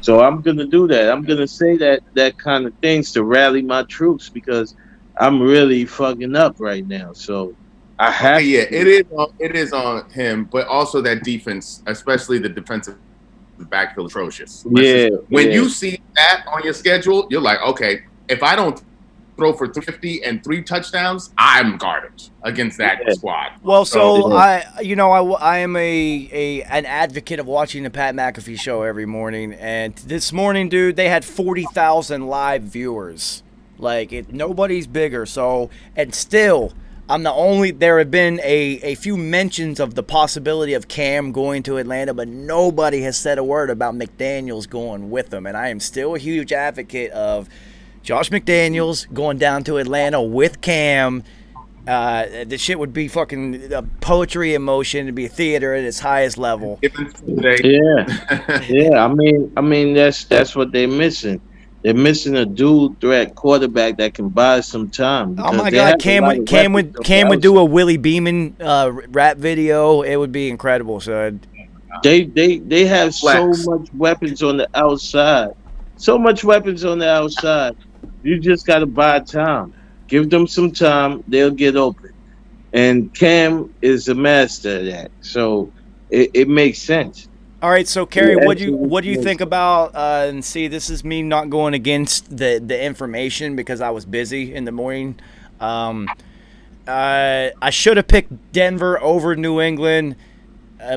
Speaker 5: So I'm going to do that. I'm going to say that kind of things to rally my troops because I'm really fucking up right now. So I have
Speaker 4: it is on him, but also that defense, especially the defensive the backfield atrocious. When you see that on your schedule, you're like, okay, if I don't throw for 350 and 3 touchdowns, I'm garbage against that squad.
Speaker 1: Well, so I am an advocate of watching the Pat McAfee show every morning, and this morning, dude, they had 40,000 live viewers. Like, nobody's bigger. So, and still, I'm the only. There have been a few mentions of the possibility of Cam going to Atlanta, but nobody has said a word about McDaniels going with him, and I am still a huge advocate of Josh McDaniels going down to Atlanta with Cam. The shit would be fucking poetry in motion. It'd be a theater at its highest level.
Speaker 5: Yeah. I mean that's what they're missing. They're missing a dual threat quarterback that can buy some time.
Speaker 1: Oh my God, Cam would do a Willie Beeman rap video. It would be incredible. So
Speaker 5: they have so much weapons on the outside. So much weapons on the outside. You just got to buy time. Give them some time. They'll get open. And Cam is a master of that. So it makes sense.
Speaker 1: All right, so Kerry, what do you think about? And see, this is me not going against the information because I was busy in the morning. I should have picked Denver over New England.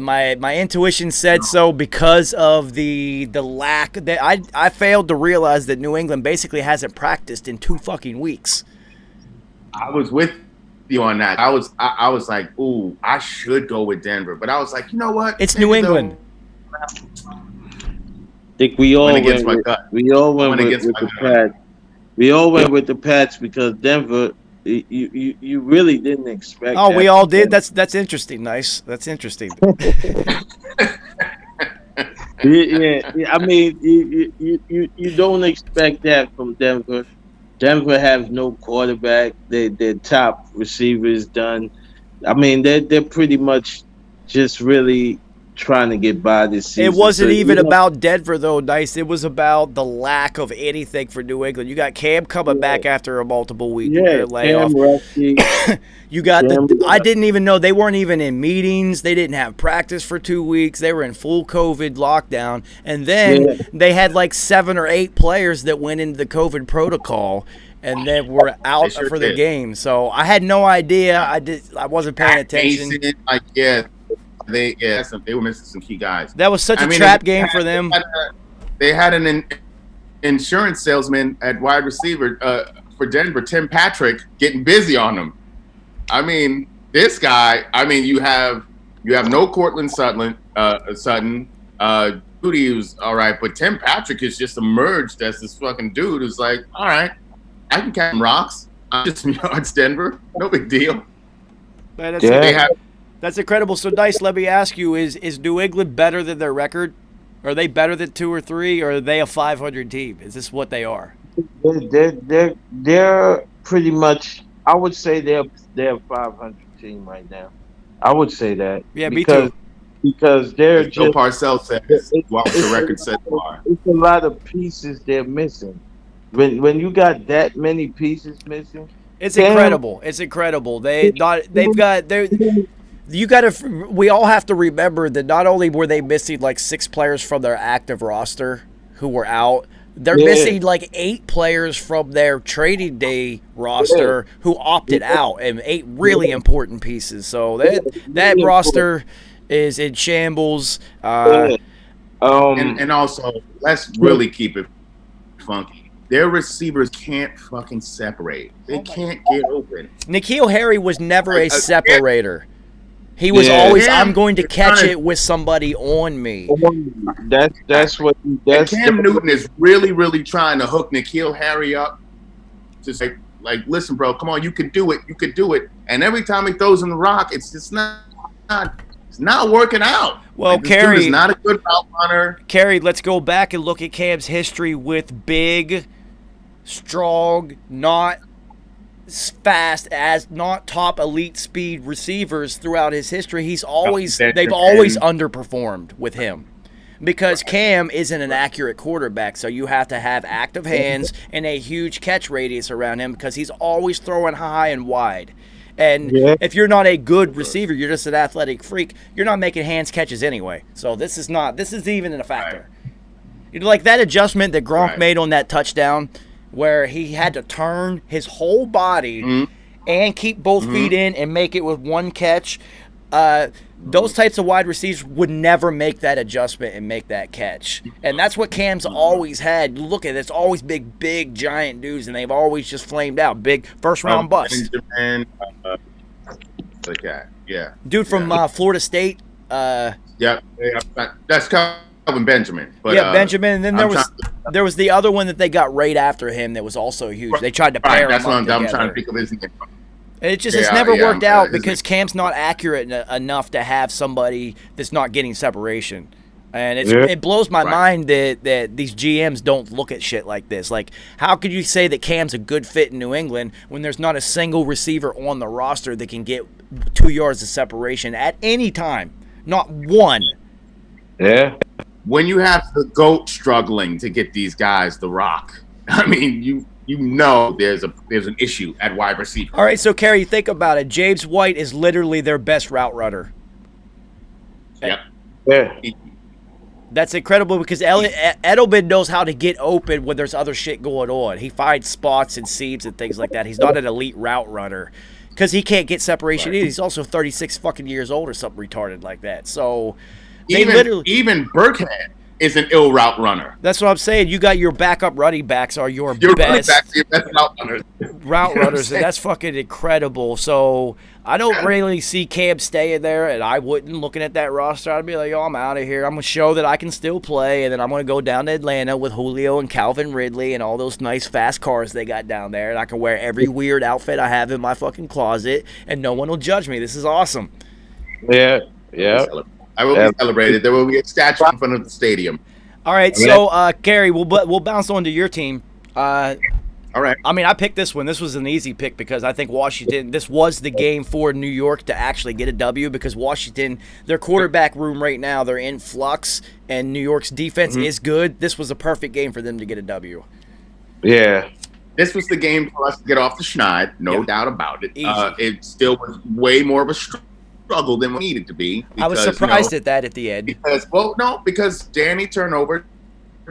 Speaker 1: My intuition said so because of the lack that I failed to realize that New England basically hasn't practiced in 2 fucking weeks.
Speaker 4: I was with you on that. I was like, ooh, I should go with Denver, but I was like, you know what?
Speaker 1: It's New England.
Speaker 5: I think we all went with the Pats. We all went with the Pats because Denver. You really didn't expect.
Speaker 1: Oh, we all did. That's interesting. Nice. That's interesting.
Speaker 5: yeah. I mean, you don't expect that from Denver. Denver has no quarterback. Their top receivers done. I mean, they're pretty much just really trying to get by this season.
Speaker 1: It wasn't even about Denver, though, Dice. It was about the lack of anything for New England. You got Cam coming back after a multiple week layoff. You got I didn't even know they weren't even in meetings. They didn't have practice for 2 weeks. They were in full COVID lockdown. And then they had like 7 or 8 players that went into the COVID protocol and then were out for the game. So I had no idea. I wasn't paying attention.
Speaker 4: They were missing some key guys.
Speaker 1: That was such a trap game for them.
Speaker 4: They had an insurance salesman at wide receiver for Denver, Tim Patrick, getting busy on them. I mean, this guy. I mean, you have no Cortland Sutton. Judy was all right, but Tim Patrick has just emerged as this fucking dude who's like, all right, I can catch rocks. I'm just yards Denver, no big deal.
Speaker 1: That's incredible. So, Dice, let me ask you, is New England better than their record? Are they better than 2 or 3, or are they a 500 team? Is this what they are?
Speaker 5: They're pretty much, I would say they're a 500 team right now. I would say that.
Speaker 1: Yeah, me too.
Speaker 5: Because they're
Speaker 4: just... Joe Parcells says, what the record said they are.
Speaker 5: It's a lot of pieces they're missing. When you got that many pieces missing,
Speaker 1: it's incredible. It's incredible. We all have to remember that not only were they missing like 6 players from their active roster who were out, they're missing like 8 players from their trading day roster who opted out, and 8 really important pieces. So that roster is in shambles.
Speaker 4: And also, let's really keep it funky. Their receivers can't fucking separate. They can't get open.
Speaker 1: N'Keal Harry was never a separator. He was always, I'm going to catch it with somebody on me.
Speaker 5: That's
Speaker 4: Cam Newton is really, really trying to hook N'Keal Harry up. Just like, listen, bro, come on, you could do it. You could do it. And every time he throws in the rock, it's just it's not working out.
Speaker 1: Well, Kerry
Speaker 4: is not a good route runner.
Speaker 1: Kerry, let's go back and look at Cam's history with big, strong, not fast, as not top elite speed receivers throughout his history. They've always underperformed with him because Cam isn't an accurate quarterback, so you have to have active hands and a huge catch radius around him because he's always throwing high and wide. And
Speaker 5: Yeah.
Speaker 1: if you're not a good receiver, you're just an athletic freak. You're not making hands catches anyway. So this isn't even a factor. You know, like that adjustment that Gronk made on that touchdown, where he had to turn his whole body and keep both feet in and make it with one catch. Those types of wide receivers would never make that adjustment and make that catch. And that's what Cam's always had. Look at it, it's always big, giant dudes, and they've always just flamed out. Big first-round bust.
Speaker 4: Benjamin, like that. Yeah.
Speaker 1: Dude from Florida State.
Speaker 4: Yeah, that's Calvin Benjamin. But,
Speaker 1: yeah, Benjamin. And then there was the other one that they got right after him that was also huge. They tried to pair
Speaker 4: that's
Speaker 1: him
Speaker 4: what
Speaker 1: up
Speaker 4: I'm
Speaker 1: together.
Speaker 4: trying to think of his name.
Speaker 1: It's never worked out because Cam's not accurate enough to have somebody that's not getting separation. And it blows my mind that these GMs don't look at shit like this. Like, how could you say that Cam's a good fit in New England when there's not a single receiver on the roster that can get 2 yards of separation at any time? Not one.
Speaker 5: Yeah.
Speaker 4: When you have the GOAT struggling to get these guys the rock, I mean, you know there's an issue at wide receiver.
Speaker 1: All right, so Kerry, think about it. James White is literally their best route runner.
Speaker 4: Yep.
Speaker 5: Yeah.
Speaker 1: That's incredible because Edelman knows how to get open when there's other shit going on. He finds spots and seams and things like that. He's not an elite route runner because he can't get separation either. He's also 36 fucking years old or something retarded like that. So
Speaker 4: even Burkhead is an ill route runner.
Speaker 1: That's what I'm saying. You got your backup running backs are your
Speaker 4: Your
Speaker 1: best
Speaker 4: route runners.
Speaker 1: route runners, and that's fucking incredible. So I don't really see Cam staying there, and I wouldn't. Looking at that roster, I'd be like, yo, I'm out of here. I'm going to show that I can still play, and then I'm going to go down to Atlanta with Julio and Calvin Ridley and all those nice fast cars they got down there, and I can wear every weird outfit I have in my fucking closet, and no one will judge me. This is awesome.
Speaker 5: Yeah. Yeah.
Speaker 4: I will be celebrated. There will be a statue in front of the stadium.
Speaker 1: All right, so Gary, we'll bounce on to your team.
Speaker 4: All right.
Speaker 1: I mean, I picked this one. This was an easy pick because I think Washington, this was the game for New York to actually get a W because Washington, their quarterback room right now, they're in flux, and New York's defense is good. This was a perfect game for them to get a W.
Speaker 5: Yeah.
Speaker 4: This was the game for us to get off the schneid, no doubt about it. It still was way more of a struggle than we needed to be. Because,
Speaker 1: I was surprised at that at the end.
Speaker 4: Because Danny Turnover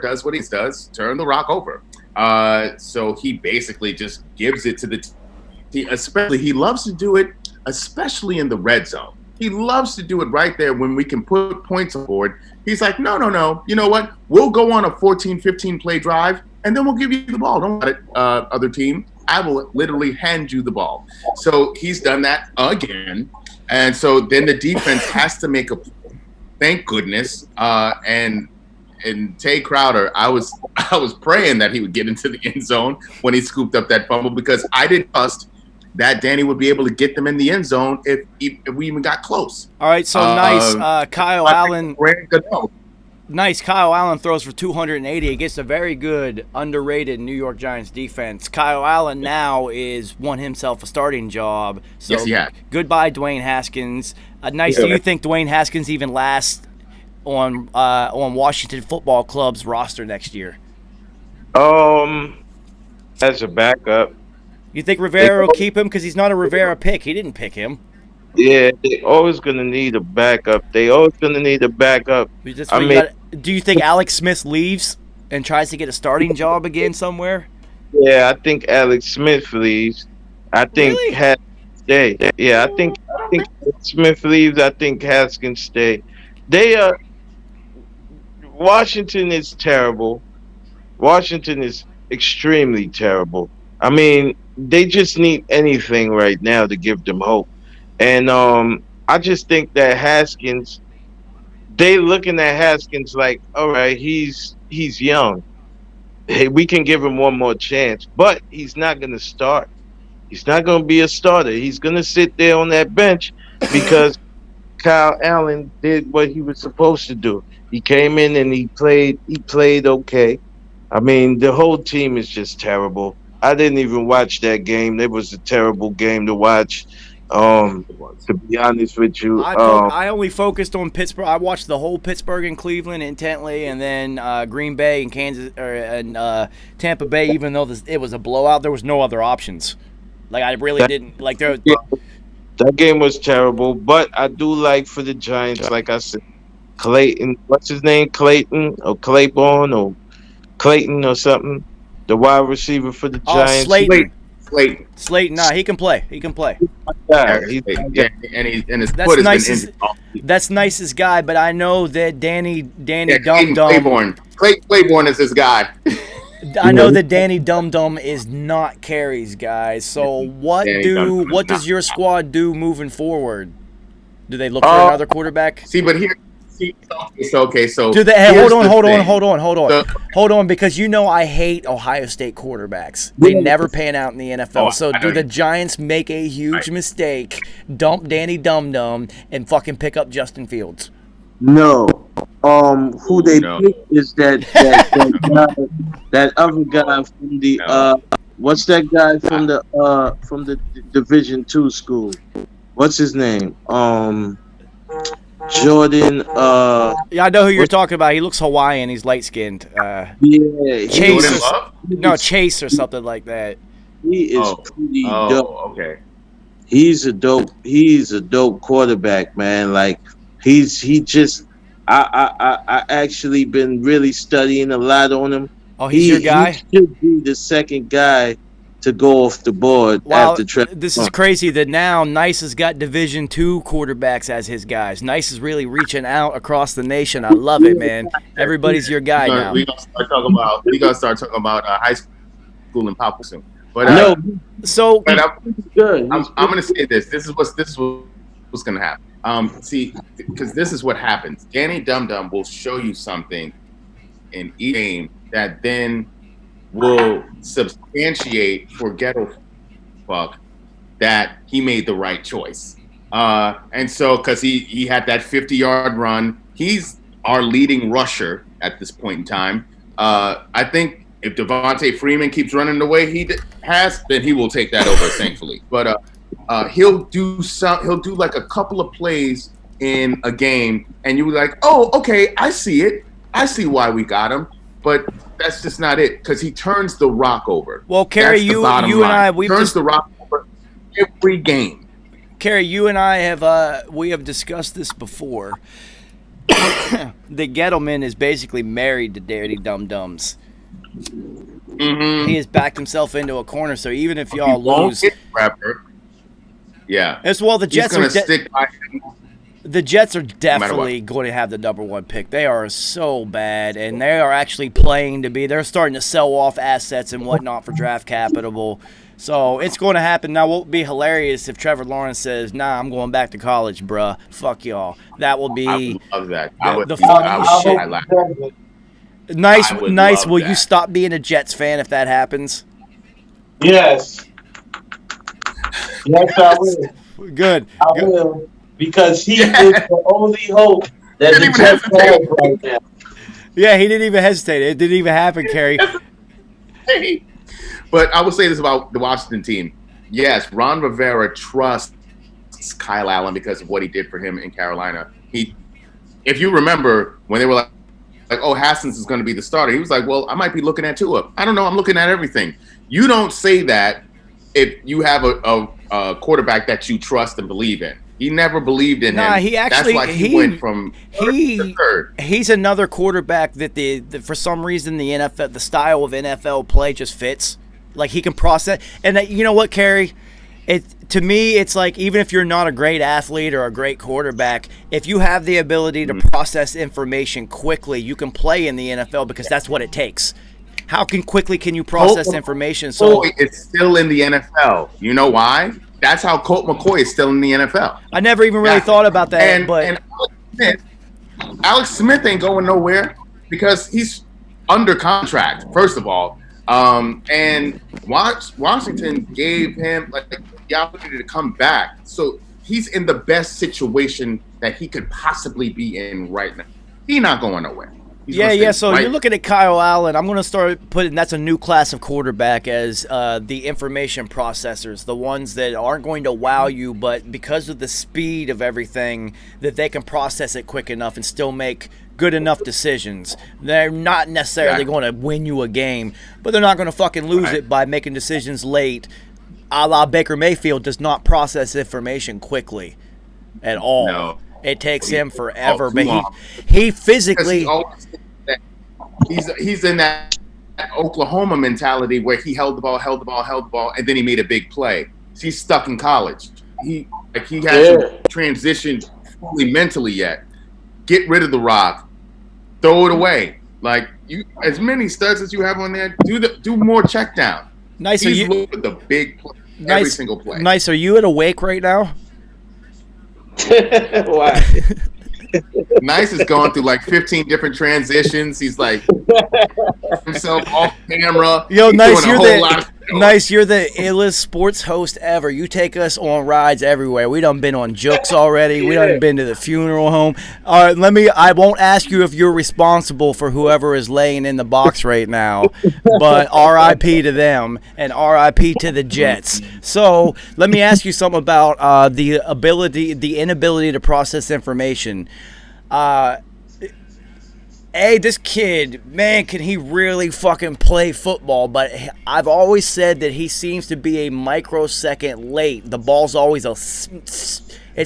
Speaker 4: does what he does, turn the rock over. So he basically just gives it to the team. Especially, he loves to do it, especially in the red zone. He loves to do it right there when we can put points on board. He's like, no. You know what? We'll go on a 14, 15 play drive, and then we'll give you the ball. Don't let it, other team. I will literally hand you the ball. So he's done that again. And so then the defense has to make a thank goodness. And Tay Crowder, I was praying that he would get into the end zone when he scooped up that fumble because I didn't trust that Danny would be able to get them in the end zone if we even got close.
Speaker 1: All right, so nice. Kyle Allen. Nice. Kyle Allen throws for 280 against a very good, underrated New York Giants defense. Kyle Allen now won himself a starting job. So
Speaker 4: yes, he had.
Speaker 1: Goodbye, Dwayne Haskins. Nice. Do you think Dwayne Haskins even lasts on Washington Football Club's roster next year?
Speaker 5: As a backup.
Speaker 1: You think Rivera will keep him because he's not a Rivera pick? He didn't pick him.
Speaker 5: Yeah, they're always going to need a backup. Do
Speaker 1: you think Alex Smith leaves and tries to get a starting job again somewhere?
Speaker 5: Yeah, I think Alex Smith leaves. I think
Speaker 1: Really?
Speaker 5: Haskins stay. Yeah, I think Smith leaves. I think Haskins stay. Washington is terrible. Washington is extremely terrible. I mean, they just need anything right now to give them hope. And I just think that Haskins, they looking at Haskins like, all right, he's young. Hey, we can give him one more chance, but he's not going to start. He's not going to be a starter. He's going to sit there on that bench because Kyle Allen did what he was supposed to do. He came in and he played okay. I mean, the whole team is just terrible. I didn't even watch that game. It was a terrible game to watch. To be honest with you,
Speaker 1: I only focused on Pittsburgh. I watched the whole Pittsburgh and Cleveland intently, and then Green Bay and Tampa Bay. Even though it was a blowout, there was no other options. Like I really didn't like there.
Speaker 5: That game was terrible, but I do like for the Giants, like I said, Clayton. What's his name? Clayton or Claiborne or Clayton or something. The wide receiver for the
Speaker 1: Oh,
Speaker 5: Giants.
Speaker 1: Slayton.
Speaker 4: Slayton.
Speaker 1: Slayton, nah, he can play. He can play.
Speaker 5: Yeah, he's my
Speaker 4: Yeah,
Speaker 5: guy.
Speaker 4: and his
Speaker 1: That's
Speaker 4: foot has
Speaker 1: nice
Speaker 4: been
Speaker 1: as-
Speaker 4: injured all season.
Speaker 1: That's nicest guy, but I know that Danny
Speaker 4: Yeah,
Speaker 1: Dum Dum.
Speaker 4: Claiborne. Claiborne is his guy.
Speaker 1: I know that Danny Dum Dum is not Carey's guy. So what
Speaker 4: Danny Dum Dum is
Speaker 1: what
Speaker 4: not.
Speaker 1: does your squad do moving forward? Do they look for
Speaker 5: Uh,
Speaker 1: another quarterback?
Speaker 4: See, but here, so
Speaker 1: Do they? Hey,
Speaker 4: here's
Speaker 1: hold
Speaker 4: the
Speaker 1: on,
Speaker 4: thing.
Speaker 1: hold on, because you know I hate Ohio State quarterbacks. They
Speaker 5: Yeah.
Speaker 1: never pan out in the NFL.
Speaker 4: Oh,
Speaker 1: So
Speaker 4: I
Speaker 1: do
Speaker 4: know
Speaker 1: the
Speaker 4: you-
Speaker 1: Giants make a huge mistake, dump Danny Dum Dum, and fucking pick up Justin Fields?
Speaker 5: No. Who they
Speaker 4: No.
Speaker 5: picked is that other guy from the
Speaker 4: No.
Speaker 5: what's that guy from the Division II school? What's his name? Jordan.
Speaker 1: Yeah, I know who you're talking about. He looks Hawaiian. He's light skinned.
Speaker 5: Yeah.
Speaker 1: Chase
Speaker 4: Jordan
Speaker 1: or,
Speaker 4: Love?
Speaker 1: no, Chase or something like that.
Speaker 5: He is
Speaker 4: Oh.
Speaker 5: pretty dope.
Speaker 4: Oh, okay.
Speaker 5: He's a dope quarterback, man. Like I actually been really studying a lot on him.
Speaker 1: Oh, he's your guy?
Speaker 5: He should be the second guy to go off the board
Speaker 1: Wow,
Speaker 5: after Trevor.
Speaker 1: this is crazy that now Nice has got Division II quarterbacks as his guys. Nice is really reaching out across the nation. I love it, man. Everybody's your guy now.
Speaker 4: We're gonna start talking about high school and pop soon. But
Speaker 5: No,
Speaker 1: So
Speaker 4: but
Speaker 5: he's good.
Speaker 4: I'm going to say this. This is what's going to happen. See, because this is what happens. Danny Dum Dum will show you something in each game that then will substantiate for Ghetto Fuck that he made the right choice. And so, because he had that 50-yard run, he's our leading rusher at this point in time. I think if Devontae Freeman keeps running the way he has, then he will take that over, thankfully. But he'll do like a couple of plays in a game, and you're like, oh, okay, I see it. I see why we got him. But that's just not it, because he turns the rock over.
Speaker 1: Well, Kerry,
Speaker 4: That's the
Speaker 1: you
Speaker 4: bottom
Speaker 1: and
Speaker 4: line.
Speaker 1: I,
Speaker 4: He turns the rock over every game.
Speaker 1: Kerry, you and I have we have discussed this before. The Gettleman is basically married to Danny Dum Dums.
Speaker 4: Mm-hmm.
Speaker 1: He has backed himself into a corner, so even if y'all lose,
Speaker 4: Yeah.
Speaker 1: as well, the
Speaker 4: He's
Speaker 1: Jets
Speaker 4: going
Speaker 1: are
Speaker 4: to stick by him.
Speaker 1: the Jets are
Speaker 4: matter
Speaker 1: definitely going to have the number one pick. They are so bad, and they are actually playing to be. They're starting to sell off assets and whatnot for draft capital. So it's going to happen. Now, what would be hilarious if Trevor Lawrence says, "Nah, I'm going back to college, bruh. Fuck y'all." That will
Speaker 4: I
Speaker 1: be
Speaker 4: would love that.
Speaker 1: the funniest shit.
Speaker 4: I like
Speaker 1: nice.
Speaker 4: I would
Speaker 1: Nice.
Speaker 4: love
Speaker 1: Will you
Speaker 4: that.
Speaker 1: stop being a Jets fan if that happens?
Speaker 5: Yes. Yes, I will.
Speaker 1: Good.
Speaker 5: I
Speaker 1: Good.
Speaker 5: will. Because he
Speaker 4: Yeah.
Speaker 5: is the only hope that
Speaker 4: Didn't
Speaker 5: the
Speaker 4: even
Speaker 5: Jets
Speaker 4: hesitate.
Speaker 5: have right now.
Speaker 1: Yeah, he didn't even hesitate. It didn't even happen, Kerry.
Speaker 4: But I will say this about the Washington team. Yes, Ron Rivera trusts Kyle Allen because of what he did for him in Carolina. If you remember, when they were like, oh, Haskins is going to be the starter, he was like, well, I might be looking at Tua. I don't know. I'm looking at everything. You don't say that if you have a quarterback that you trust and believe in. He never believed in him.
Speaker 1: He actually
Speaker 4: That's why he went from third to third.
Speaker 1: He's another quarterback that the for some reason the NFL, the style of NFL play just fits. Like he can process, and you know what, Kerry? To me, it's like even if you're not a great athlete or a great quarterback, if you have the ability to process information quickly, you can play in the NFL because that's what it takes. How quickly can you process information? So
Speaker 4: McCoy is still in the NFL. You know why? That's how Colt McCoy is still in the NFL.
Speaker 1: I never even really thought about that. But
Speaker 4: and Alex Smith ain't going nowhere because he's under contract, first of all. And Washington gave him like the opportunity to come back. So he's in the best situation that he could possibly be in right now. He's not going nowhere. He's gonna stay
Speaker 1: So
Speaker 4: right.
Speaker 1: you're looking at Kyle Allen. I'm going to start putting that's a new class of quarterback as the information processors, the ones that aren't going to wow you, but because of the speed of everything, that they can process it quick enough and still make good enough decisions. They're not necessarily going to win you a game, but they're not going to fucking lose it by making decisions late. a la Baker Mayfield, does not process information quickly at all.
Speaker 4: No.
Speaker 1: It takes him forever,
Speaker 4: too
Speaker 1: but
Speaker 4: long.
Speaker 1: he physically.
Speaker 4: He's in that Oklahoma mentality where he held the ball, and then he made a big play. He's stuck in college. He hasn't transitioned fully mentally yet. Get rid of the rock, throw it away. Like as many studs as you have on there, do more check down.
Speaker 1: Nice.
Speaker 4: He's looking at the big play, every single play.
Speaker 1: Nice. Are you at a wake right now?
Speaker 5: Why?
Speaker 4: Nice is going through like 15 different transitions. He's like himself off camera.
Speaker 1: Yo,
Speaker 4: He's
Speaker 1: Nice,
Speaker 4: doing a whole lot of
Speaker 1: Nice, you're the illest sports host ever. You take us on rides everywhere. We done been on jokes already. We done been to the funeral home. All right, I won't ask you if you're responsible for whoever is laying in the box right now, but R.I.P. to them and R.I.P. to the Jets. So let me ask you something about the inability to process information. This kid, man, can he really fucking play football? But I've always said that he seems to be a microsecond late. The ball's always it's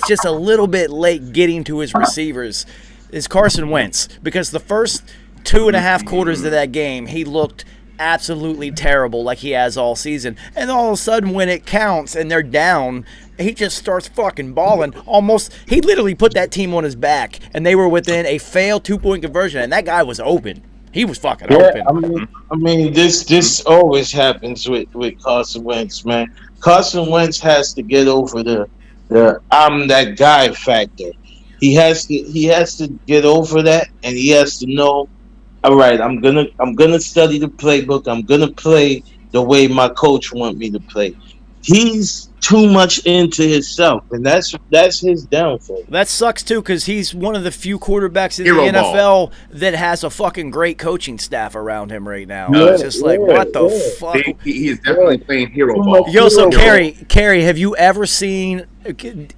Speaker 1: just a little bit late getting to his receivers. Is Carson Wentz, because the first 2.5 quarters of that game, he looked absolutely terrible like he has all season. And all of a sudden when it counts and they're down, he just starts fucking balling. He literally put that team on his back, and they were within a failed 2-point conversion, and that guy was open. He was fucking open.
Speaker 5: I mean, this always happens with Carson Wentz, man. Carson Wentz has to get over the I'm that guy factor. He has to get over that, and he has to know, all right, I'm gonna study the playbook. I'm gonna play the way my coach want me to play. He's too much into himself, and that's his downfall.
Speaker 1: That sucks too, because he's one of the few quarterbacks in
Speaker 4: Hero
Speaker 1: the NFL
Speaker 4: ball.
Speaker 1: that has a fucking great coaching staff around him right now. It's just like, what the fuck?
Speaker 4: He is definitely playing hero ball.
Speaker 1: Yo, so Carrie, have you ever seen?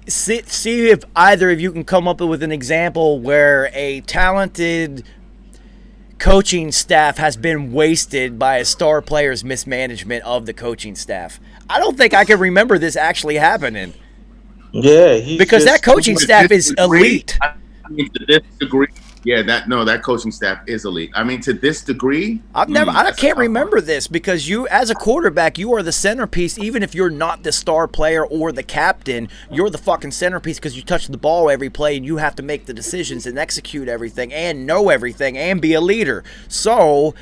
Speaker 1: See if either of you can come up with an example where a talented coaching staff has been wasted by a star player's mismanagement of the coaching staff. I don't think I can remember this actually happening.
Speaker 5: Yeah,
Speaker 1: because that coaching staff is elite.
Speaker 4: I mean, to this degree, that coaching staff is elite. I mean, to this degree,
Speaker 1: I can't remember this, because you, as a quarterback, you are the centerpiece. Even if you're not the star player or the captain, you're the fucking centerpiece, because you touch the ball every play and you have to make the decisions and execute everything and know everything and be a leader. So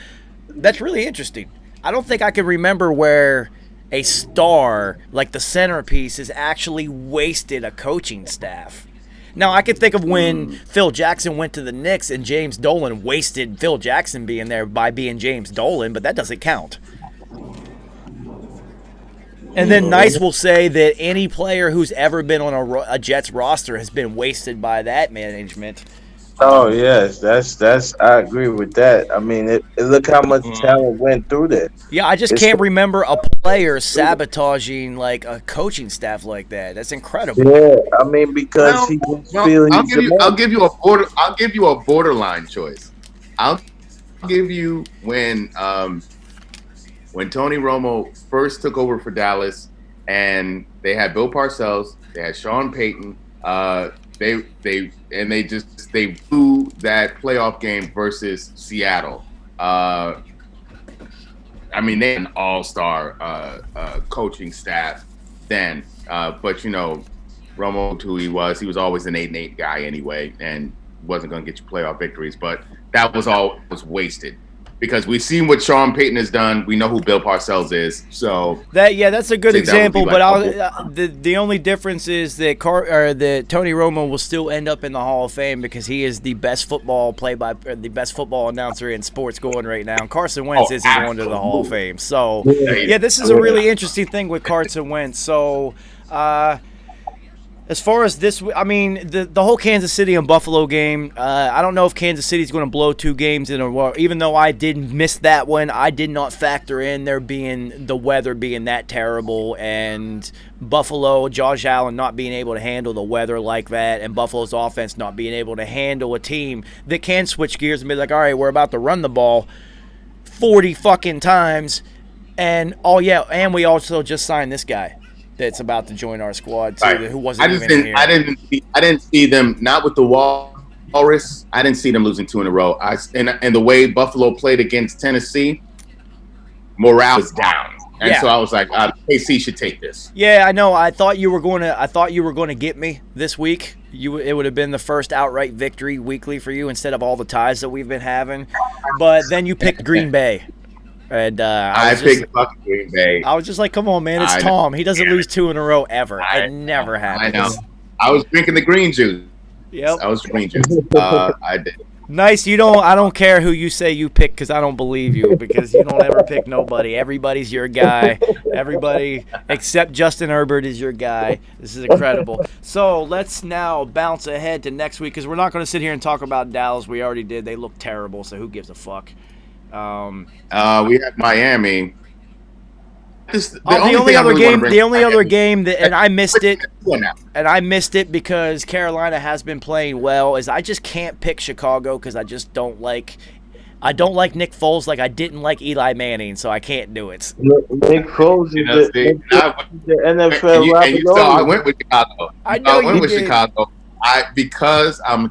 Speaker 1: that's really interesting. I don't think I can remember where a star like the centerpiece has actually wasted a coaching staff. Now, I can think of when Phil Jackson went to the Knicks and James Dolan wasted Phil Jackson being there by being James Dolan, but that doesn't count. And then Nice will say that any player who's ever been on a Jets roster has been wasted by that management.
Speaker 5: Oh yes, that's I agree with that. I mean, look how much talent went through there.
Speaker 1: Yeah, I just can't remember a player sabotaging like a coaching staff like that. That's incredible.
Speaker 5: Yeah, I mean, because he was feeling.
Speaker 4: I'll give you a borderline choice. I'll give you when Tony Romo first took over for Dallas, and they had Bill Parcells, they had Sean Payton. They blew that playoff game versus Seattle. I mean, they had an all-star coaching staff then, but Romo, who he was always an 8-8 guy anyway, and wasn't going to get you playoff victories. But that was wasted. Because we've seen what Sean Payton has done. We know who Bill Parcells is. So
Speaker 1: that's a good example. But the only difference is that Tony Romo will still end up in the Hall of Fame because he is the best football the best football announcer in sports going right now. And Carson Wentz is going to the Hall of Fame. So this is a really interesting thing with Carson Wentz. So. As far as this, I mean, the whole Kansas City and Buffalo game, I don't know if Kansas City's going to blow 2 games in a row. Even though I did miss that one, I did not factor in the weather being that terrible, and Buffalo, Josh Allen not being able to handle the weather like that, and Buffalo's offense not being able to handle a team that can switch gears and be like, all right, we're about to run the ball 40 fucking times, And oh yeah, and we also just signed this guy that's about to join our squad too,
Speaker 4: Right.
Speaker 1: who wasn't
Speaker 4: I just
Speaker 1: even
Speaker 4: didn't.
Speaker 1: here.
Speaker 4: I didn't see them not with the Walrus. I didn't see them losing 2 in a row. And the way Buffalo played against Tennessee, morale was down, and
Speaker 1: Yeah.
Speaker 4: so I was like, KC should take this.
Speaker 1: Yeah, I know. I thought you were going to get me this week. It would have been the first outright victory weekly for you instead of all the ties that we've been having. But then you picked Green Bay. And
Speaker 4: I picked fucking Green Bay.
Speaker 1: I was just like, come on, man, it's Tom. He doesn't lose 2 in a row ever. It never happens.
Speaker 4: I know. I was drinking the green juice.
Speaker 1: Yep.
Speaker 4: I was green juice. I did.
Speaker 1: Nice. I don't care who you say you pick because I don't believe you because you don't ever pick nobody. Everybody's your guy. Everybody except Justin Herbert is your guy. This is incredible. So let's now bounce ahead to next week because we're not going to sit here and talk about Dallas. We already did. They look terrible, so who gives a fuck?
Speaker 4: We have Miami.
Speaker 1: The only other game that, and I missed it, and I missed it because Carolina has been playing well. Is I just can't pick Chicago because I just don't like. I don't like Nick Foles like I didn't like Eli Manning, so I can't do it.
Speaker 5: Nick Foles is the NFL.
Speaker 4: I went with Chicago. I went with Chicago. Because I'm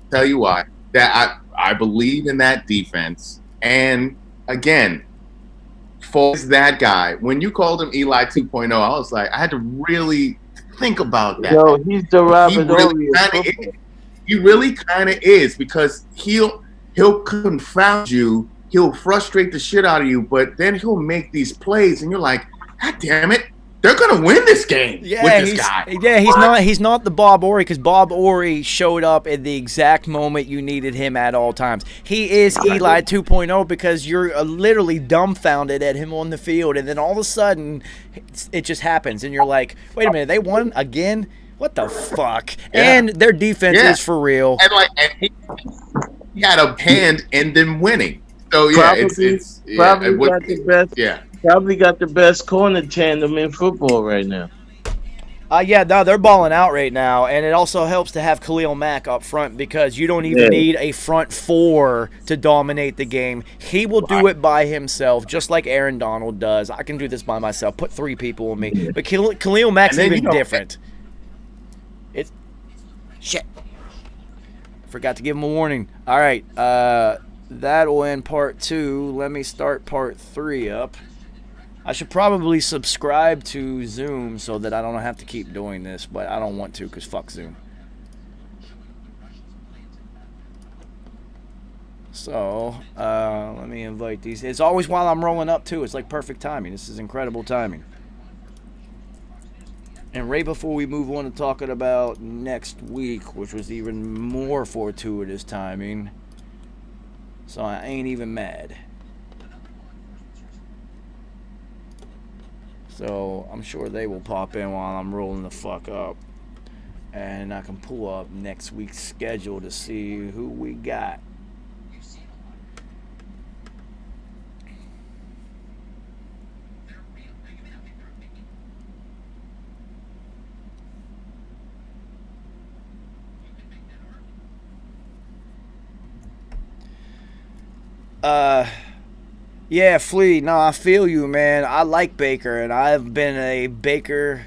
Speaker 4: tell you why that I believe in that defense, and again. Foles is that guy. When you called him Eli 2.0, I was like, I had to really think about that.
Speaker 5: Yo, he's the Robert
Speaker 4: He really kind of is because he'll confound you. He'll frustrate the shit out of you, but then he'll make these plays, and you're like, God damn it. They're gonna win this game with this guy.
Speaker 1: Yeah, he's not the Bob Orry because Bob Orry showed up at the exact moment you needed him at all times. He is Eli 2.0 because you're literally dumbfounded at him on the field, and then all of a sudden it just happens, and you're like, wait a minute, they won again? What the fuck? Yeah. And their defense is for real.
Speaker 4: And he had a hand in them winning. So yeah,
Speaker 5: probably got the best. Yeah. Probably got the best corner tandem in football right now.
Speaker 1: They're balling out right now, and it also helps to have Khalil Mack up front because you don't even need a front four to dominate the game. He will do it by himself, just like Aaron Donald does. I can do this by myself. Put 3 people on me. But Khalil Mack's even different. It's shit. Forgot to give him a warning. All right, that will end part 2. Let me start part 3 up. I should probably subscribe to Zoom so that I don't have to keep doing this, but I don't want to because fuck Zoom. So, let me invite these. It's always while I'm rolling up, too. It's like perfect timing. This is incredible timing. And right before we move on to talking about next week, which was even more fortuitous timing, so I ain't even mad. So I'm sure they will pop in while I'm rolling the fuck up. And I can pull up next week's schedule to see who we got. Yeah, Flea. No, I feel you, man. I like Baker, and I've been a Baker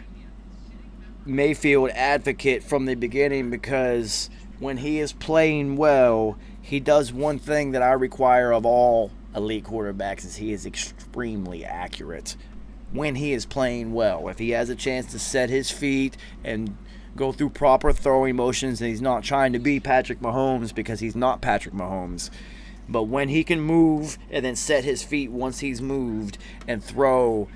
Speaker 1: Mayfield advocate from the beginning because when he is playing well, he does one thing that I require of all elite quarterbacks is he is extremely accurate when he is playing well. If he has a chance to set his feet and go through proper throwing motions and he's not trying to be Patrick Mahomes because he's not Patrick Mahomes. But when he can move and then set his feet once he's moved and throw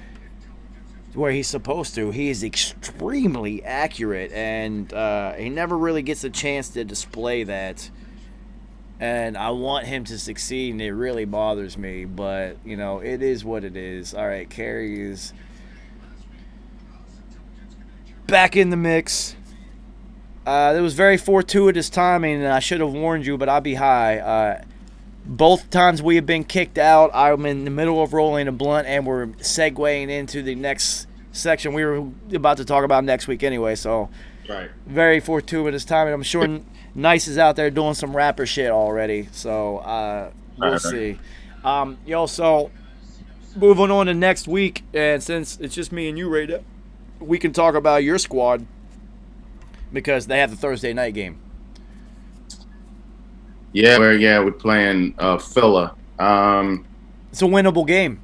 Speaker 1: where he's supposed to, he is extremely accurate. And he never really gets a chance to display that. And I want him to succeed, and it really bothers me. But, you know, it is what it is. All right, Carey is back in the mix. It was very fortuitous timing, and I should have warned you, but I'll be high. Both times we have been kicked out, I'm in the middle of rolling a blunt, and we're segueing into the next section we were about to talk about next week anyway. So, very fortuitous timing. I'm sure Nice is out there doing some rapper shit already. So, we'll see. So moving on to next week, and since it's just me and you, Rada, we can talk about your squad because they have the Thursday night game.
Speaker 4: Yeah, we're playing Phila.
Speaker 1: It's a winnable game.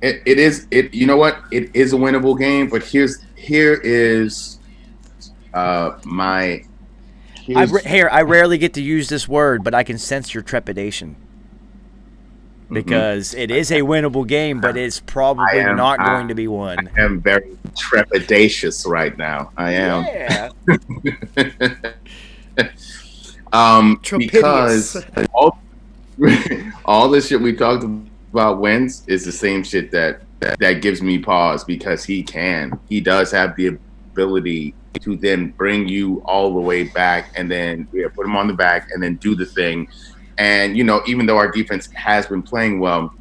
Speaker 4: It is. You know what? It is a winnable game, but here is my.
Speaker 1: I rarely get to use this word, but I can sense your trepidation because it is a winnable game, but it's probably not going to be won.
Speaker 4: I am very trepidatious right now. I am.
Speaker 1: Yeah.
Speaker 4: Because all this shit we talked about wins is the same shit that gives me pause because he does have the ability to then bring you all the way back and then put him on the back and then do the thing. And even though our defense has been playing well,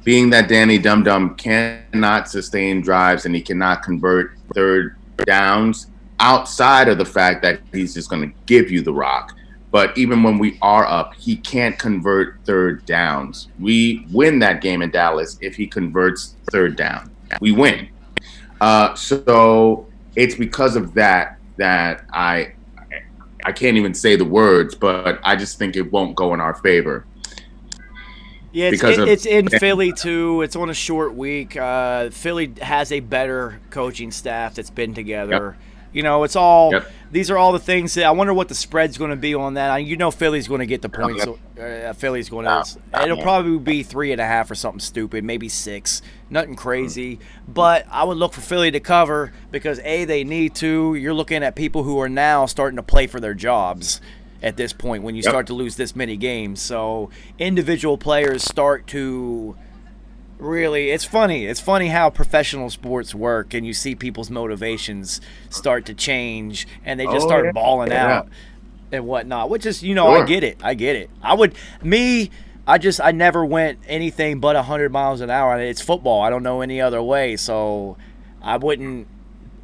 Speaker 4: being that Danny Dum Dum cannot sustain drives and he cannot convert third downs outside of the fact that he's just going to give you the rock. But even when we are up, he can't convert third downs. We win that game in Dallas if he converts third down. We win. So it's because of that I can't even say the words, but I just think it won't go in our favor.
Speaker 1: Yeah, it's in Philly too. It's on a short week. Philly has a better coaching staff that's been together. Yep. It's all these are all the things that I wonder what the spread's going to be on that. Philly's going to get the points. Philly's going to. It'll probably be 3.5 or something stupid, maybe 6. Nothing crazy, but I would look for Philly to cover because they need to. You're looking at people who are now starting to play for their jobs at this point when you start to lose this many games. So individual players start to. Really, it's funny. It's funny how professional sports work, and you see people's motivations start to change, and they just start balling out and whatnot. Which is, I get it. I never went anything but 100 miles an hour. It's football. I don't know any other way, so I wouldn't.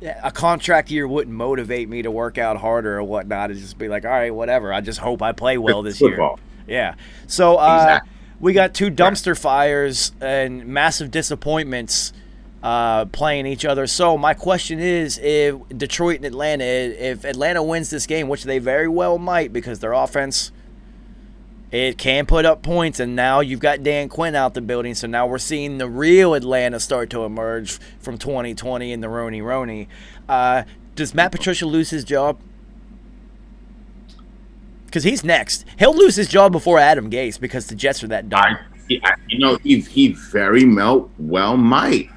Speaker 1: A contract year wouldn't motivate me to work out harder or whatnot. It'd just be like, all right, whatever. I just hope I play well this year. Yeah. So. Exactly. We got 2 dumpster fires and massive disappointments playing each other. So my question is, if Detroit and Atlanta, if Atlanta wins this game, which they very well might because their offense, it can put up points, and now you've got Dan Quinn out the building, so now we're seeing the real Atlanta start to emerge from 2020 and the Roni. Does Matt Patricia lose his job? Because he's next. He'll lose his job before Adam Gase because the Jets are that dumb.
Speaker 4: He very well might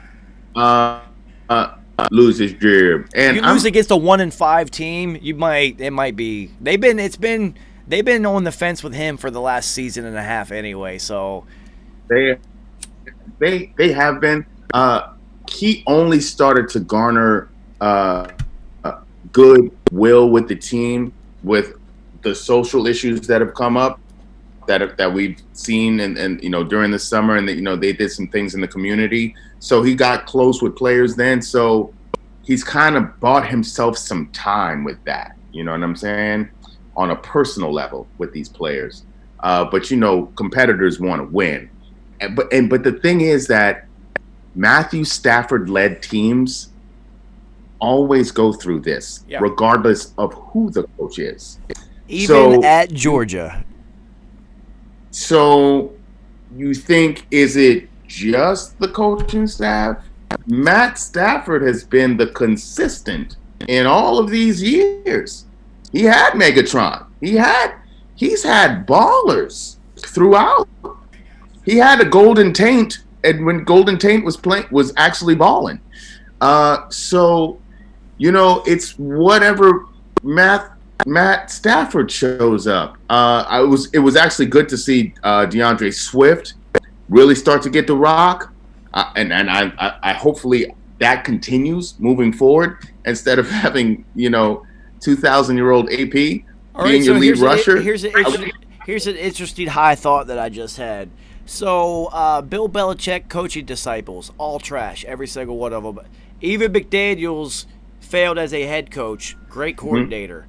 Speaker 4: lose his job. And
Speaker 1: you lose against a 1-5 team, it might be. They've been on the fence with him for the last season and a half anyway. So
Speaker 4: they have been. He only started to garner goodwill with the team with the social issues that have come up that we've seen and during the summer, and they did some things in the community. So he got close with players then. So he's kind of bought himself some time with that. You know what I'm saying? On a personal level with these players. But competitors want to win. But the thing is that Matthew Stafford led teams always go through this, regardless of who the coach is.
Speaker 1: Even at Georgia.
Speaker 4: So you think, is it just the coaching staff? Matt Stafford has been the consistent in all of these years. He had Megatron. He's had ballers throughout. He had a Golden Taint, and when Golden Taint was actually balling. So it's whatever Matt Stafford shows up. It was actually good to see DeAndre Swift really start to get the rock, and I hopefully that continues moving forward instead of having 2,000-year-old AP being your lead rusher.
Speaker 1: Here's an interesting high thought that I just had. So Bill Belichick coaching disciples, all trash, every single one of them. Even McDaniels failed as a head coach, great coordinator.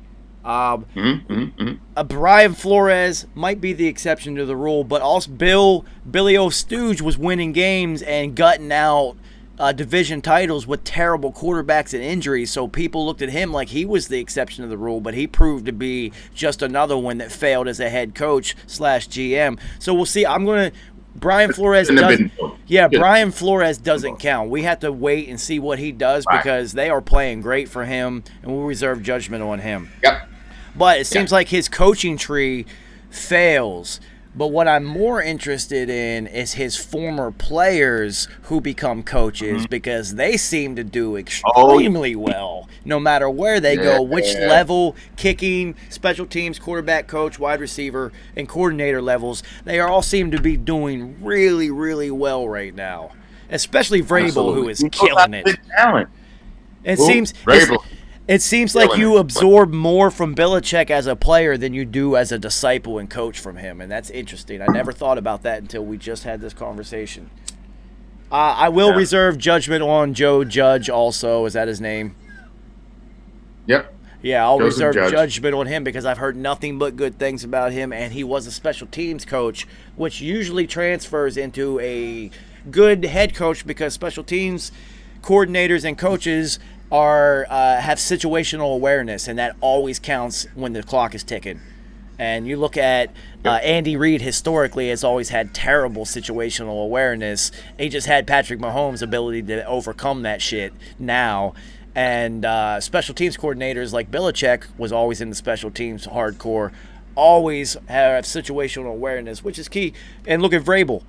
Speaker 1: Brian Flores might be the exception to the rule, but also Billy O'Stooge was winning games and gutting out division titles with terrible quarterbacks and injuries, so people looked at him like he was the exception to the rule, but he proved to be just another one that failed as a head coach / GM. So we'll see. Brian Flores doesn't. Yeah, Brian Flores doesn't count. We have to wait and see what he does because they are playing great for him, and we'll reserve judgment on him.
Speaker 4: Yep.
Speaker 1: But it seems like his coaching tree fails. But what I'm more interested in is his former players who become coaches because they seem to do extremely well no matter where they go, which level, kicking, special teams, quarterback, coach, wide receiver, and coordinator levels. They all seem to be doing really, really well right now, especially Vrabel, who is killing it. It seems like you absorb more from Belichick as a player than you do as a disciple and coach from him, and that's interesting. I never thought about that until we just had this conversation. I will reserve judgment on Joe Judge also. Is that his name?
Speaker 4: Yep.
Speaker 1: Yeah, I'll reserve judgment on him because I've heard nothing but good things about him, and he was a special teams coach, which usually transfers into a good head coach because special teams coordinators and coaches have situational awareness, and that always counts when the clock is ticking. And you look at Andy Reid historically has always had terrible situational awareness. He just had Patrick Mahomes' ability to overcome that shit now. And special teams coordinators like Belichick was always in the special teams hardcore, always have situational awareness, which is key. And look at Vrabel.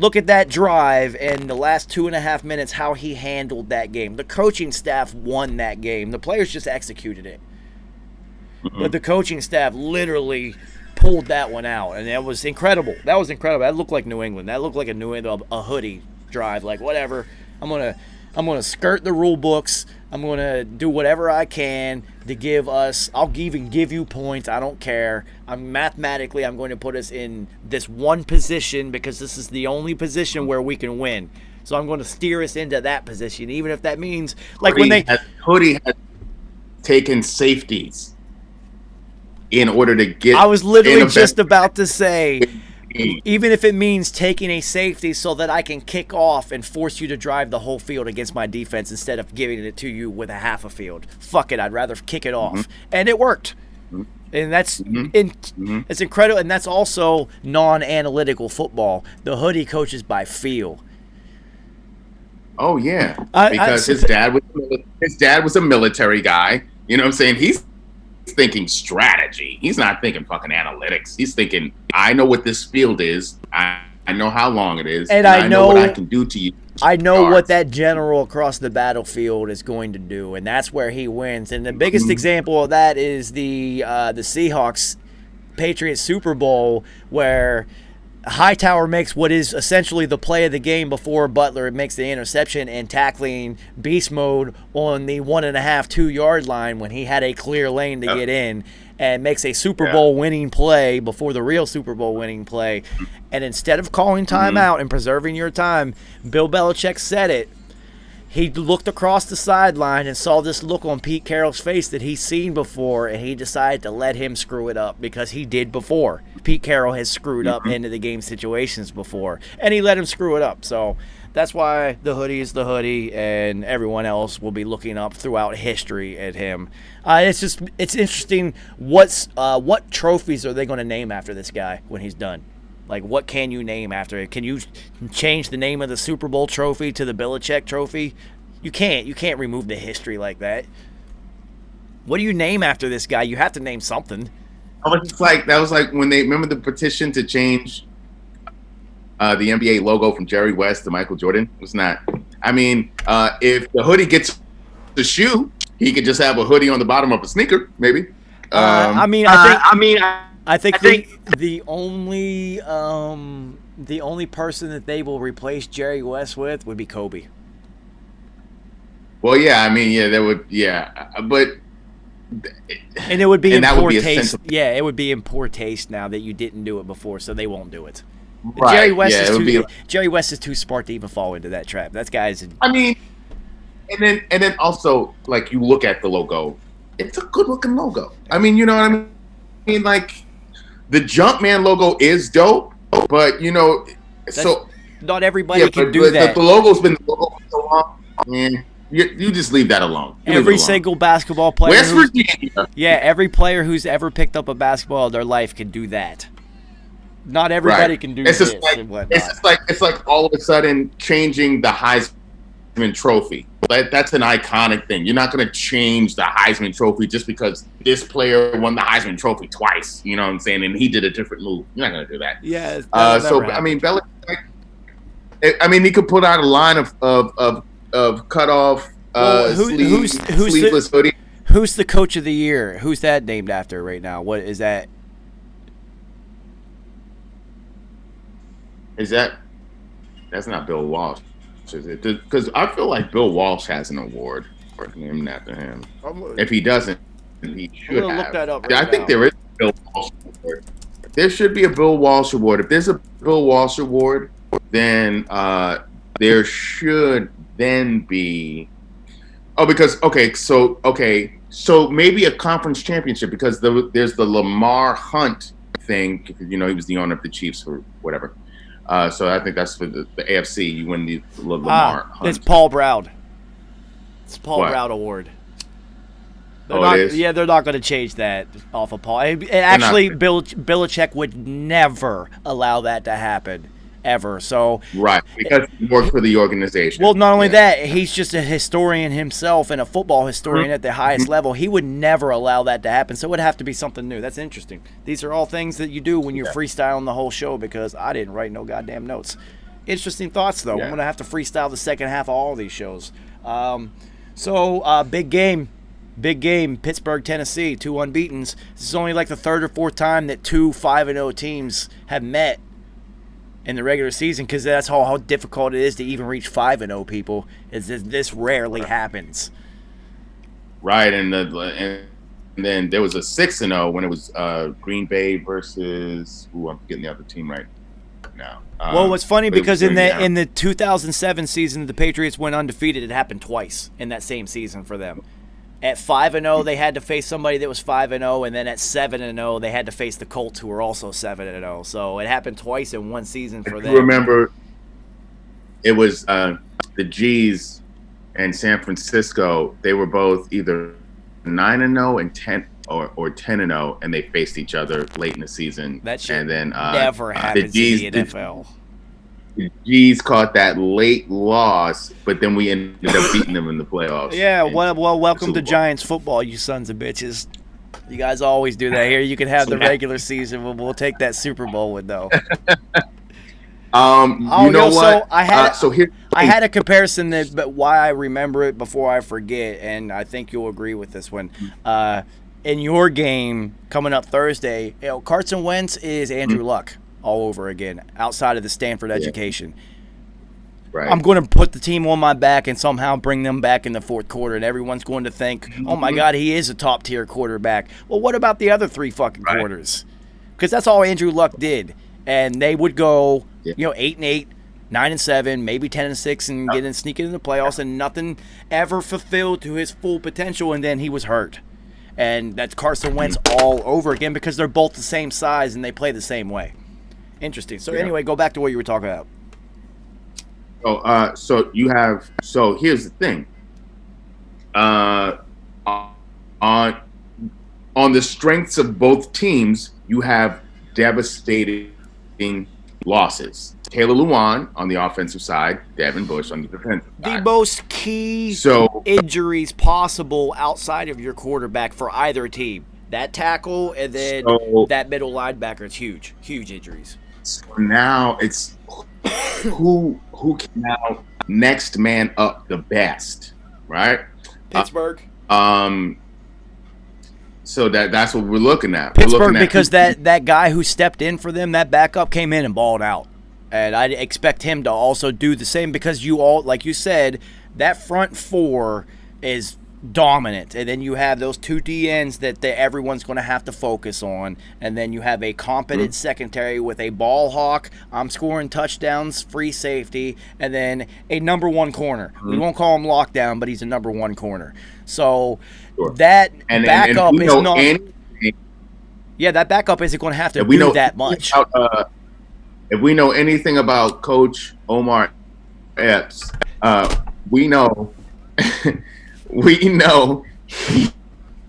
Speaker 1: Look at that drive and the last 2.5 minutes, how he handled that game. The coaching staff won that game. The players just executed it. But the coaching staff literally pulled that one out, and that was incredible. That looked like New England. That looked like a hoodie drive. Like, whatever. I'm gonna skirt the rule books. I'm gonna do whatever I can to give us. I'll even give you points. I don't care. I'm going to put us in this one position because this is the only position where we can win. So I'm going to steer us into that position, even if that means
Speaker 4: Hoodie has taken safeties in order to get.
Speaker 1: I was literally just about to say. Even if it means taking a safety so that I can kick off and force you to drive the whole field against my defense instead of giving it to you with a half a field. Fuck it, I'd rather kick it off. And it worked. And that's it's incredible. And that's also non-analytical football. The hoodie coaches by feel.
Speaker 4: Oh, yeah. Because his dad was a military guy. You know what I'm saying? He's thinking strategy. He's not thinking fucking analytics. He's thinking, I know what this field is. I know how long it is. And I know what I can do to you.
Speaker 1: I know what that general across the battlefield is going to do, and that's where he wins. And the biggest example of that is the Seahawks Patriots Super Bowl, where Hightower makes what is essentially the play of the game before Butler makes the interception and tackling beast mode on the 1.5, 2 yard line when he had a clear lane to get in, and makes a Super Bowl winning play before the real Super Bowl winning play. And instead of calling timeout and preserving your time, Bill Belichick said it. He looked across the sideline and saw this look on Pete Carroll's face that he's seen before, and he decided to let him screw it up because he did before. Pete Carroll has screwed up into the game situations before, and he let him screw it up. So that's why the hoodie is the hoodie, and everyone else will be looking up throughout history at him. It's interesting. What trophies are they going to name after this guy when he's done? Like, what can you name after it? Can you change the name of the Super Bowl trophy to the Belichick trophy? You can't. You can't remove the history like that. What do you name after this guy? You have to name something.
Speaker 4: That was like when they remember the petition to change the NBA logo from Jerry West to Michael Jordan. It was not. I mean, if the hoodie gets the shoe, he could just have a hoodie on the bottom of a sneaker, maybe.
Speaker 1: I think the only person that they will replace Jerry West with would be Kobe.
Speaker 4: Well, yeah, I mean, yeah, that would, yeah, but
Speaker 1: and it would be in poor taste. Yeah, it would be in poor taste now that you didn't do it before, so they won't do it. Right. Jerry West is too smart to even fall into that trap. That guy's.
Speaker 4: I mean, and then also, like, you look at the logo, it's a good looking logo. I mean, you know what I mean? Like the Jumpman logo is dope, but you know, so
Speaker 1: not everybody can do that.
Speaker 4: The logo's been the logo for so long. Man, you just leave that alone.
Speaker 1: Every single basketball player.
Speaker 4: West Virginia.
Speaker 1: Yeah, every player who's ever picked up a basketball in their life can do that. Not everybody can do this and whatnot.
Speaker 4: It's like all of a sudden changing the Heisman Trophy. That's an iconic thing. You're not going to change the Heisman Trophy just because this player won the Heisman Trophy twice. You know what I'm saying? And he did a different move. You're not going to do that.
Speaker 1: Yeah.
Speaker 4: I mean, Belichick. I mean, he could put out a line of cut off sleeveless hoodie.
Speaker 1: Who's the coach of the year? Who's that named after right now? What is that?
Speaker 4: That's not Bill Walsh, is it? Because I feel like Bill Walsh has an award named after him. If he doesn't, he should have.
Speaker 1: Look that up
Speaker 4: I think there is a Bill Walsh award. There should be a Bill Walsh award. If there's a Bill Walsh award, then there should then be. So maybe a conference championship because there's the Lamar Hunt thing. You know, he was the owner of the Chiefs or whatever. So I think that's for the AFC. You win the Lamar Hunt.
Speaker 1: It's Paul Brown. It's Paul Brown Award. They're not going to change that off of Paul. Actually, Bill Belichick would never allow that to happen, ever. So
Speaker 4: right, because he worked for the organization.
Speaker 1: Well, not only that, he's just a historian himself and a football historian at the highest level. He would never allow that to happen. So it would have to be something new. That's interesting. These are all things that you do when you're freestyling the whole show because I didn't write no goddamn notes. Interesting thoughts, though. I'm going to have to freestyle the second half of all of these shows. Big game. Big game, Pittsburgh, Tennessee, 2 unbeatens. This is only like the third or fourth time that 2 5-0 teams have met in the regular season because that's how difficult it is to even reach 5-0 people. This rarely happens.
Speaker 4: Right, and then there was a 6-0 when it was Green Bay versus I'm forgetting the other team right now.
Speaker 1: Well, what's funny because in the 2007 season, the Patriots went undefeated. It happened twice in that same season for them. At 5-0, they had to face somebody that was 5-0, and then at 7-0, they had to face the Colts, who were also 7-0. So it happened twice in one season for them.
Speaker 4: You remember, it was the G's and San Francisco. They were both either 9-0 and 10 or 10-0, and they faced each other late in the season.
Speaker 1: That shit
Speaker 4: and then
Speaker 1: never happens in the NFL.
Speaker 4: The G's caught that late loss, but then we ended up beating them in the playoffs.
Speaker 1: Yeah, well, welcome to Giants football, you sons of bitches. You guys always do that here. You can have the regular season, but we'll take that Super Bowl one, though.
Speaker 4: You know what?
Speaker 1: So I had a comparison but why I remember it before I forget, and I think you'll agree with this one. In your game coming up Thursday, Carson Wentz is Andrew Luck all over again, outside of the Stanford education.
Speaker 4: Right.
Speaker 1: I'm going to put the team on my back and somehow bring them back in the fourth quarter, and everyone's going to think, oh, my God, he is a top-tier quarterback. Well, what about the other 3 fucking quarters? Because that's all Andrew Luck did. And they would go, 8-8, 9-7, maybe 10-6, and sneak into the playoffs, and nothing ever fulfilled to his full potential, and then he was hurt. And that's Carson Wentz all over again because they're both the same size and they play the same way. Interesting. So anyway, go back to what you were talking about.
Speaker 4: So here's the thing. On the strengths of both teams, you have devastating losses. Taylor Lewan on the offensive side, Devin Bush on the defensive side.
Speaker 1: The most key injuries possible outside of your quarterback for either team. That tackle and then that middle linebacker is huge. Huge injuries.
Speaker 4: So now it's who can now next man up the best, right?
Speaker 1: Pittsburgh.
Speaker 4: So that's what we're looking at.
Speaker 1: Pittsburgh, because that guy who stepped in for them, that backup came in and balled out. And I expect him to also do the same because you all, like you said, that front four is dominant, and then you have those two DNs that everyone's going to have to focus on, and then you have a competent secondary with a ball hawk, I'm scoring touchdowns, free safety, and then a number one corner. We won't call him lockdown, but he's a number one corner. So that backup is not. That backup isn't going to have to do that much.
Speaker 4: If we know anything about Coach Omar Epps, we know. We know he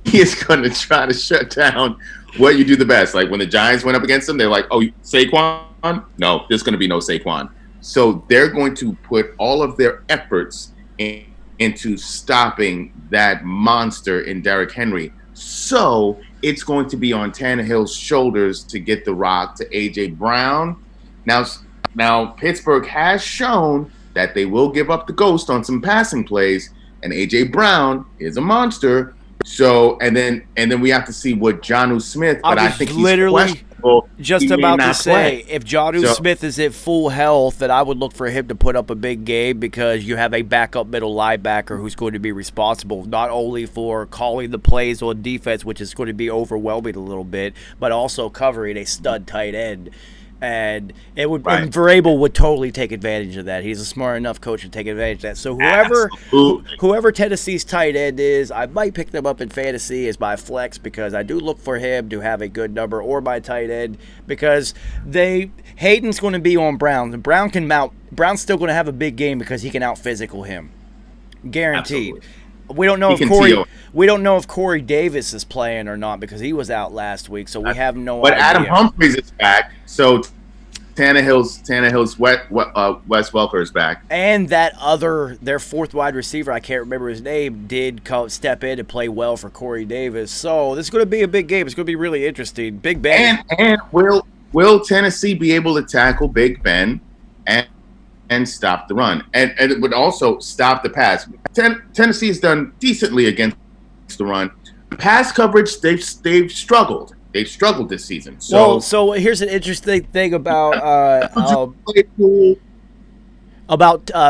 Speaker 4: is going to try to shut down what you do the best. Like when the Giants went up against him, they're like, oh, Saquon? No, there's going to be no Saquon. So they're going to put all of their efforts into stopping that monster in Derrick Henry. So it's going to be on Tannehill's shoulders to get the rock to A.J. Brown. Now Pittsburgh has shown that they will give up the ghost on some passing plays, and A.J. Brown is a monster. So and then we have to see what Jonnu Smith. But I think he's questionable.
Speaker 1: Just about to say, if Jonnu Smith is at full health, then I would look for him to put up a big game, because you have a backup middle linebacker who's going to be responsible not only for calling the plays on defense, which is going to be overwhelming a little bit, but also covering a stud tight end. And it would, and Vrabel would totally take advantage of that. He's a smart enough coach to take advantage of that. So whoever Tennessee's tight end is, I might pick them up in fantasy as my flex, because I do look for him to have a good number, or my tight end, because Hayden's going to be on Brown. And Brown's still going to have a big game because he can out physical him, guaranteed. Absolutely. We don't know if Corey Davis is playing or not, because he was out last week, so we have no idea.
Speaker 4: But Adam Humphries is back, so Tannehill's Wes Welker is back,
Speaker 1: and their fourth wide receiver, I can't remember his name, did step in and play well for Corey Davis. So this is going to be a big game. It's going to be really interesting. Big Ben.
Speaker 4: And will Tennessee be able to tackle Big Ben and stop the run, and it would also stop the pass? Tennessee has done decently against the run. Pass coverage, they've struggled. They've struggled this season.
Speaker 1: So here's an interesting thing about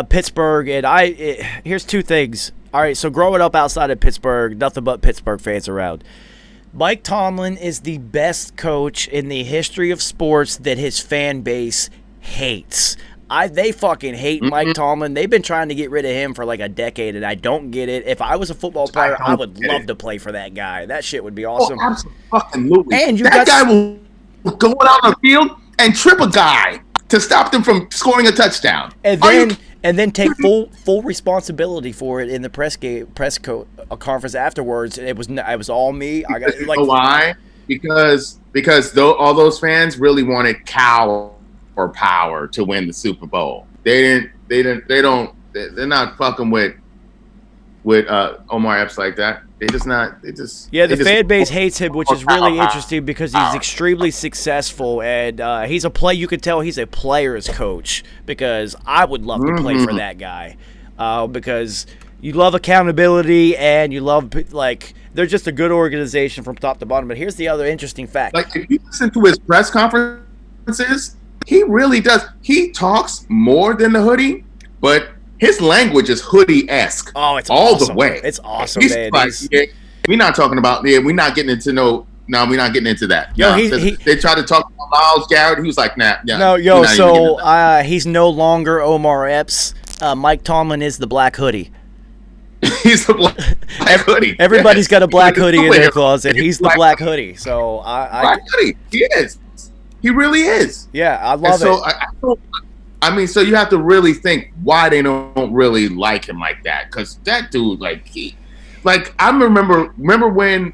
Speaker 1: Pittsburgh, and here's two things. All right, so growing up outside of Pittsburgh, nothing but Pittsburgh fans around. Mike Tomlin is the best coach in the history of sports that his fan base hates. They fucking hate Mike Tomlin. They've been trying to get rid of him for like a decade, and I don't get it. If I was a football player, I would love to play for that guy. That shit would be awesome.
Speaker 4: Oh, absolutely.
Speaker 1: And
Speaker 4: that guy will go out on the field and trip a guy to stop them from scoring a touchdown.
Speaker 1: And then take full responsibility for it in the press conference afterwards. It was all me. I got
Speaker 4: you know why? Because all those fans really wanted Cal or power to win the Super Bowl. They're not fucking with Omar Epps like that.
Speaker 1: The fan base hates him, which is really interesting, because he's extremely successful, and he's a play. You could tell he's a player's coach, because I would love to play for that guy, because you love accountability, and you love, like, they're just a good organization from top to bottom. But here's the other interesting fact.
Speaker 4: Like, if you listen to his press conferences, he really does. He talks more than the hoodie, but his language is hoodie-esque.
Speaker 1: Oh, it's
Speaker 4: all
Speaker 1: awesome.
Speaker 4: The way.
Speaker 1: It's awesome,
Speaker 4: he's
Speaker 1: man.
Speaker 4: Like, we're not talking about. Yeah, we're not getting into we're not getting into that. They tried to talk about Myles Garrett. He was like, nah.
Speaker 1: No, so he's no longer Omar Epps. Mike Tomlin is the black hoodie.
Speaker 4: He's the black hoodie.
Speaker 1: Everybody's got a black hoodie in their closet. He's the black hoodie. So
Speaker 4: black hoodie. He is. He really is.
Speaker 1: Yeah, I love it.
Speaker 4: I mean, so you have to really think why they don't really like him like that. Because that dude, I remember when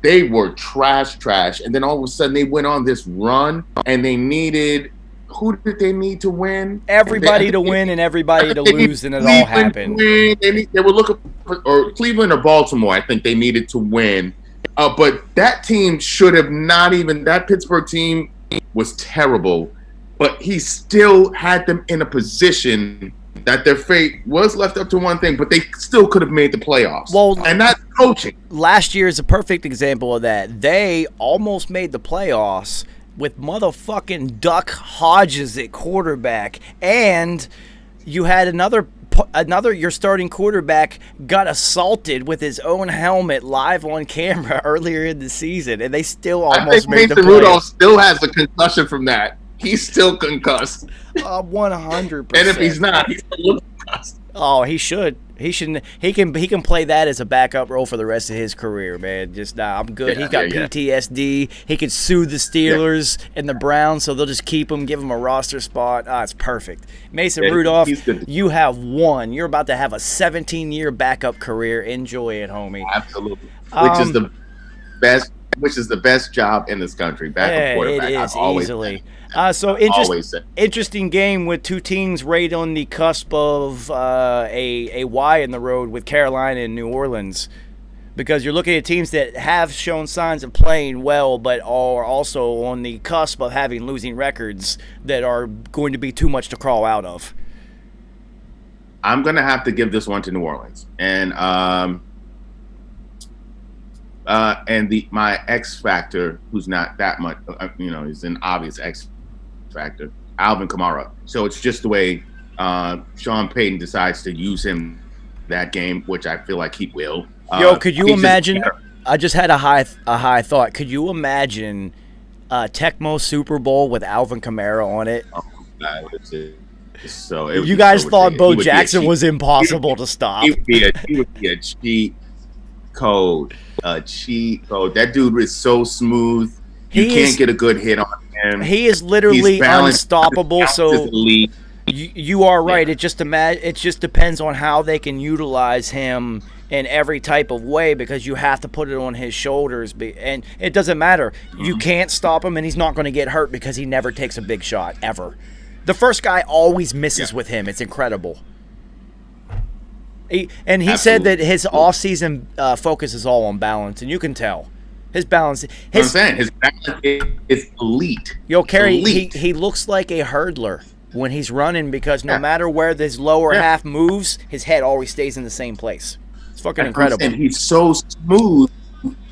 Speaker 4: they were trash, and then all of a sudden they went on this run, and they needed, who did they need to win?
Speaker 1: Everybody to win and everybody to lose, and it all happened.
Speaker 4: They were looking for, or Cleveland or Baltimore, I think they needed to win. But that team should have not even, that Pittsburgh team was terrible, but he still had them in a position that their fate was left up to one thing, but they still could have made the playoffs. Well, and that's coaching.
Speaker 1: Last year is a perfect example of that. They almost made the playoffs with motherfucking Duck Hodges at quarterback, and you had another your starting quarterback got assaulted with his own helmet live on camera earlier in the season, and they still
Speaker 4: I
Speaker 1: almost
Speaker 4: think
Speaker 1: made the
Speaker 4: Mason
Speaker 1: playoffs.
Speaker 4: Rudolph still has a concussion from that. He's still concussed.
Speaker 1: 100%.
Speaker 4: And if he's not, he's still concussed.
Speaker 1: Oh, he should. He shouldn't. He can play that as a backup role for the rest of his career, man. Just I'm good.
Speaker 4: Yeah,
Speaker 1: He's got
Speaker 4: yeah.
Speaker 1: PTSD. He could sue the Steelers and the Browns, so they'll just keep him, give him a roster spot. It's perfect. Mason
Speaker 4: Yeah,
Speaker 1: Rudolph,
Speaker 4: he's good.
Speaker 1: you have won. You're about to have a 17-year backup career. Enjoy it, homie.
Speaker 4: Absolutely. Which is the best. Which is the best job in this country. Backup quarterback.
Speaker 1: It
Speaker 4: I've
Speaker 1: is
Speaker 4: always
Speaker 1: easily.
Speaker 4: said.
Speaker 1: So
Speaker 4: Always said.
Speaker 1: interesting game with two teams right on the cusp of a Y in the road with Carolina and New Orleans, because you're looking at teams that have shown signs of playing well, but are also on the cusp of having losing records that are going to be too much to crawl out of.
Speaker 4: I'm gonna have to give this one to New Orleans, and my X factor, who's not that much, he's an obvious X factor, Alvin Kamara. So it's just the way Sean Payton decides to use him that game, which I feel like he will.
Speaker 1: Yo, could you imagine?
Speaker 4: better.
Speaker 1: I just had a high thought. Could you imagine Tecmo Super Bowl with Alvin Kamara on it?
Speaker 4: So
Speaker 1: You guys thought Bo Jackson was impossible to stop.
Speaker 4: He would be a cheat code. A cheat code. That dude is so smooth. You can't get a good hit on him.
Speaker 1: He is literally
Speaker 4: He's balanced.
Speaker 1: unstoppable.
Speaker 4: His
Speaker 1: So
Speaker 4: balance is elite.
Speaker 1: you are right. It just depends on how they can utilize him in every type of way, because you have to put it on his shoulders. And it doesn't matter. You can't stop him, and he's not going to get hurt because he never takes a big shot ever. The first guy always misses with him. It's incredible. He said that his off-season focus is all on balance, and you can tell. His balance.
Speaker 4: I'm saying his balance is elite.
Speaker 1: Yo, Kerry,
Speaker 4: Elite.
Speaker 1: he looks like a hurdler when he's running, because no matter where this lower half moves, his head always stays in the same place. It's fucking incredible.
Speaker 4: And he's so smooth.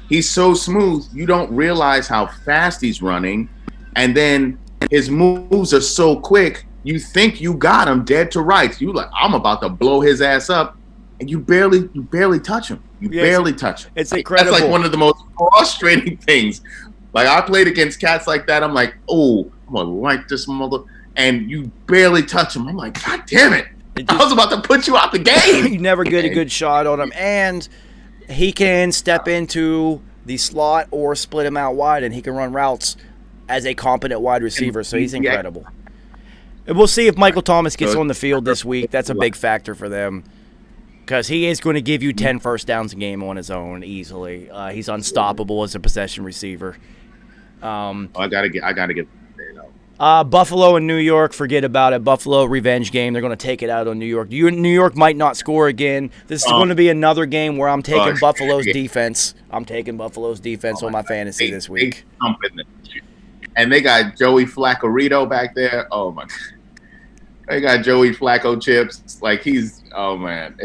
Speaker 4: He's so smooth. You don't realize how fast he's running, and then his moves are so quick. You think you got him dead to rights. You like, I'm about to blow his ass up, and you barely touch him. You barely touch him.
Speaker 1: It's incredible.
Speaker 4: That's like one of the most frustrating things. Like, I played against cats like that. I'm like, oh, I'm gonna like this mother, and you barely touch him. I'm like, God damn it! I was about to put you out the game.
Speaker 1: You never get a good shot on him, and he can step into the slot or split him out wide, and he can run routes as a competent wide receiver. So he's incredible. And we'll see if Michael Thomas gets on the field this week. That's a big factor for them, because he is going to give you 10 first downs a game on his own easily. He's unstoppable as a possession receiver.
Speaker 4: I gotta get.
Speaker 1: Buffalo and New York, forget about it. Buffalo revenge game. They're going to take it out on New York. New York might not score again. This is going to be another game where I'm taking Buffalo's defense. I'm taking Buffalo's defense on my fantasy this week.
Speaker 4: And they got Joey Flacco back there. Oh my God. They got Joey Flacco chips. Like, he's, oh man.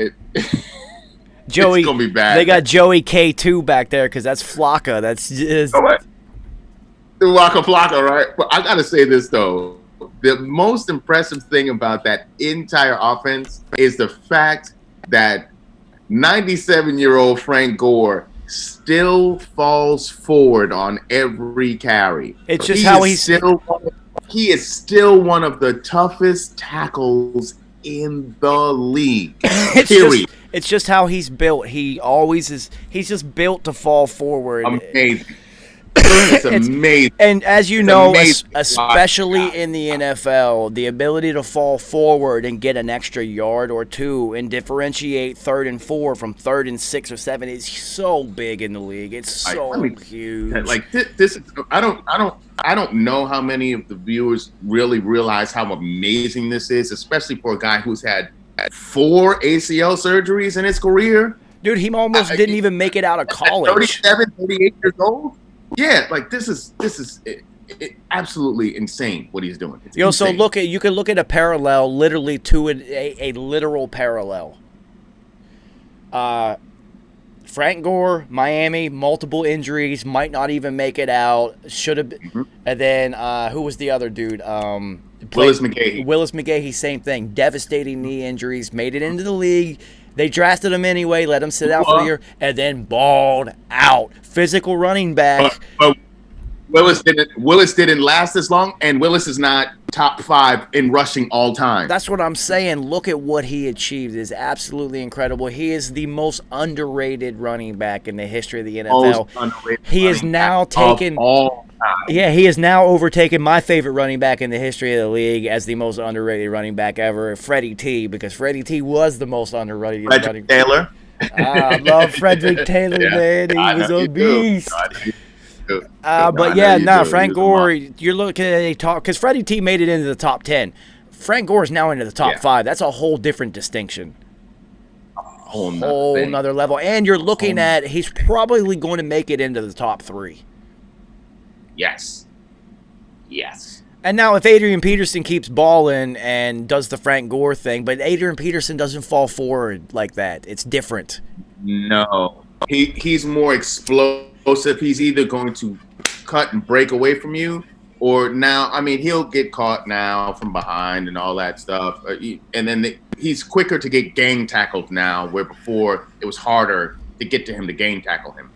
Speaker 1: Joey,
Speaker 4: it's gonna be bad.
Speaker 1: They got Joey K2 back there, because that's Flacco. That's just...
Speaker 4: Waka Flocka, right? But I gotta say this though. The most impressive thing about that entire offense is the fact that 97-year-old Frank Gore still falls forward on every carry.
Speaker 1: It's just how he
Speaker 4: is still one of the toughest tackles in the league.
Speaker 1: It's just how he's built. He always is. He's just built to fall forward.
Speaker 4: Amazing. It's amazing.
Speaker 1: And as you know, especially in the NFL, the ability to fall forward and get an extra yard or two and differentiate 3rd and 4 from 3rd and 6 or 7 is so big in the league. It's so huge.
Speaker 4: Like this, I don't know how many of the viewers really realize how amazing this is, especially for a guy who's had 4 ACL surgeries in his career.
Speaker 1: Dude, he almost didn't even make it out of college.
Speaker 4: 37, 38 years old. Yeah, like this is absolutely insane what he's doing. It's insane.
Speaker 1: So you can look at a parallel, literally to a literal parallel. Frank Gore, Miami, multiple injuries, might not even make it out. Should have been. And then who was the other dude?
Speaker 4: Willis McGahee.
Speaker 1: Willis McGahee, same thing. Devastating knee injuries, made it into the league. They drafted him anyway, let him sit out for a year, and then balled out. Physical running back.
Speaker 4: But Willis didn't last this long, and Willis is not top 5 in rushing all time.
Speaker 1: That's what I'm saying. Look at what he achieved. It is absolutely incredible. He is the most underrated running back in the history of the NFL. He is now taken all time. Yeah, he has now overtaken my favorite running back in the history of the league as the most underrated running back ever, Freddie T, because Freddie T was the most underrated running back.
Speaker 4: Taylor.
Speaker 1: I love Frederick Taylor, man. He was a beast. Frank Gore, you're looking at a top, because Freddie T made it into the top 10. Frank Gore is now into the top 5. That's a whole different distinction. Whole nother level. And you're looking at, he's probably going to make it into the top 3.
Speaker 4: Yes.
Speaker 1: And now if Adrian Peterson keeps balling and does the Frank Gore thing, but Adrian Peterson doesn't fall forward like that. It's different.
Speaker 4: No. He's more explosive. He's either going to cut and break away from you, or now, I mean, he'll get caught now from behind and all that stuff. And then he's quicker to get gang tackled now, where before it was harder to get to him to gang tackle him.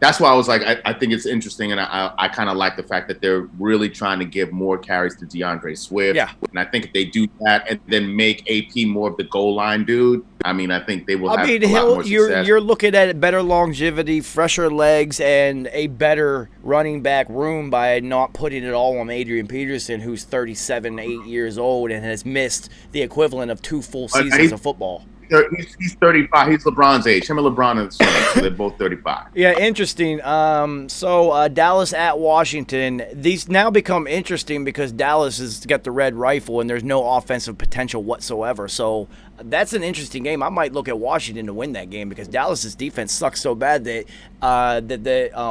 Speaker 4: That's why I was like, I think it's interesting, and I kind of like the fact that they're really trying to give more carries to DeAndre Swift.
Speaker 1: Yeah.
Speaker 4: And I think if they do that and then make AP more of the goal line dude, I mean, I think they will have a lot more success.
Speaker 1: You're looking at better longevity, fresher legs, and a better running back room by not putting it all on Adrian Peterson, who's 37, 8 years old and has missed the equivalent of 2 full seasons of football.
Speaker 4: He's 35. He's LeBron's age. Him and LeBron are the same, so they're both 35.
Speaker 1: Yeah, interesting. So Dallas at Washington. These now become interesting because Dallas has got the red rifle and there's no offensive potential whatsoever. So that's an interesting game. I might look at Washington to win that game because Dallas's defense sucks so bad that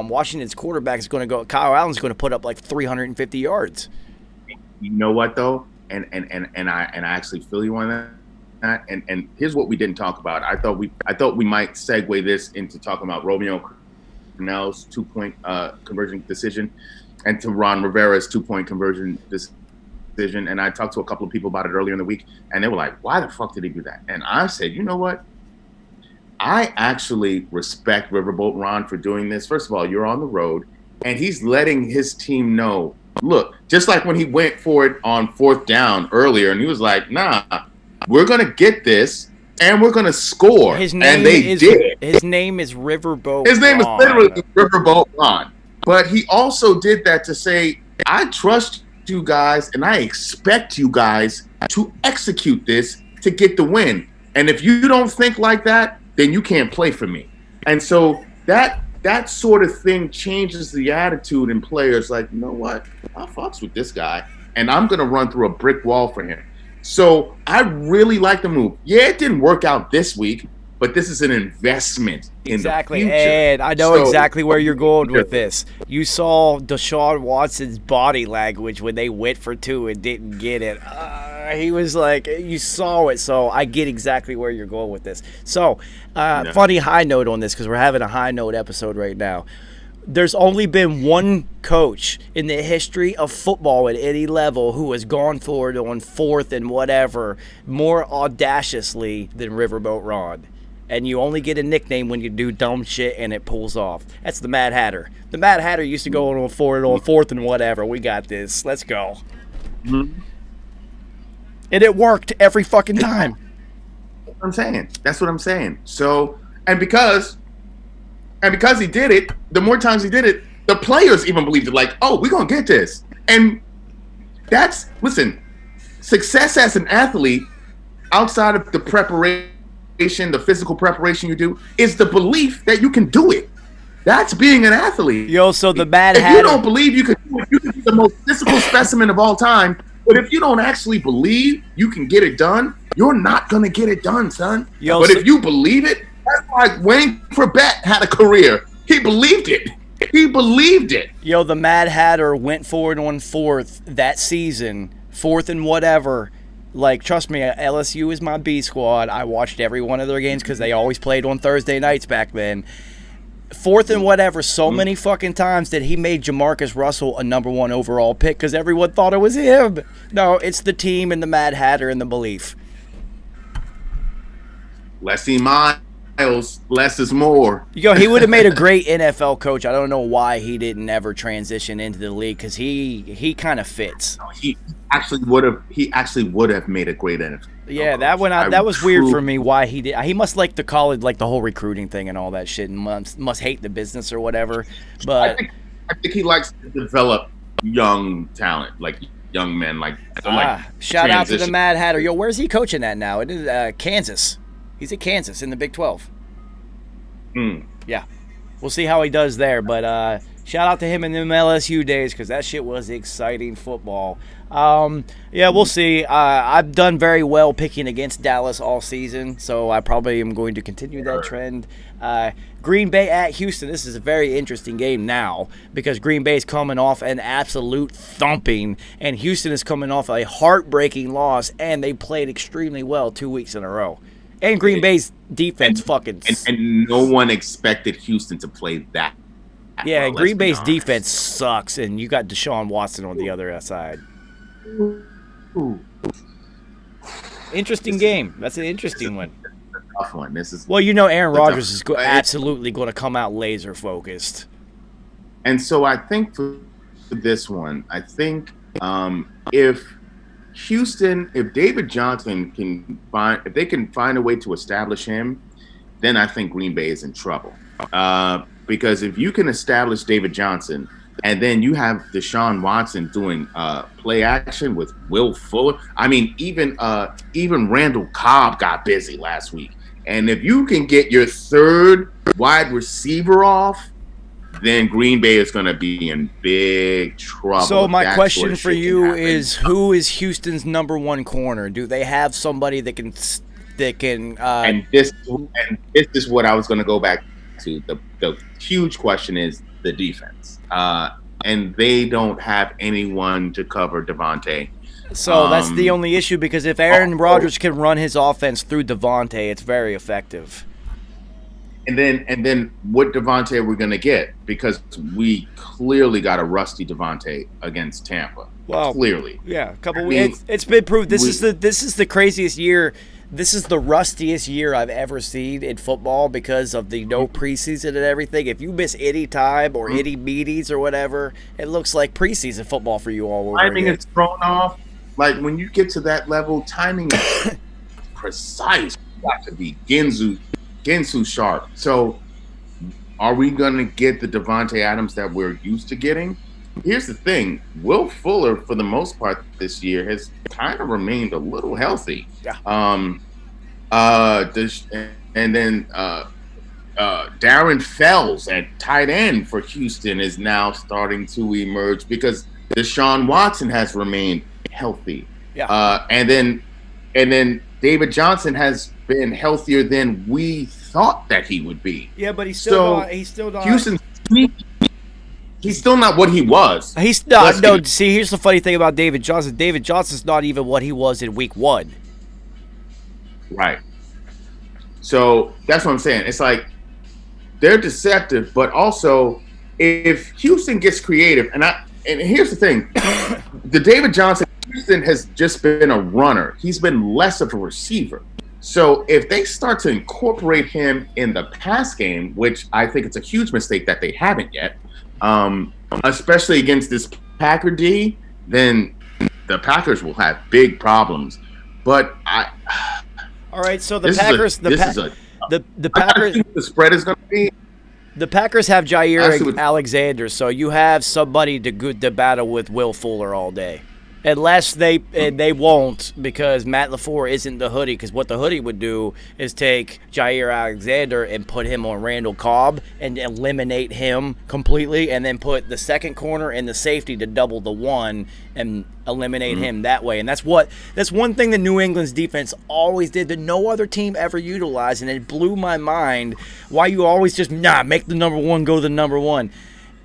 Speaker 1: Washington's quarterback is going to go. Kyle Allen's going to put up like 350 yards.
Speaker 4: You know what though, and I actually feel you on that. And here's what we didn't talk about. I thought we might segue this into talking about Romeo Crennel's 2-point conversion decision, and to Ron Rivera's 2-point conversion decision. And I talked to a couple of people about it earlier in the week, and they were like, "Why the fuck did he do that?" And I said, you know what? I actually respect Riverboat Ron for doing this. First of all, you're on the road, and he's letting his team know. Look, just like when he went for it on 4th down earlier, and he was like, "Nah. We're going to get this, and we're going to score."
Speaker 1: His name
Speaker 4: and they did.
Speaker 1: His name is Riverboat
Speaker 4: His name
Speaker 1: Ron.
Speaker 4: is literally Riverboat Ron. But he also did that to say, I trust you guys, and I expect you guys to execute this to get the win. And if you don't think like that, then you can't play for me. And so that sort of thing changes the attitude in players like, you know what? I fucks with this guy, and I'm going to run through a brick wall for him. So I really like the move. Yeah, it didn't work out this week, but this is an investment in the future.
Speaker 1: And I know exactly where you're going with this. You saw Deshaun Watson's body language when they went for 2 and didn't get it. He was like, you saw it, so I get exactly where you're going with this. So, funny high note on this, because we're having a high note episode right now. There's only been one coach in the history of football at any level who has gone for it on 4th and whatever more audaciously than Riverboat Ron. And you only get a nickname when you do dumb shit and it pulls off. That's the Mad Hatter. The Mad Hatter used to go on 4th and whatever. We got this. Let's go. Mm-hmm. And it worked every fucking time.
Speaker 4: That's what I'm saying. So, and because he did it, the more times he did it, the players even believed it. Like, oh, we're going to get this. And listen, success as an athlete, outside of the preparation, the physical preparation you do, is the belief that you can do it. That's being an athlete.
Speaker 1: Yo, so the Mad
Speaker 4: Hatter. If you don't believe you can do it, you can be the most physical specimen of all time. But if you don't actually believe you can get it done, you're not going to get it done, son. But if you believe it, that's why Wayne Forbett had a career. He believed it.
Speaker 1: Yo, the Mad Hatter went forward on 4th that season, 4th and whatever. Like, trust me, LSU is my B squad. I watched every one of their games because they always played on Thursday nights back then. fourth and whatever so many fucking times that he made Jamarcus Russell a number 1 overall pick because everyone thought it was him. No, it's the team and the Mad Hatter and the belief.
Speaker 4: Leslie Miles, less is more.
Speaker 1: He would have made a great NFL coach. I don't know why he didn't ever transition into the league because he kind of fits.
Speaker 4: He actually would have. He actually would have made a great NFL.
Speaker 1: Yeah, that was weird for me. Why he did? He must like the college, like the whole recruiting thing and all that shit, and must hate the business or whatever. But
Speaker 4: I think he likes to develop young talent, like young men,
Speaker 1: shout out to the Mad Hatter. Yo, where's he coaching at now? It is Kansas. He's at Kansas in the Big 12. Yeah, we'll see how he does there. But shout out to him in the LSU days because that shit was exciting football. Yeah, we'll see. I've done very well picking against Dallas all season, so I probably am going to continue that trend. Green Bay at Houston. This is a very interesting game now because Green Bay is coming off an absolute thumping, and Houston is coming off a heartbreaking loss, and they played extremely well 2 weeks in a row. And Green Bay's defense
Speaker 4: and no one expected Houston to play that.
Speaker 1: Yeah,
Speaker 4: well,
Speaker 1: Green Bay's defense sucks, and you got Deshaun Watson on the other side. Interesting game. That's an interesting one.
Speaker 4: Tough one.
Speaker 1: Well, Aaron Rodgers is absolutely going to come out laser focused.
Speaker 4: And so I think for this one, if David Johnson can find a way to establish him, then I think Green Bay is in trouble. Because if you can establish David Johnson and then you have Deshaun Watson doing play action with Will Fuller, I mean, even Randall Cobb got busy last week. And if you can get your third wide receiver off, then Green Bay is going to be in big trouble.
Speaker 1: So my question for you is, who is Houston's number 1 corner? Do they have somebody that can? And
Speaker 4: this is what I was going to go back to. The huge question is the defense, and they don't have anyone to cover Devontae.
Speaker 1: So that's the only issue because if Aaron Rodgers can run his offense through Devontae, it's very effective.
Speaker 4: And then what Devontae are we going to get? Because we clearly got a rusty Devontae against Tampa. Well, clearly.
Speaker 1: Yeah, a couple weeks. It's been proved. This is the craziest year. This is the rustiest year I've ever seen in football because of the no preseason and everything. If you miss any time or any meetings or whatever, it looks like preseason football for you all over
Speaker 4: timing
Speaker 1: again.
Speaker 4: Is thrown off. Like when you get to that level, timing is precise. You have to be Ginsu sharp. So are we going to get the Devontae Adams that we're used to getting? Here's the thing. Will Fuller, for the most part this year, has kind of remained a little healthy.
Speaker 1: Yeah.
Speaker 4: And then Darren Fells at tight end for Houston is now starting to emerge because Deshaun Watson has remained healthy.
Speaker 1: Yeah.
Speaker 4: And then David Johnson has been healthier than we thought that he would be.
Speaker 1: Yeah, but he's still not.
Speaker 4: Houston, he's still not what he was.
Speaker 1: He's not. No, see, here's the funny thing about David Johnson. David Johnson's not even what he was in week 1.
Speaker 4: Right. So that's what I'm saying. It's like they're deceptive, but also if Houston gets creative, and here's the thing, the David Johnson, Houston has just been a runner. He's been less of a receiver. So if they start to incorporate him in the pass game, which I think it's a huge mistake that they haven't yet, especially against this Packer D, then the Packers will have big problems. But
Speaker 1: all right, so the Packers, the Packers,
Speaker 4: the spread is going to be.
Speaker 1: The Packers have Jair Alexander, so you have somebody to battle with Will Fuller all day. Unless they won't, because Matt LaFleur isn't the hoodie. Because what the hoodie would do is take Jair Alexander and put him on Randall Cobb and eliminate him completely, and then put the second corner and the safety to double the one and eliminate him that way. And that's one thing that New England's defense always did that no other team ever utilized, and it blew my mind why you always just make the number 1 go to the number 1.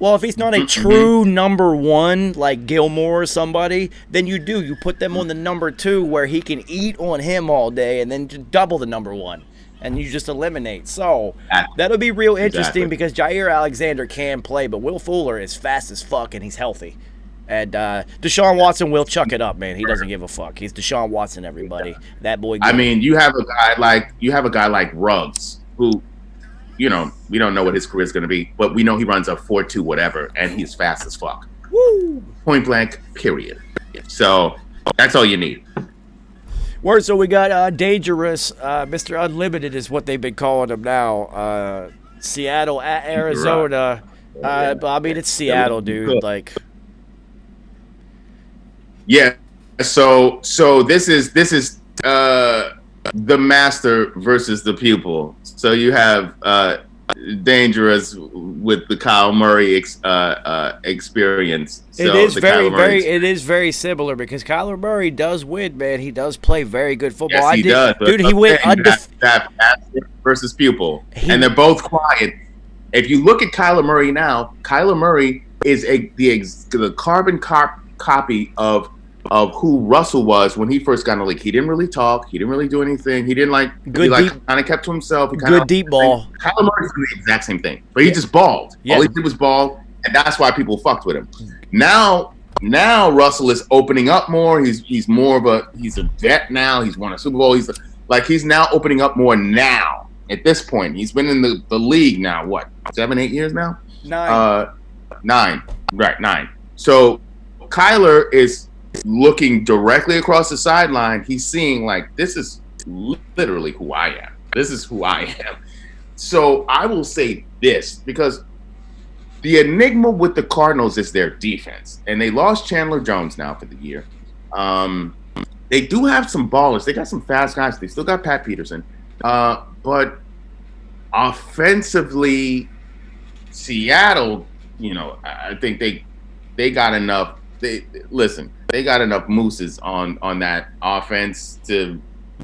Speaker 1: Well, if he's not a true number 1 like Gilmore or somebody, then you put them on the number 2 where he can eat on him all day and then just double the number 1. and you just eliminate. So that'll be real interesting because Jair Alexander can play, but Will Fuller is fast as fuck and he's healthy. And Deshaun Watson will chuck it up, man. He doesn't give a fuck. He's Deshaun Watson, everybody. That boy.
Speaker 4: I mean, you have a guy like Ruggs, who, you know, we don't know what his career is going to be, but we know he runs a 4.2 whatever, and he's fast as fuck.
Speaker 1: Woo!
Speaker 4: Point blank, period. So that's all you need.
Speaker 1: Word. So we got Dangerous, Mr. Unlimited is what they've been calling him now. Seattle at Arizona. I mean, it's Seattle, dude. Like.
Speaker 4: Yeah, so this is the master versus the pupil. So you have Dangerous with the Kyle Murray experience. So
Speaker 1: it is very similar because Kyler Murray does win, man. He does play very good football.
Speaker 4: Yes, he does.
Speaker 1: Dude, he went
Speaker 4: that master versus pupil, and they're both quiet. If you look at Kyler Murray now, Kyler Murray is the carbon copy of who Russell was when he first got in the league. He didn't really talk. He didn't really do anything. He didn't kind of kept to himself. He
Speaker 1: good deep ball.
Speaker 4: Kyler Murray's doing the exact same thing, but he just balled. Yeah. All he did was ball, and that's why people fucked with him. Now Russell is opening up more. He's more of a vet now. He's won a Super Bowl. He's now opening up more now. At this point, he's been in the league now. What, 7-8 years now?
Speaker 1: 9.
Speaker 4: 9. Right, 9. So Kyler is looking directly across the sideline. He's seeing like, this is literally who I am. This is who I am. So I will say this, because the enigma with the Cardinals is their defense, and they lost Chandler Jones now for the year. They do have some ballers. They got some fast guys. They still got Pat Peterson, but offensively, Seattle, you know, I think they got enough. They got enough mooses on that offense to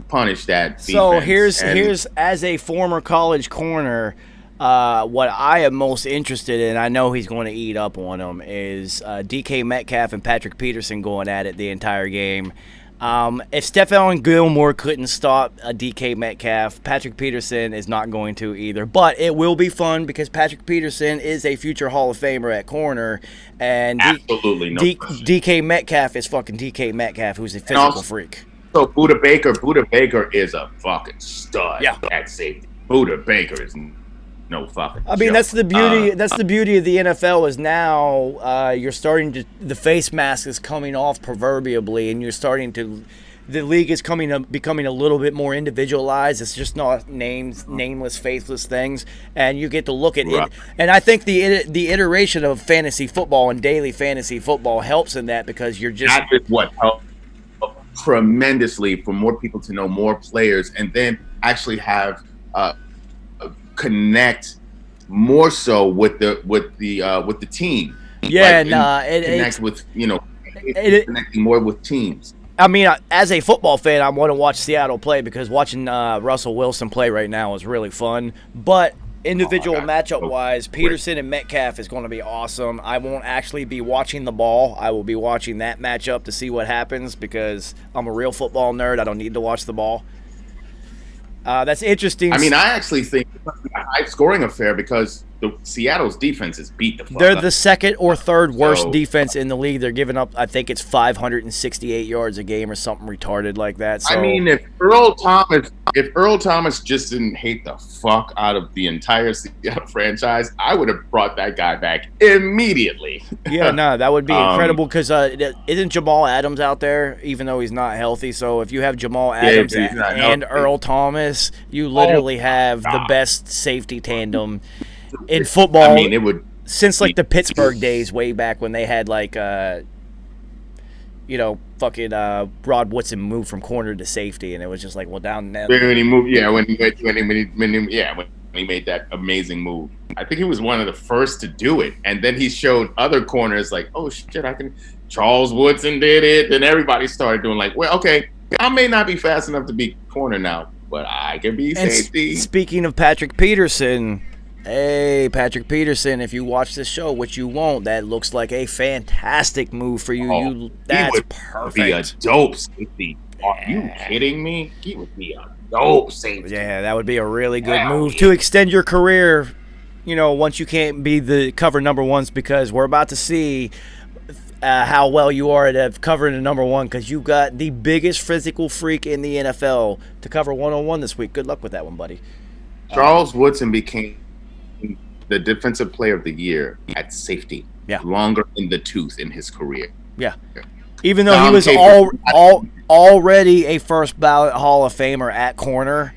Speaker 4: punish that defense.
Speaker 1: So here's as a former college corner, what I am most interested in, I know he's going to eat up on him, is DK Metcalf and Patrick Peterson going at it the entire game. If Stephon Gilmore couldn't stop a DK Metcalf, Patrick Peterson is not going to either. But it will be fun because Patrick Peterson is a future Hall of Famer at corner, and
Speaker 4: absolutely
Speaker 1: DK Metcalf is fucking DK Metcalf, who's a physical freak.
Speaker 4: So Buda Baker is a fucking stud at safety. Buda Baker is no fucking.
Speaker 1: I mean,
Speaker 4: joke.
Speaker 1: that's the beauty. That's the beauty of the NFL is now you're starting to, the face mask is coming off proverbially, and you're starting to, the league is becoming a little bit more individualized. It's just not nameless, faceless things, and you get to look at it. And I think the iteration of fantasy football and daily fantasy football helps in that, because you're just
Speaker 4: that is what helps tremendously for more people to know more players, and then actually have connect more so with the team.
Speaker 1: Yeah,
Speaker 4: connect with, you know, connecting more with teams.
Speaker 1: I mean, as a football fan, I want to watch Seattle play because watching Russell Wilson play right now is really fun. But individual matchup-wise, Peterson and Metcalf is going to be awesome. I won't actually be watching the ball. I will be watching that matchup to see what happens because I'm a real football nerd. I don't need to watch the ball. That's interesting.
Speaker 4: I mean, I actually think it's a high-scoring affair because Seattle's defense is beat the fuck
Speaker 1: They're
Speaker 4: up.
Speaker 1: the second or third worst defense in the league. They're giving up, I think it's 568 yards a game or something retarded like that. So,
Speaker 4: I mean, if Earl Thomas just didn't hate the fuck out of the entire Seattle franchise, I would have brought that guy back immediately.
Speaker 1: Yeah, no, that would be incredible because isn't Jamal Adams out there, even though he's not healthy? So if you have Jamal Adams and Earl Thomas, you literally have the best safety tandem in football.
Speaker 4: I mean, it would
Speaker 1: since like the Pittsburgh days, way back when they had like fucking Rod Woodson moved from corner to safety, and it was just like, well, down there.
Speaker 4: When he moved, when he made that amazing move. I think he was one of the first to do it, and then he showed other corners like, oh shit, I can. Charles Woodson did it, then everybody started doing like, well, okay, I may not be fast enough to be corner now, but I can be safety.
Speaker 1: Speaking of Patrick Peterson. Hey, Patrick Peterson, if you watch this show, which you won't, that looks like a fantastic move for you. That's perfect.
Speaker 4: He would be a dope safety. Are you kidding me? He would be a dope safety.
Speaker 1: Yeah, that would be a really good
Speaker 4: Hell
Speaker 1: move
Speaker 4: yeah.
Speaker 1: to extend your career. Once you can't be the cover number ones, because we're about to see how well you are at covering the number one, because you got the biggest physical freak in the NFL to cover 101 this week. Good luck with that one, buddy.
Speaker 4: Charles Woodson became the defensive player of the year at safety.
Speaker 1: Yeah.
Speaker 4: Longer in the tooth in his career.
Speaker 1: Yeah. Even though he
Speaker 4: Dom
Speaker 1: was
Speaker 4: Capers-
Speaker 1: already a first ballot Hall of Famer at corner,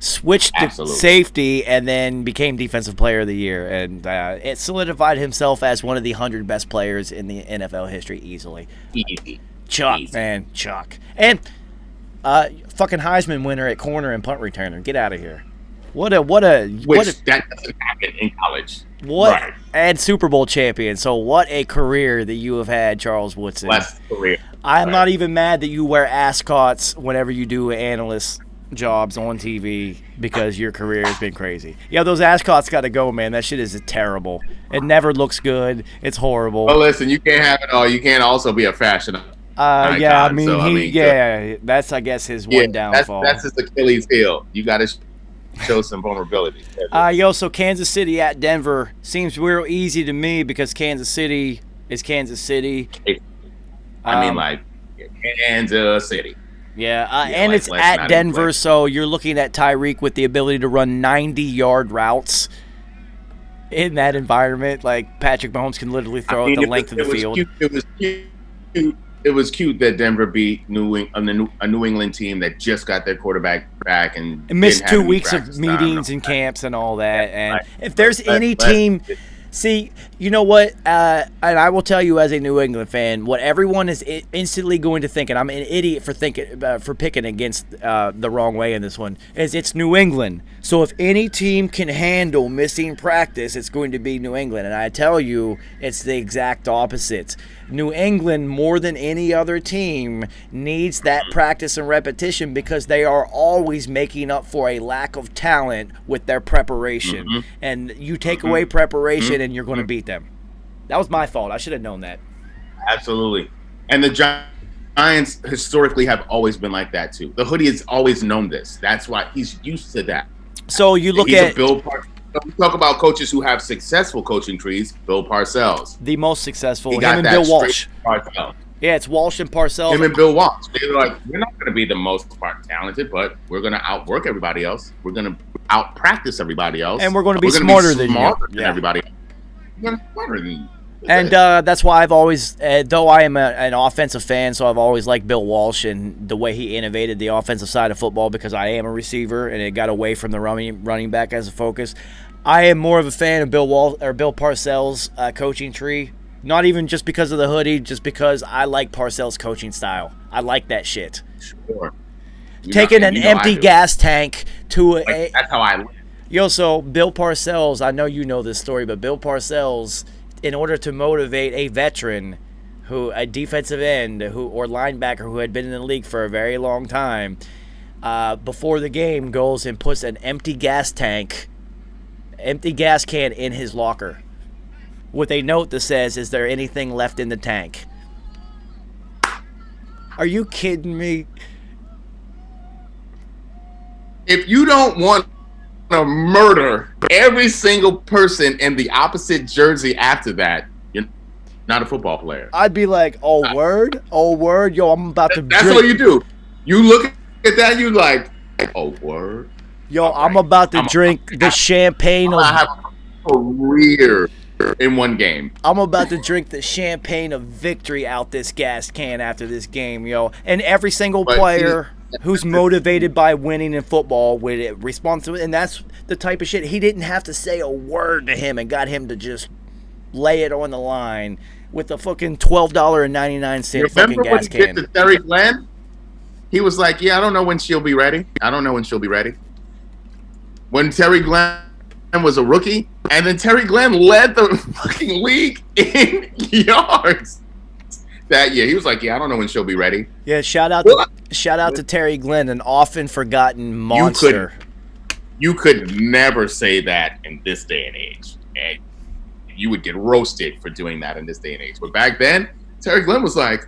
Speaker 1: switched to
Speaker 4: Absolutely.
Speaker 1: safety, and then became defensive player of the year. And it solidified himself as one of the 100 best players in the NFL history easily.
Speaker 4: Easy.
Speaker 1: Chuck,
Speaker 4: Easy.
Speaker 1: man, Chuck. And fucking Heisman winner at corner and punt returner. Get out of here. What a
Speaker 4: That doesn't happen in college. Right.
Speaker 1: and Super Bowl champion. So what a career that you have had, Charles Woodson.
Speaker 4: Less career.
Speaker 1: I'm not even mad that you wear ascots whenever you do analyst jobs on TV, because your career has been crazy. Yeah, those ascots got to go, man. That shit is terrible. It never looks good. It's horrible.
Speaker 4: Well, listen, you can't have it all. You can't also be a fashion icon.
Speaker 1: Yeah, I mean,
Speaker 4: So,
Speaker 1: that's, I guess, his one downfall.
Speaker 4: That's his Achilles heel. You got to show some vulnerability.
Speaker 1: So Kansas City at Denver seems real easy to me, because Kansas City is Kansas City.
Speaker 4: Like Kansas City.
Speaker 1: Yeah,
Speaker 4: Yeah,
Speaker 1: and
Speaker 4: like,
Speaker 1: it's
Speaker 4: let's
Speaker 1: at
Speaker 4: not
Speaker 1: Denver,
Speaker 4: even-
Speaker 1: so you're looking at Tyreek with the ability to run 90-yard routes in that environment. Like, Patrick Mahomes can literally throw it the length of the field.
Speaker 4: It was cute that Denver beat a New England team that just got their quarterback back and
Speaker 1: Missed
Speaker 4: didn't have
Speaker 1: 2
Speaker 4: any
Speaker 1: weeks of
Speaker 4: practice time
Speaker 1: meetings
Speaker 4: all
Speaker 1: and
Speaker 4: that.
Speaker 1: camps and all that. And
Speaker 4: Right.
Speaker 1: if there's any
Speaker 4: But-
Speaker 1: team... See, you know what? And I will tell you, as a New England fan, what everyone is instantly going to think, and I'm an idiot for picking against the wrong way in this one, is it's New England. So if any team can handle missing practice, it's going to be New England. And I tell you, it's the exact opposite. New England, more than any other team, needs that practice and repetition, because they are always making up for a lack of talent with their preparation. And you take away preparation and you're going to beat them. That was my fault. I should have known that.
Speaker 4: Absolutely. And the Giants historically have always been like that too. The hoodie has always known this. That's why he's used to that.
Speaker 1: So you look
Speaker 4: He's
Speaker 1: at
Speaker 4: a Bill we talk about coaches who have successful coaching trees. Bill Parcells.
Speaker 1: the most successful,
Speaker 4: He
Speaker 1: him
Speaker 4: got
Speaker 1: and
Speaker 4: that
Speaker 1: Bill
Speaker 4: straight
Speaker 1: Walsh.
Speaker 4: Parcells.
Speaker 1: Yeah, it's Walsh and Parcells.
Speaker 4: Him and Bill Walsh. They're like, we're not going to be the most talented, but we're going to outwork everybody else. We're going to out practice everybody else,
Speaker 1: And we're going to be
Speaker 4: gonna
Speaker 1: smarter than you.
Speaker 4: than
Speaker 1: Yeah.
Speaker 4: everybody else. We're gonna be smarter than you.
Speaker 1: And that's why I've always, though I am an offensive fan, so I've always liked Bill Walsh and the way he innovated the offensive side of football, because I am a receiver and it got away from the running back as a focus. I am more of a fan of Bill Parcells' coaching tree. Not even just because of the hoodie, just because I like Parcells' coaching style. I like that shit.
Speaker 4: Sure.
Speaker 1: Taking an empty gas tank to a...
Speaker 4: That's how I live.
Speaker 1: Yo, so Bill Parcells, I know you know this story, but Bill Parcells, in order to motivate a veteran, a defensive end or linebacker who had been in the league for a very long time, before the game goes and puts an empty gas can in his locker with a note that says, "Is there anything left in the tank?" Are you kidding me?
Speaker 4: If you don't want to murder every single person in the opposite jersey after that, you're not a football player.
Speaker 1: I'd be like, oh, word? Yo, I'm about to
Speaker 4: That's
Speaker 1: drink.
Speaker 4: all you do. You look at that, you like, oh, word.
Speaker 1: Yo,
Speaker 4: All
Speaker 1: I'm
Speaker 4: right.
Speaker 1: about to drink the champagne
Speaker 4: I
Speaker 1: of...
Speaker 4: have a career in one game.
Speaker 1: I'm about to drink the champagne of victory out this gas can after this game, yo. And every single
Speaker 4: But
Speaker 1: player who's motivated by winning in football would respond to it. And that's the type of shit. He didn't have to say a word to him and got him to just lay it on the line with the fucking $12.99 fucking
Speaker 4: Remember
Speaker 1: gas
Speaker 4: when he did
Speaker 1: can.
Speaker 4: to Terry Glenn? He was like, yeah, I don't know when she'll be ready. When Terry Glenn was a rookie, and then Terry Glenn led the fucking league in yards that year. He was like, yeah, I don't know when she'll be ready.
Speaker 1: Yeah, shout out to Terry Glenn, an often forgotten monster.
Speaker 4: You could never say that in this day and age. And you would get roasted for doing that in this day and age. But back then, Terry Glenn was like,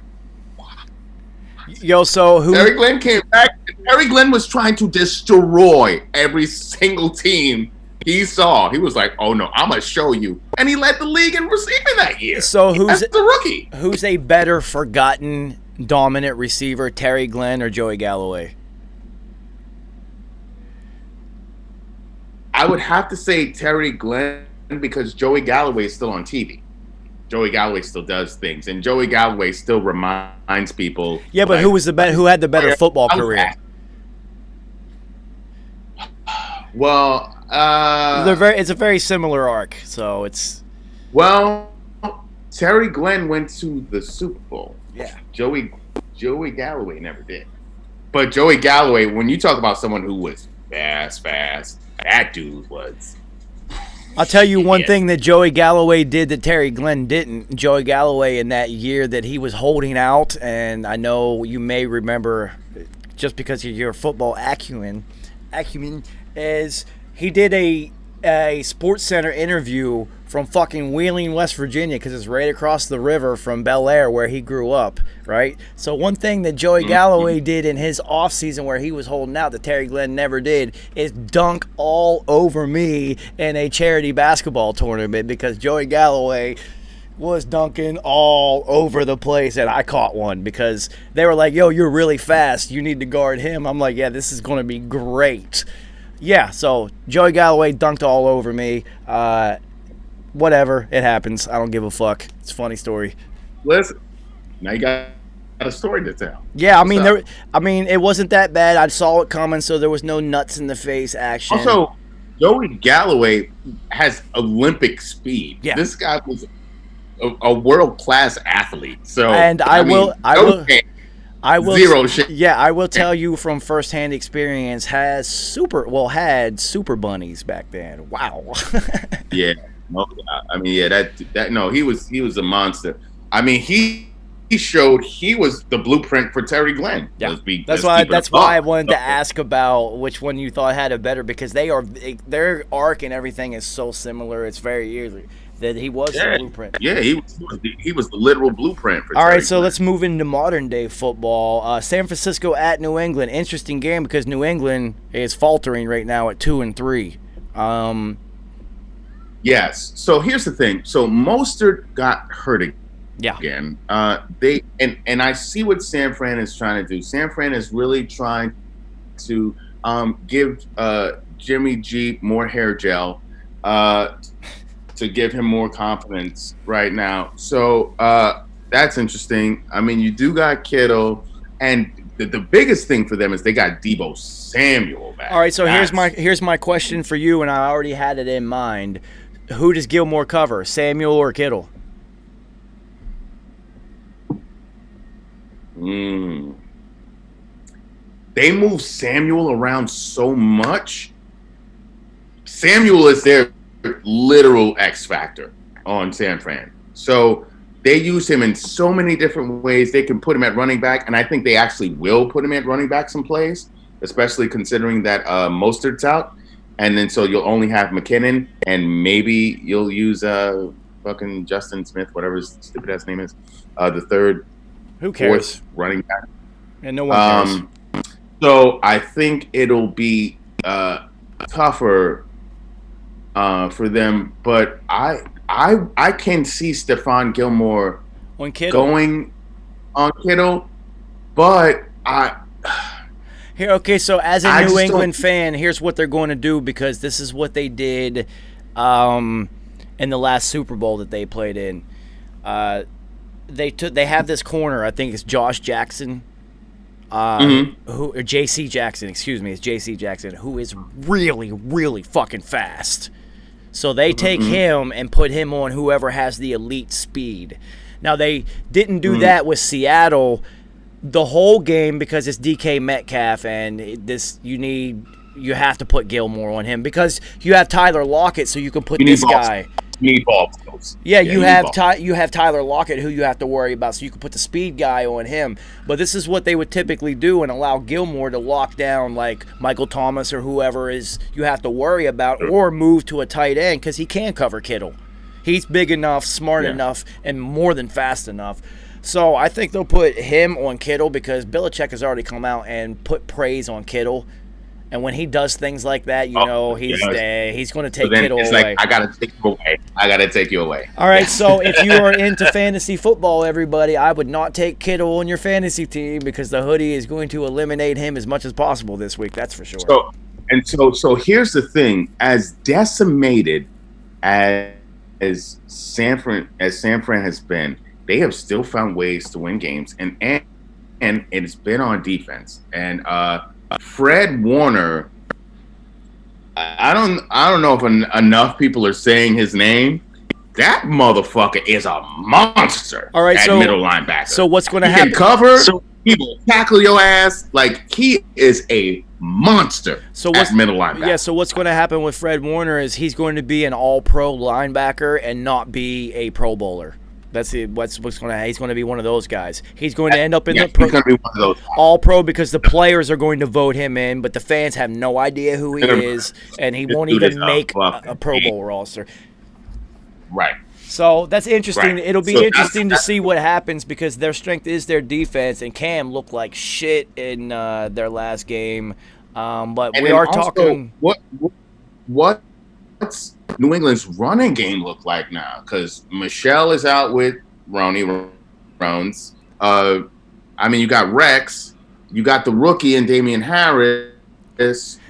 Speaker 1: Yo, so who?
Speaker 4: Terry Glenn came back. Terry Glenn was trying to destroy every single team he saw. He was like, "Oh no, I'm gonna show you," and he led the league in receiving that year.
Speaker 1: So who's
Speaker 4: the rookie?
Speaker 1: Who's a better forgotten dominant receiver, Terry Glenn or Joey Galloway?
Speaker 4: I would have to say Terry Glenn because Joey Galloway is still on TV. Joey Galloway still does things, and Joey Galloway still reminds people.
Speaker 1: Yeah, but
Speaker 4: like,
Speaker 1: who was the better? Who had the better football career?
Speaker 4: Well,
Speaker 1: it's a very similar arc, so it's.
Speaker 4: Well, Terry Glenn went to the Super Bowl.
Speaker 1: Yeah.
Speaker 4: Joey Galloway never did. But Joey Galloway, when you talk about someone who was fast, that dude was.
Speaker 1: I'll tell you one thing that Joey Galloway did that Terry Glenn didn't. Joey Galloway in that year that he was holding out, and I know you may remember, just because of your football acumen, is he did a Sports Center interview from fucking Wheeling, West Virginia, because it's right across the river from Bel Air where he grew up, right? So one thing that Joey Galloway did in his offseason where he was holding out that Terry Glenn never did is dunk all over me in a charity basketball tournament, because Joey Galloway was dunking all over the place, and I caught one because they were like, yo, you're really fast, you need to guard him. I'm like, yeah, this is going to be great. Yeah, so Joey Galloway dunked all over me. Whatever, it happens. I don't give a fuck. It's a funny story.
Speaker 4: Listen, now you got a story to tell.
Speaker 1: Yeah, I mean, it wasn't that bad. I saw it coming, so there was no nuts in the face action.
Speaker 4: Also, Joey Galloway has Olympic speed.
Speaker 1: Yeah.
Speaker 4: This guy was a world-class athlete. So,
Speaker 1: and I will
Speaker 4: zero shit.
Speaker 1: Yeah, I will tell you from firsthand experience. Had super bunnies back then. Wow.
Speaker 4: Yeah. No, I mean, yeah, that no, he was a monster. I mean, he showed he was the blueprint for Terry Glenn.
Speaker 1: Yeah, that's why I wanted to ask about which one you thought had it better, because their arc and everything is so similar. It's very eerie that he was the blueprint.
Speaker 4: Yeah, he was the literal blueprint for.
Speaker 1: All
Speaker 4: Terry
Speaker 1: right, so
Speaker 4: Glenn.
Speaker 1: let's move into modern day football. San Francisco at New England. Interesting game because New England is faltering right now at 2-3.
Speaker 4: Yes. So here's the thing. So Mostert got hurt again. And I see what San Fran is trying to do. San Fran is really trying to give Jimmy G more hair gel to give him more confidence right now. So that's interesting. I mean, you do got Kittle, and the biggest thing for them is they got Deebo Samuel back.
Speaker 1: All right, so here's my question for you, and I already had it in mind. Who does Gilmore cover, Samuel or Kittle?
Speaker 4: They move Samuel around so much. Samuel is their literal X factor on San Fran. So they use him in so many different ways. They can put him at running back, and I think they actually will put him at running back some plays, especially considering that Mostert's out. And then so you'll only have McKinnon, and maybe you'll use fucking Justin Smith, whatever his stupid ass name is, the third,
Speaker 1: who cares,
Speaker 4: fourth running back.
Speaker 1: And no one cares.
Speaker 4: So I think it'll be tougher for them, but I can see Stephon Gilmore going on Kittle, but
Speaker 1: Here, okay, so as a New England fan, here's what they're going to do, because this is what they did in the last Super Bowl that they played in. They have this corner, I think it's Josh Jackson, JC Jackson, excuse me, it's JC Jackson, who is really, really fucking fast. So they take him and put him on whoever has the elite speed. Now, they didn't do that with Seattle the whole game because it's DK Metcalf, and you have to put Gilmore on him because you have Tyler Lockett, so you can put this guy.
Speaker 4: You need ball skills.
Speaker 1: Yeah, you have Tyler Lockett, who you have to worry about, so you can put the speed guy on him. But this is what they would typically do and allow Gilmore to lock down like Michael Thomas or whoever is you have to worry about, or move to a tight end because he can cover Kittle. He's big enough, smart enough, and more than fast enough. So I think they'll put him on Kittle because Belichick has already come out and put praise on Kittle. And when he does things like that, he's going to take Kittle
Speaker 4: it's
Speaker 1: away.
Speaker 4: Like, I got to take you away. I got to take you away.
Speaker 1: All right, so if you are into fantasy football, everybody, I would not take Kittle on your fantasy team because the hoodie is going to eliminate him as much as possible this week. That's for sure.
Speaker 4: So here's the thing: as decimated as San Fran has been, they have still found ways to win games, and it's been on defense. And Fred Warner, I don't know if enough people are saying his name. That motherfucker is a monster.
Speaker 1: All right,
Speaker 4: at middle linebacker.
Speaker 1: So what's going to happen?
Speaker 4: He can cover. He will tackle your ass. Like, he is a monster at middle linebacker.
Speaker 1: Yeah, so what's going to happen with Fred Warner is he's going to be an all-pro linebacker and not be a Pro Bowler. That's what's going to. He's going to be one of those guys. He's going to end up in the pro,
Speaker 4: he's going to be one of those
Speaker 1: all-pro because the players are going to vote him in, but the fans have no idea who he is, and he won't even make a Pro Bowl roster.
Speaker 4: Right.
Speaker 1: So that's interesting.
Speaker 4: Right.
Speaker 1: It'll be interesting to see what happens because their strength is their defense, and Cam looked like shit in their last game. But
Speaker 4: and
Speaker 1: we are
Speaker 4: also,
Speaker 1: talking.
Speaker 4: What's New England's running game look like now? Because Michelle is out with Ronnie Rones. I mean, you got Rex, you got the rookie and Damian Harris.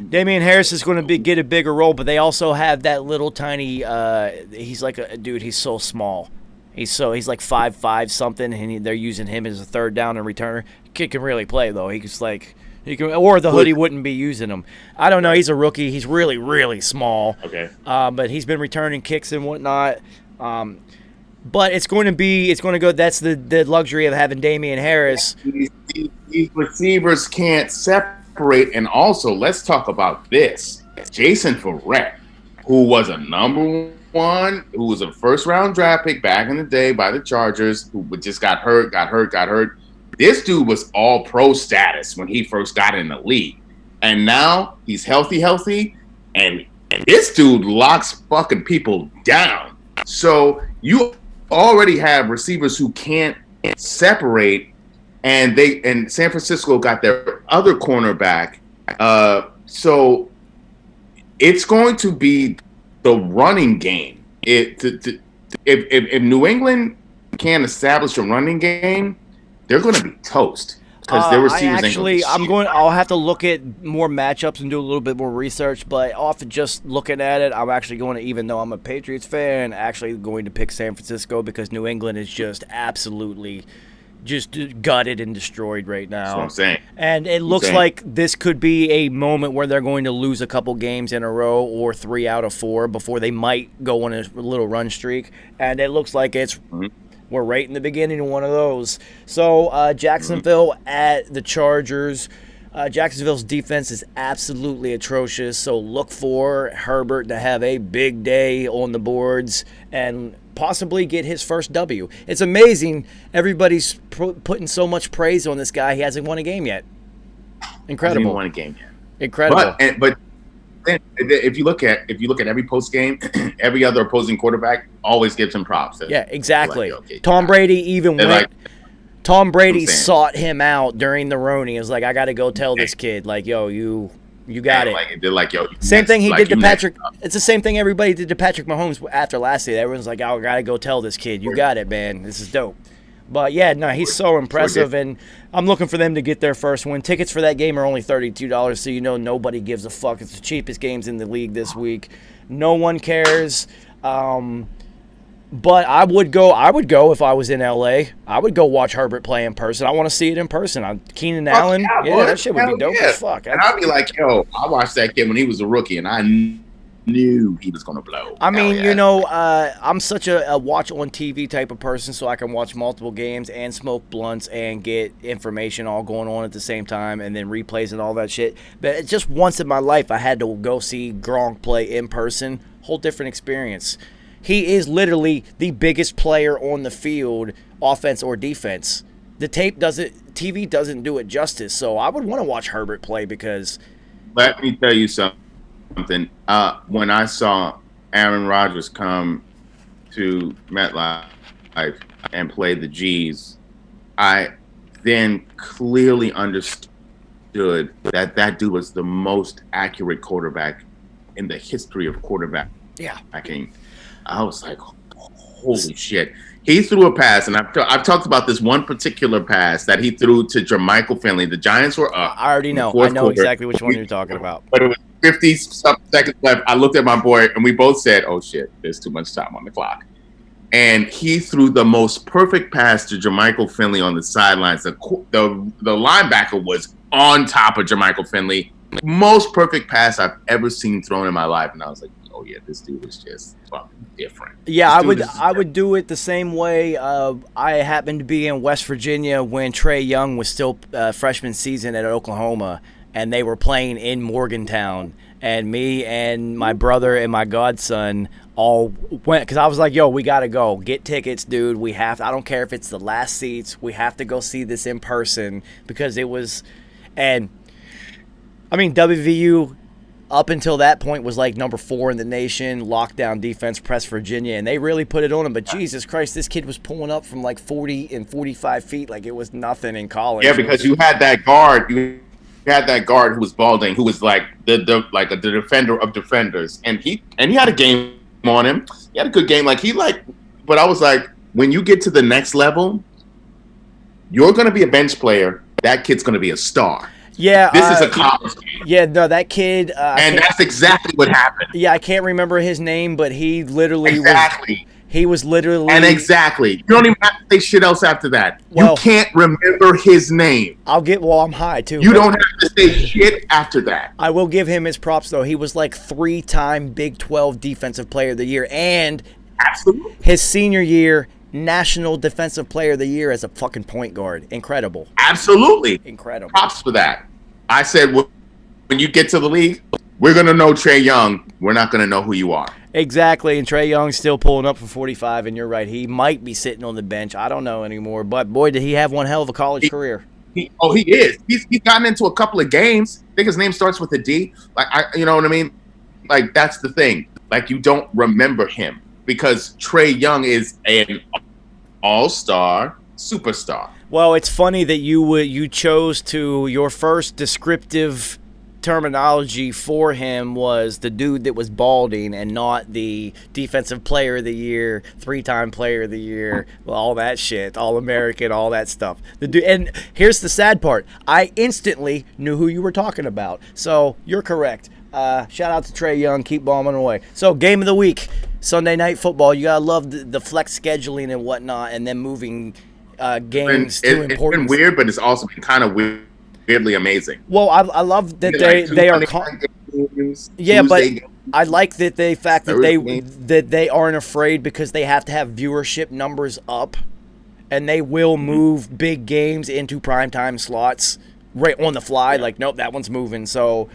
Speaker 1: Damian Harris is going to get a bigger role, but they also have that little tiny. He's like a dude. He's so small. He's like 5'5" something, and they're using him as a third down and returner. Kid can really play though. Or the hoodie wouldn't be using him. I don't know. He's a rookie. He's really, really small.
Speaker 4: Okay.
Speaker 1: But he's been returning kicks and whatnot. But it's going to go. That's the luxury of having Damian Harris.
Speaker 4: These receivers can't separate. And also, let's talk about this. Jason Verrett, who was a number one, who was a first-round draft pick back in the day by the Chargers, who just got hurt. This dude was all pro status when he first got in the league. And now he's healthy, and this dude locks fucking people down. So you already have receivers who can't separate, and San Francisco got their other cornerback. So it's going to be the running game. If New England can't establish a running game, they're going to be toast because their receivers.
Speaker 1: I'll have to look at more matchups and do a little bit more research. But off of just looking at it, I'm actually going to, even though I'm a Patriots fan, actually going to pick San Francisco because New England is just absolutely just gutted and destroyed right now.
Speaker 4: That's what I'm saying.
Speaker 1: And it looks like this could be a moment where they're going to lose a couple games in a row or 3 out of 4 before they might go on a little run streak. And it looks like we're right in the beginning of one of those. So Jacksonville at the Chargers. Jacksonville's defense is absolutely atrocious. So look for Herbert to have a big day on the boards and possibly get his first W. It's amazing. Everybody's putting so much praise on this guy. He hasn't won a game yet. Incredible.
Speaker 4: Hasn't won a game yet.
Speaker 1: Incredible.
Speaker 4: But if you look at every post game, every other opposing quarterback always gives him props.
Speaker 1: Yeah, exactly. Like, okay, Tom Brady even went. Tom Brady sought him out during the Rooney. He was like, I got to go tell this kid, like, yo, you got it.
Speaker 4: They're like, yo.
Speaker 1: Same thing he did to Patrick. It's the same thing everybody did to Patrick Mahomes after last year. Everyone's like, oh, I got to go tell this kid. You got it, man. This is dope. But, yeah, no, he's so impressive, and I'm looking for them to get their first win. Tickets for that game are only $32, so you know nobody gives a fuck. It's the cheapest games in the league this week. No one cares. But I would go if I was in LA. I would go watch Herbert play in person. I want to see it in person. Keenan Allen. Yeah, that shit would be dope as fuck.
Speaker 4: And I'd be like, yo, I watched that kid when he was a rookie, and I knew he was going to blow.
Speaker 1: I mean, I'm such a watch on TV type of person, so I can watch multiple games and smoke blunts and get information all going on at the same time and then replays and all that shit. But just once in my life, I had to go see Gronk play in person. Whole different experience. He is literally the biggest player on the field, offense or defense. The TV doesn't do it justice. So I would want to watch Herbert play because.
Speaker 4: Let me tell you something. When I saw Aaron Rodgers come to MetLife and play the G's I then clearly understood that dude was the most accurate quarterback in the history of quarterbacking.
Speaker 1: Yeah.
Speaker 4: I was like, holy shit. He threw a pass, and I've talked about this one particular pass that he threw to Jermichael Finley. The Giants were up.
Speaker 1: I already know. I know exactly which one you're talking about.
Speaker 4: But it was 50 seconds left. I looked at my boy, and we both said, oh, shit, there's too much time on the clock. And he threw the most perfect pass to Jermichael Finley on the sidelines. The linebacker was on top of Jermichael Finley. Most perfect pass I've ever seen thrown in my life. And I was like, oh, yeah, this dude is just fucking different.
Speaker 1: Yeah, I would do it the same way. I happened to be in West Virginia when Trey Young was still freshman season at Oklahoma, and they were playing in Morgantown. And me and my brother and my godson all went, because I was like, yo, we got to go. Get tickets, dude. We have to. I don't care if it's the last seats. We have to go see this in person, because it was, and I mean, WVU up until that point was like number 4 in the nation, lockdown defense, press Virginia, and they really put it on him. But Jesus Christ, this kid was pulling up from like 40 and 45 feet like it was nothing in college.
Speaker 4: Yeah, because you had that guard. You had that guard who was balding, who was like the defender of defenders, and he had a game on him. He had a good game. But I was like, when you get to the next level, you're going to be a bench player. That kid's going to be a star.
Speaker 1: Yeah,
Speaker 4: this is a college game.
Speaker 1: Yeah, no, that kid.
Speaker 4: And that's exactly what happened.
Speaker 1: Yeah, I can't remember his name, but he literally
Speaker 4: He was
Speaker 1: literally.
Speaker 4: And exactly. You don't even have to say shit else after that.
Speaker 1: Well,
Speaker 4: you can't remember his name.
Speaker 1: I'm high too.
Speaker 4: You don't have to say shit after that.
Speaker 1: I will give him his props though. He was like 3-time Big 12 Defensive Player of the Year, and
Speaker 4: absolutely
Speaker 1: his senior year, National Defensive Player of the Year as a fucking point guard. Incredible.
Speaker 4: Absolutely.
Speaker 1: Incredible.
Speaker 4: Props for that. I said, when you get to the league, we're going to know Trey Young. We're not going to know who you are.
Speaker 1: Exactly, and Trey Young's still pulling up for 45, and you're right. He might be sitting on the bench. I don't know anymore, but boy, did he have one hell of a college career.
Speaker 4: He is. He's gotten into a couple of games. I think his name starts with a D. You know what I mean? Like, that's the thing. Like, you don't remember him because Trey Young is an all-star superstar.
Speaker 1: Well, it's funny that you chose to, your first descriptive terminology for him was the dude that was balding and not the Defensive Player of the Year, 3-time Player of the Year, all that shit, All-American, all that stuff. And here's the sad part. I instantly knew who you were talking about. So you're correct. Shout out to Trey Young. Keep bombing away. So game of the week, Sunday Night Football. You got to love the flex scheduling and whatnot, and then moving games to importance. It's been
Speaker 4: weird, but it's also been kind of weirdly amazing.
Speaker 1: Well, I love that they are. Yeah, but I like that that they aren't afraid because they have to have viewership numbers up, and they will move big games into primetime slots right on the fly. Like, nope, that one's moving. So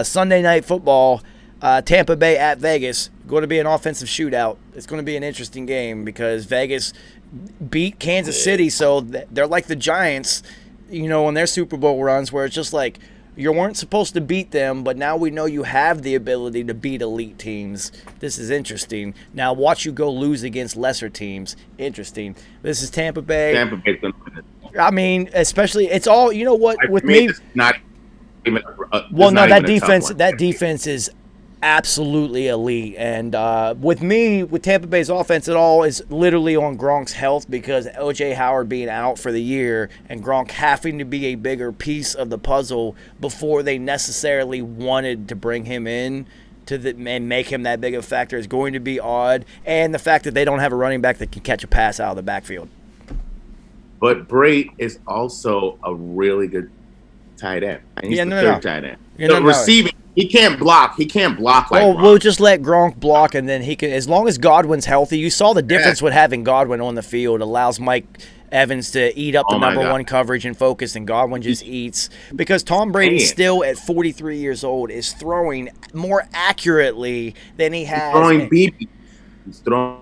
Speaker 1: Sunday Night Football, Tampa Bay at Vegas, going to be an offensive shootout. It's going to be an interesting game because Vegas beat Kansas City, so they're like the Giants, you know, on their Super Bowl runs, where it's just like you weren't supposed to beat them, but now we know you have the ability to beat elite teams. This is interesting. Now watch you go lose against lesser teams. Interesting. This is Tampa Bay.
Speaker 4: Tampa Bay's gonna win it.
Speaker 1: I mean, especially it's all, you know what, with me.
Speaker 4: It's not even
Speaker 1: that defense is absolutely elite, and with Tampa Bay's offense, it all is literally on Gronk's health because OJ Howard being out for the year and Gronk having to be a bigger piece of the puzzle before they necessarily wanted to bring him in and make him that big of a factor is going to be odd, and the fact that they don't have a running back that can catch a pass out of the backfield.
Speaker 4: But Bray is also a really good tight end. And he's the third tight end. Receiving. He can't block. He can't block like Gronk.
Speaker 1: We'll just let Gronk block, and then he can. As long as Godwin's healthy, you saw the difference with having Godwin on the field. Allows Mike Evans to eat up the number one coverage and focus, and Godwin just eats. Because Tom Brady still at 43 years old is throwing more accurately than he has.
Speaker 4: He's throwing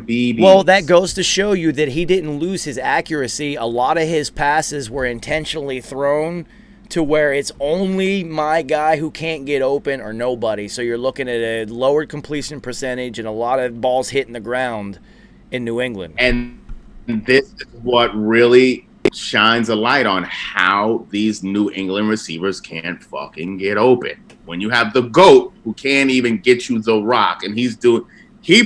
Speaker 4: BBs.
Speaker 1: Well, that goes to show you that he didn't lose his accuracy. A lot of his passes were intentionally thrown to where it's only my guy who can't get open or nobody. So you're looking at a lowered completion percentage and a lot of balls hitting the ground in New England.
Speaker 4: And this is what really shines a light on how these New England receivers can't fucking get open. When you have the GOAT who can't even get you the rock, and he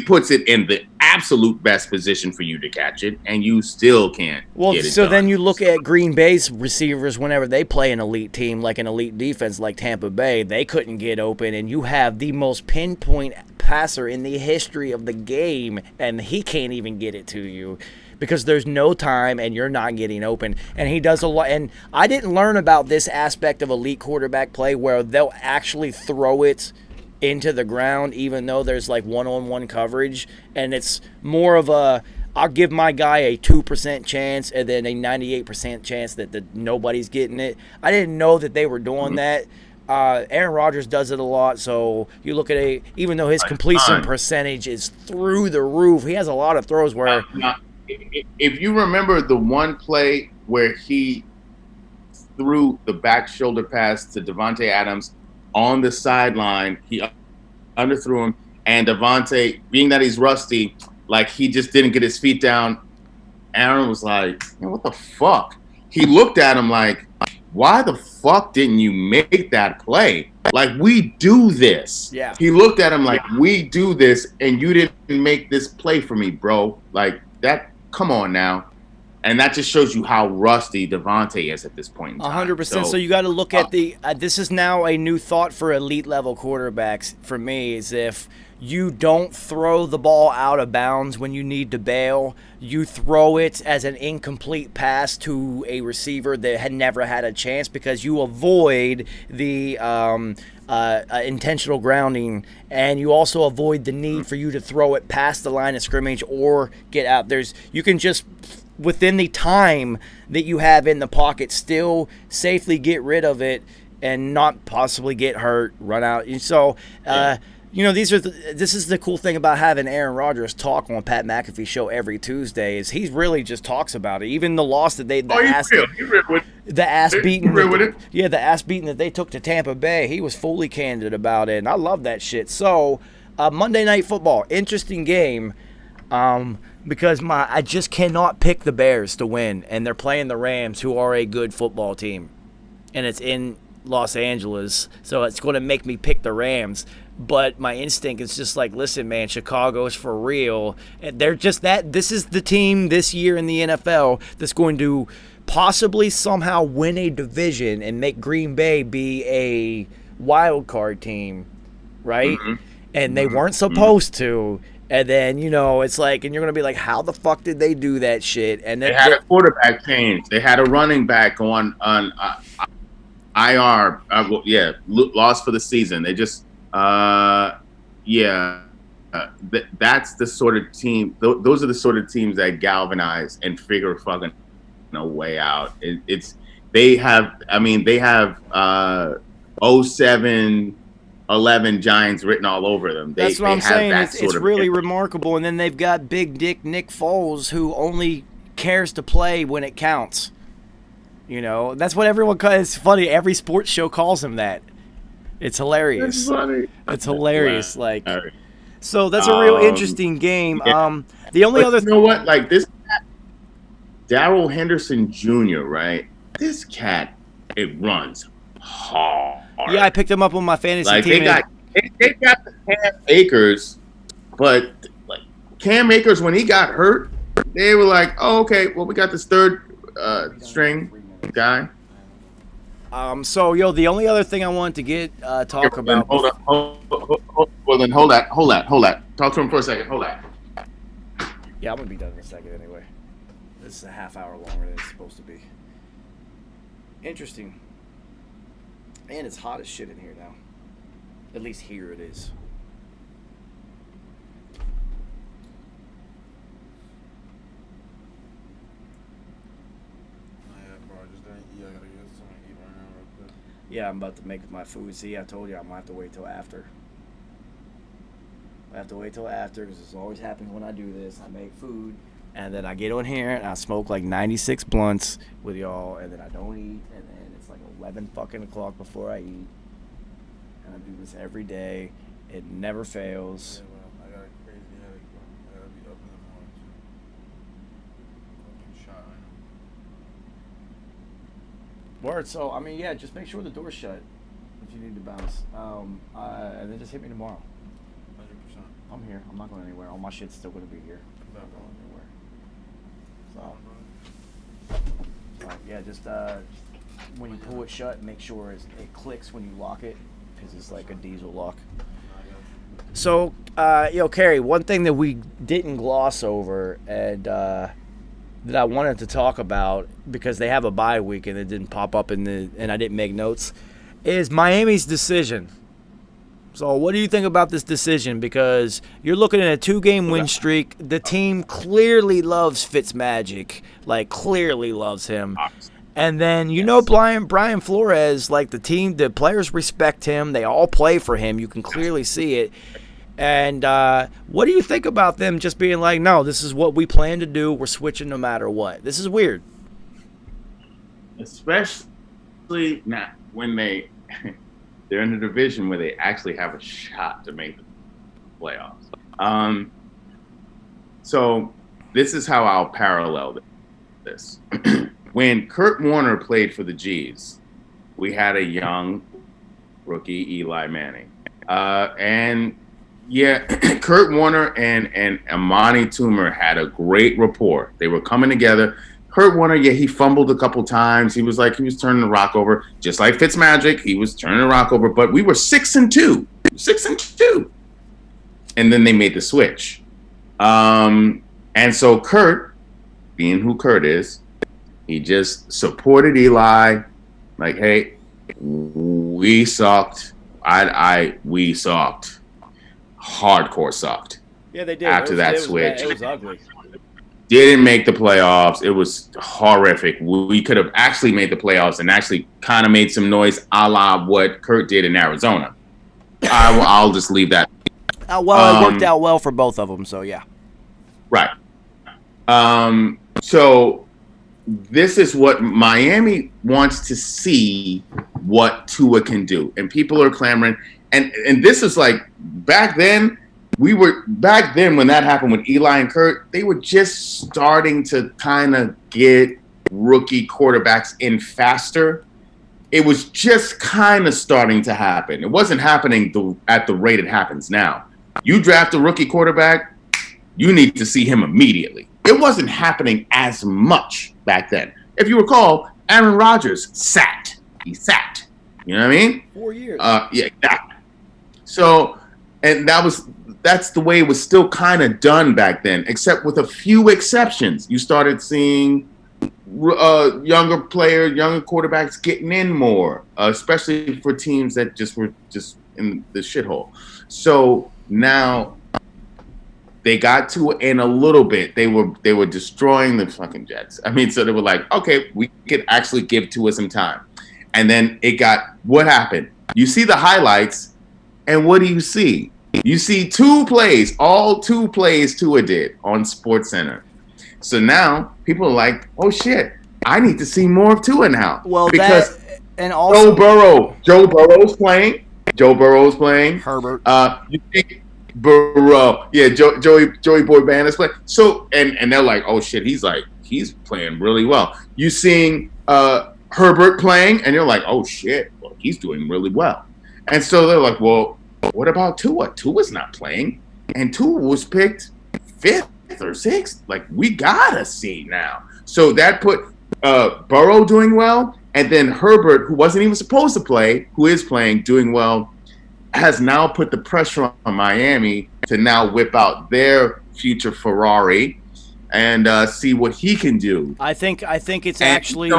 Speaker 4: puts it in the absolute best position for you to catch it, and you still can't get it
Speaker 1: so
Speaker 4: done.
Speaker 1: then you look at Green Bay's receivers whenever they play an elite team, like an elite defense like Tampa Bay, they couldn't get open, and you have the most pinpoint passer in the history of the game, and he can't even get it to you because there's no time and you're not getting open. And he does a lot. And I didn't learn about this aspect of elite quarterback play where they'll actually throw it into the ground even though there's like one-on-one coverage, and it's more of a I'll give my guy a 2% chance and then a 98% chance that nobody's getting it. I didn't know that they were doing that. Aaron Rodgers does it a lot, so you look at even though his completion percentage is through the roof, he has a lot of throws where
Speaker 4: if you remember the one play where he threw the back shoulder pass to Devontae Adams on the sideline, he underthrew him, and Devontae, being that he's rusty, like he just didn't get his feet down. Aaron was like, what the fuck? He looked at him like, why the fuck didn't you make that play? Like, we do this.
Speaker 1: Yeah.
Speaker 4: He looked at him like, we do this, and you didn't make this play for me, bro. Like, that, come on now. And that just shows you how rusty Devontae is at this point in time.
Speaker 1: 100%. So you got to look at the this is now a new thought for elite level quarterbacks for me, is if you don't throw the ball out of bounds when you need to bail, you throw it as an incomplete pass to a receiver that had never had a chance, because you avoid the intentional grounding, and you also avoid the need for you to throw it past the line of scrimmage or get out. You can just, within the time that you have in the pocket, still safely get rid of it and not possibly get hurt, run out. And so, this is the cool thing about having Aaron Rodgers talk on Pat McAfee's show every Tuesday, is he really just talks about it. Even the loss that the ass beating that they took to Tampa Bay, he was fully candid about it, and I love that shit. So, Monday Night Football, interesting game. Because I just cannot pick the Bears to win, and they're playing the Rams, who are a good football team, and it's in Los Angeles, so it's going to make me pick the Rams. But my instinct is just like, listen, man, Chicago's for real. And they're just that. This is the team this year in the NFL that's going to possibly somehow win a division and make Green Bay be a wild card team, right? Mm-hmm. And they weren't supposed to. And then, it's like, and you're going to be like, how the fuck did they do that shit? And then
Speaker 4: they had a quarterback change. They had a running back on IR. Lost for the season. They just, that's the sort of team. Those are the sort of teams that galvanize and figure fucking a way out. They have 07 11 Giants written all over them.
Speaker 1: That's what I'm saying. It's really remarkable. And then they've got Big Dick Nick Foles, who only cares to play when it counts. That's what everyone calls. It's funny. Every sports show calls him that. It's hilarious.
Speaker 4: It's funny.
Speaker 1: It's hilarious. So that's a real interesting game. Yeah. The only other,
Speaker 4: you know what? Like this, Darrell Henderson Jr. Right? This cat, it runs hard.
Speaker 1: Yeah, I picked him up on my fantasy team.
Speaker 4: They got the Cam Akers, but like Cam Akers, when he got hurt, they were like, "Oh, okay, well, we got this third string guy."
Speaker 1: The only other thing I wanted to talk about.
Speaker 4: Hold that. Talk to him for a second. Hold that.
Speaker 1: Yeah, I'm gonna be done in a second anyway. This is a half hour longer than it's supposed to be. Interesting. Man, it's hot as shit in here now. At least here it is. Yeah, I'm about to make my food. See, I told you I'm going to have to wait till after. I have to wait till after, because this always happens when I do this. I make food, and then I get on here, and I smoke like 96 blunts with y'all, and then I don't eat, and then it's like 11 fucking o'clock before I eat. And I do this every day. It never fails.
Speaker 6: Yeah, well, I got a crazy headache, bro. I gotta be up in the morning, too. Fucking shot, I know.
Speaker 1: Word. So I mean, yeah, just make sure the door's shut if you need to bounce. And then just hit me tomorrow.
Speaker 6: 100%.
Speaker 1: I'm here. I'm not going anywhere. All my shit's still gonna be here. I'm not going anywhere. So yeah, just when you pull it shut, make sure it clicks when you lock it, because it's like a diesel lock. So, Carrie, one thing that we didn't gloss over and that I wanted to talk about, because they have a bye week and it didn't pop up and I didn't make notes, is Miami's decision. So what do you think about this decision? Because you're looking at a 2-game win streak. The team clearly loves Fitzmagic, like clearly loves him. And then, Brian Flores, like the players respect him. They all play for him. You can clearly see it. And what do you think about them just being like, no, this is what we plan to do. We're switching no matter what. This is weird.
Speaker 4: Especially now when they're in a division where they actually have a shot to make the playoffs. So this is how I'll parallel this. When Kurt Warner played for the G's, we had a young rookie, Eli Manning. And yeah, Kurt Warner and Amani Toomer had a great rapport. They were coming together. Kurt Warner, yeah, he fumbled a couple times. He was turning the rock over, just like Fitzmagic. He was turning the rock over, but we were 6-2, 6-2, and then they made the switch. And so Kurt, being who Kurt is, he just supported Eli, like, hey, we sucked. We sucked. Hardcore sucked.
Speaker 1: Yeah, they did.
Speaker 4: After that switch.
Speaker 1: It was ugly.
Speaker 4: Didn't make the playoffs. It was horrific. We could have actually made the playoffs and actually kind of made some noise a la what Kurt did in Arizona. I'll just leave that.
Speaker 1: It worked out well for both of them, so yeah.
Speaker 4: Right. So this is what Miami wants to see what Tua can do. And people are clamoring. And this is like back then when that happened with Eli and Kurt, they were just starting to kind of get rookie quarterbacks in faster. It was just kind of starting to happen. It wasn't happening at the rate it happens now. You draft a rookie quarterback, you need to see him immediately. It wasn't happening as much back then. If you recall, Aaron Rodgers sat. He sat. You know what I mean?
Speaker 1: 4 years.
Speaker 4: Yeah, exactly. So, and that's the way it was still kind of done back then, except with a few exceptions. You started seeing younger quarterbacks getting in more, especially for teams that were just in the shithole. So now they got to in a little bit. They were destroying the fucking Jets. I mean, so they were like, okay, we could actually give Tua some time. And then what happened? You see the highlights, and what do you see? You see all two plays Tua did on SportsCenter. So now people are like, oh shit, I need to see more of Tua now.
Speaker 1: Well,
Speaker 4: because
Speaker 1: and also
Speaker 4: Joe Burrow's playing.
Speaker 1: Herbert.
Speaker 4: You see Burrow, yeah, Joey Boy Band is playing. So and they're like, oh shit, he's playing really well. You seeing Herbert playing, and you're like, oh shit, well, he's doing really well. And so they're like, well, what about Tua? Tua's not playing. And Tua was picked 5th or 6th. Like, we gotta see now. So that put Burrow doing well, and then Herbert, who wasn't even supposed to play, who is playing, doing well, has now put the pressure on Miami to now whip out their future Ferrari and see what he can do.
Speaker 1: I think actually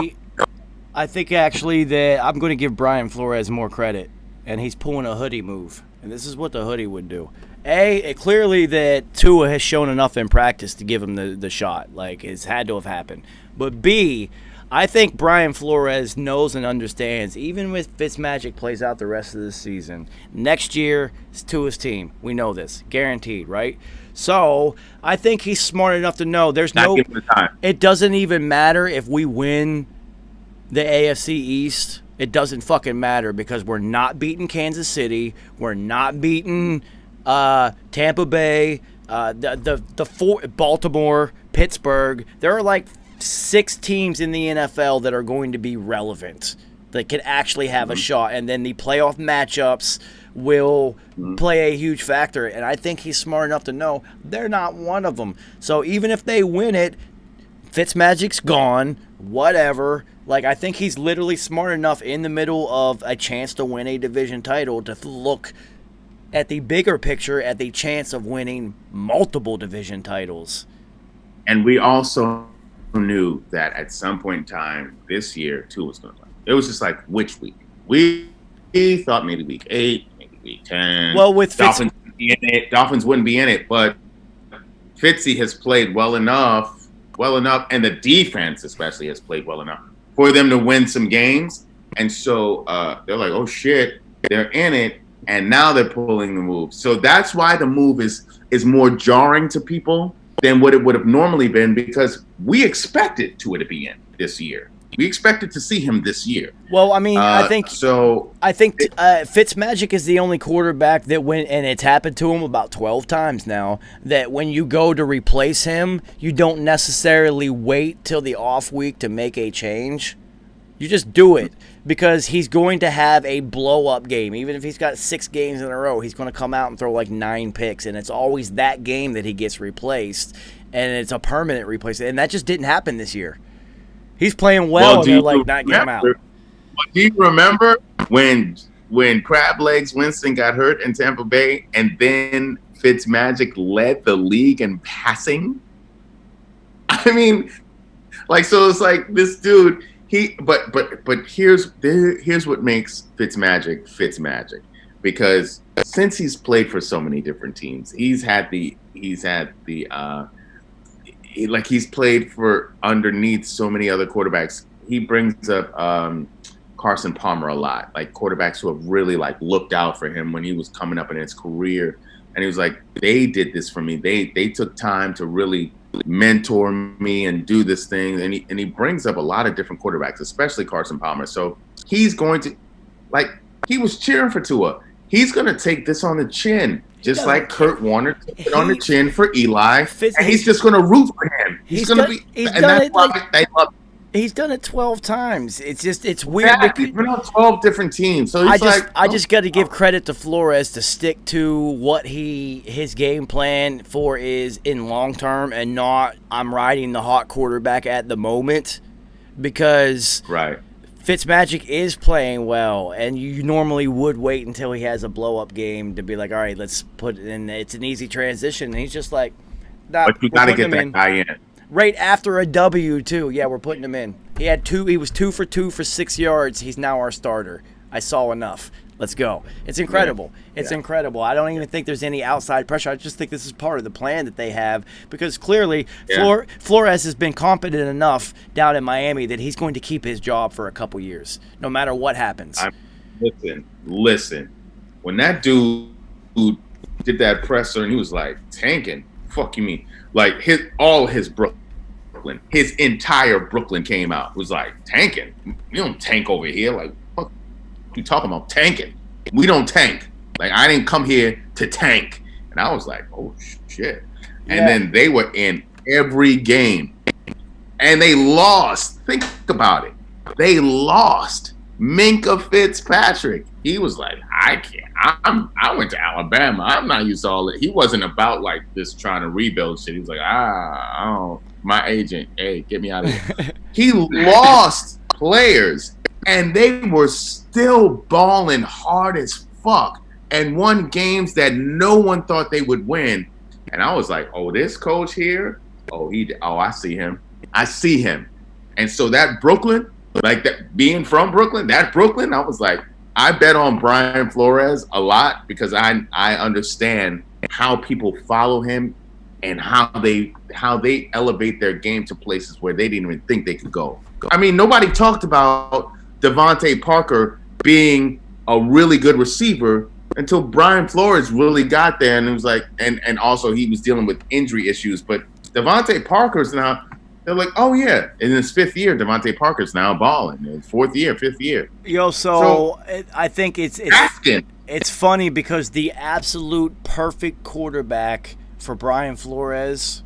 Speaker 1: that I'm going to give Brian Flores more credit, and he's pulling a hoodie move, and this is what the hoodie would do. Clearly that Tua has shown enough in practice to give him the shot. Like, it's had to have happened. But B, I think Brian Flores knows and understands, even if Fitzmagic plays out the rest of the season, next year it's Tua's team. We know this. Guaranteed, right? So I think he's smart enough to know it doesn't even matter if we win the AFC East. It doesn't fucking matter, because we're not beating Kansas City. We're not beating Tampa Bay, Baltimore, Pittsburgh. There are like 6 teams in the NFL that are going to be relevant, that can actually have a shot, and then the playoff matchups will play a huge factor. And I think he's smart enough to know they're not one of them. So even if they win it, Fitzmagic's gone, whatever. Like, I think he's literally smart enough in the middle of a chance to win a division title to look at the bigger picture, at the chance of winning multiple division titles.
Speaker 4: And we also knew that at some point in time this year, Tua was going to play. It was just like, which week? We thought maybe week 8, maybe week 10.
Speaker 1: Well, with
Speaker 4: Dolphins wouldn't be in it. Dolphins wouldn't be in it, but Fitzy has played well enough, and the defense especially has played well enough for them to win some games. And so they're like, oh shit, they're in it, and now they're pulling the move. So that's why the move is more jarring to people than what it would have normally been, because we expected Tua to be in this year. We expected to see him this year.
Speaker 1: Well, I mean, I think
Speaker 4: Fitzmagic
Speaker 1: is the only quarterback that went, and it's happened to him about 12 times now, that when you go to replace him, you don't necessarily wait till the off week to make a change. You just do it, because he's going to have a blow-up game. Even if he's got 6 games in a row, he's going to come out and throw like 9 picks, and it's always that game that he gets replaced, and it's a permanent replacement. And that just didn't happen this year. He's playing well, and they're like, not get him out.
Speaker 4: Do you remember when Crab Legs Winston got hurt in Tampa Bay, and then Fitzmagic led the league in passing? I mean, like, so it's like this dude. But here's what makes Fitzmagic, because since he's played for so many different teams, he's played for underneath so many other quarterbacks. He brings up Carson Palmer a lot, like quarterbacks who have really like looked out for him when he was coming up in his career. And he was like, they did this for me. They took time to really mentor me and do this thing. And he brings up a lot of different quarterbacks, especially Carson Palmer. So he's going to, like, he was cheering for Tua. He's going to take this on the chin, just like Kurt Warner took it on the chin for Eli. And he's just going to root for him. He's going to be, and that's why they love him.
Speaker 1: He's done it 12 times. It's weird.
Speaker 4: Yeah, he's been on 12 different teams. So
Speaker 1: I just got to give credit to Flores to stick to what his game plan for is in long term, and not I'm riding the hot quarterback at the moment, because
Speaker 4: right.
Speaker 1: Fitzmagic is playing well, and you normally would wait until he has a blow up game to be like, all right, let's put it in. It's an easy transition, and he's just like, nah,
Speaker 4: but you got to get that guy in.
Speaker 1: Right after a W, too. Yeah, we're putting him in. He was 2 for 2 for 6 yards. He's now our starter. I saw enough. Let's go. It's incredible. Yeah. It's incredible. I don't even think there's any outside pressure. I just think this is part of the plan that they have, because clearly Flores has been competent enough down in Miami that he's going to keep his job for a couple years, no matter what happens.
Speaker 4: Listen. When that dude did that presser and he was like, tanking, fuck you mean? Like, his Brooklyn, his entire Brooklyn came out. It was like, tanking? You don't tank over here. Like, what you talking about tanking? We don't tank. Like, I didn't come here to tank. And I was like, oh, shit. And then they were in every game. And they lost. Think about it. They lost. Minka Fitzpatrick. He was like, I can't. I went to Alabama. I'm not used to all that. He wasn't about like this trying to rebuild shit. He was like, my agent, hey, get me out of here. He lost players, and they were still balling hard as fuck and won games that no one thought they would win. And I was like, oh, this coach here, I see him. And so that Brooklyn, like that being from Brooklyn, I was like, I bet on Brian Flores a lot, because I understand how people follow him and how they elevate their game to places where they didn't even think they could go. I mean, nobody talked about Devontae Parker being a really good receiver until Brian Flores really got there, and it was like, and also he was dealing with injury issues. But Devontae Parker's now, they're like, oh yeah, in his 5th year, Devontae Parker's now balling. In his 4th year, 5th year.
Speaker 1: I think it's funny, because the absolute perfect quarterback for Brian Flores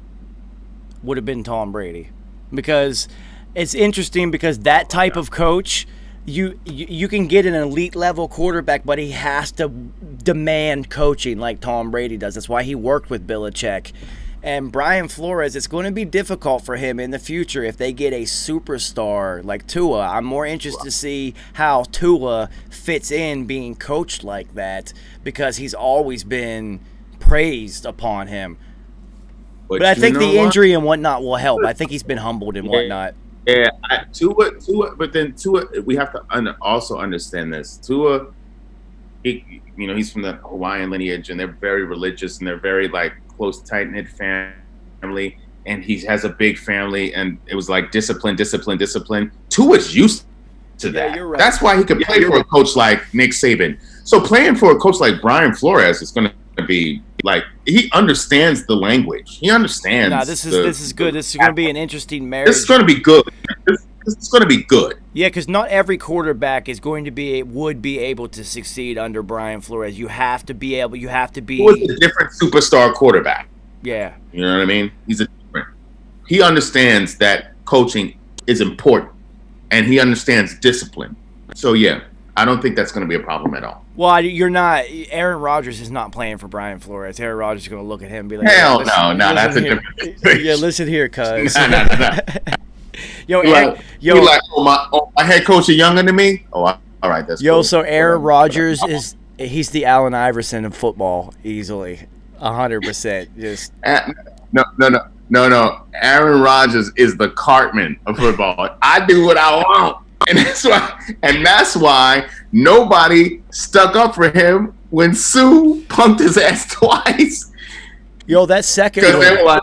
Speaker 1: would have been Tom Brady. because it's interesting because that type of coach, you can get an elite level quarterback, but he has to demand coaching like Tom Brady does. That's why he worked with Belichick. And Brian Flores, it's going to be difficult for him in the future if they get a superstar like Tua. I'm more interested to see how Tua fits in being coached like that because he's always been praised upon him. But I think the injury and whatnot will help. I think he's been humbled and whatnot.
Speaker 4: Yeah, Tua, but then Tua, we have to also understand this. Tua, he's from the Hawaiian lineage, and they're very religious, and they're very like close, tight knit family, and he has a big family, and it was like discipline. Tua's used to that.
Speaker 1: You're right.
Speaker 4: That's why he could play for a coach like Nick Saban. So playing for a coach like Brian Flores is going to be like, he understands the language. He understands.
Speaker 1: No, this is good. This is going to be an interesting marriage.
Speaker 4: This is going to be good. This is going to be good.
Speaker 1: Yeah, because not every quarterback is going to would be able to succeed under Brian Flores. You have to be able. You have to be.
Speaker 4: He's a different superstar quarterback.
Speaker 1: Yeah.
Speaker 4: You know what I mean? He understands that coaching is important, and he understands discipline. So yeah, I don't think that's going to be a problem at all.
Speaker 1: Well, you're not. Aaron Rodgers is not playing for Brian Flores. Aaron Rodgers is going to look at him and be like,
Speaker 4: "Hell no, that's a different situation."
Speaker 1: Yeah, listen here, cuz.
Speaker 4: No.
Speaker 1: Yo,
Speaker 4: my head coach is younger than me. Oh, all right, that's cool.
Speaker 1: So Aaron Rodgers he's the Allen Iverson of football, easily, 100%. Just
Speaker 4: no. Aaron Rodgers is the Cartman of football. I do what I want. And that's why nobody stuck up for him when Sue punked his ass twice.
Speaker 1: Yo, that second
Speaker 4: because they were like,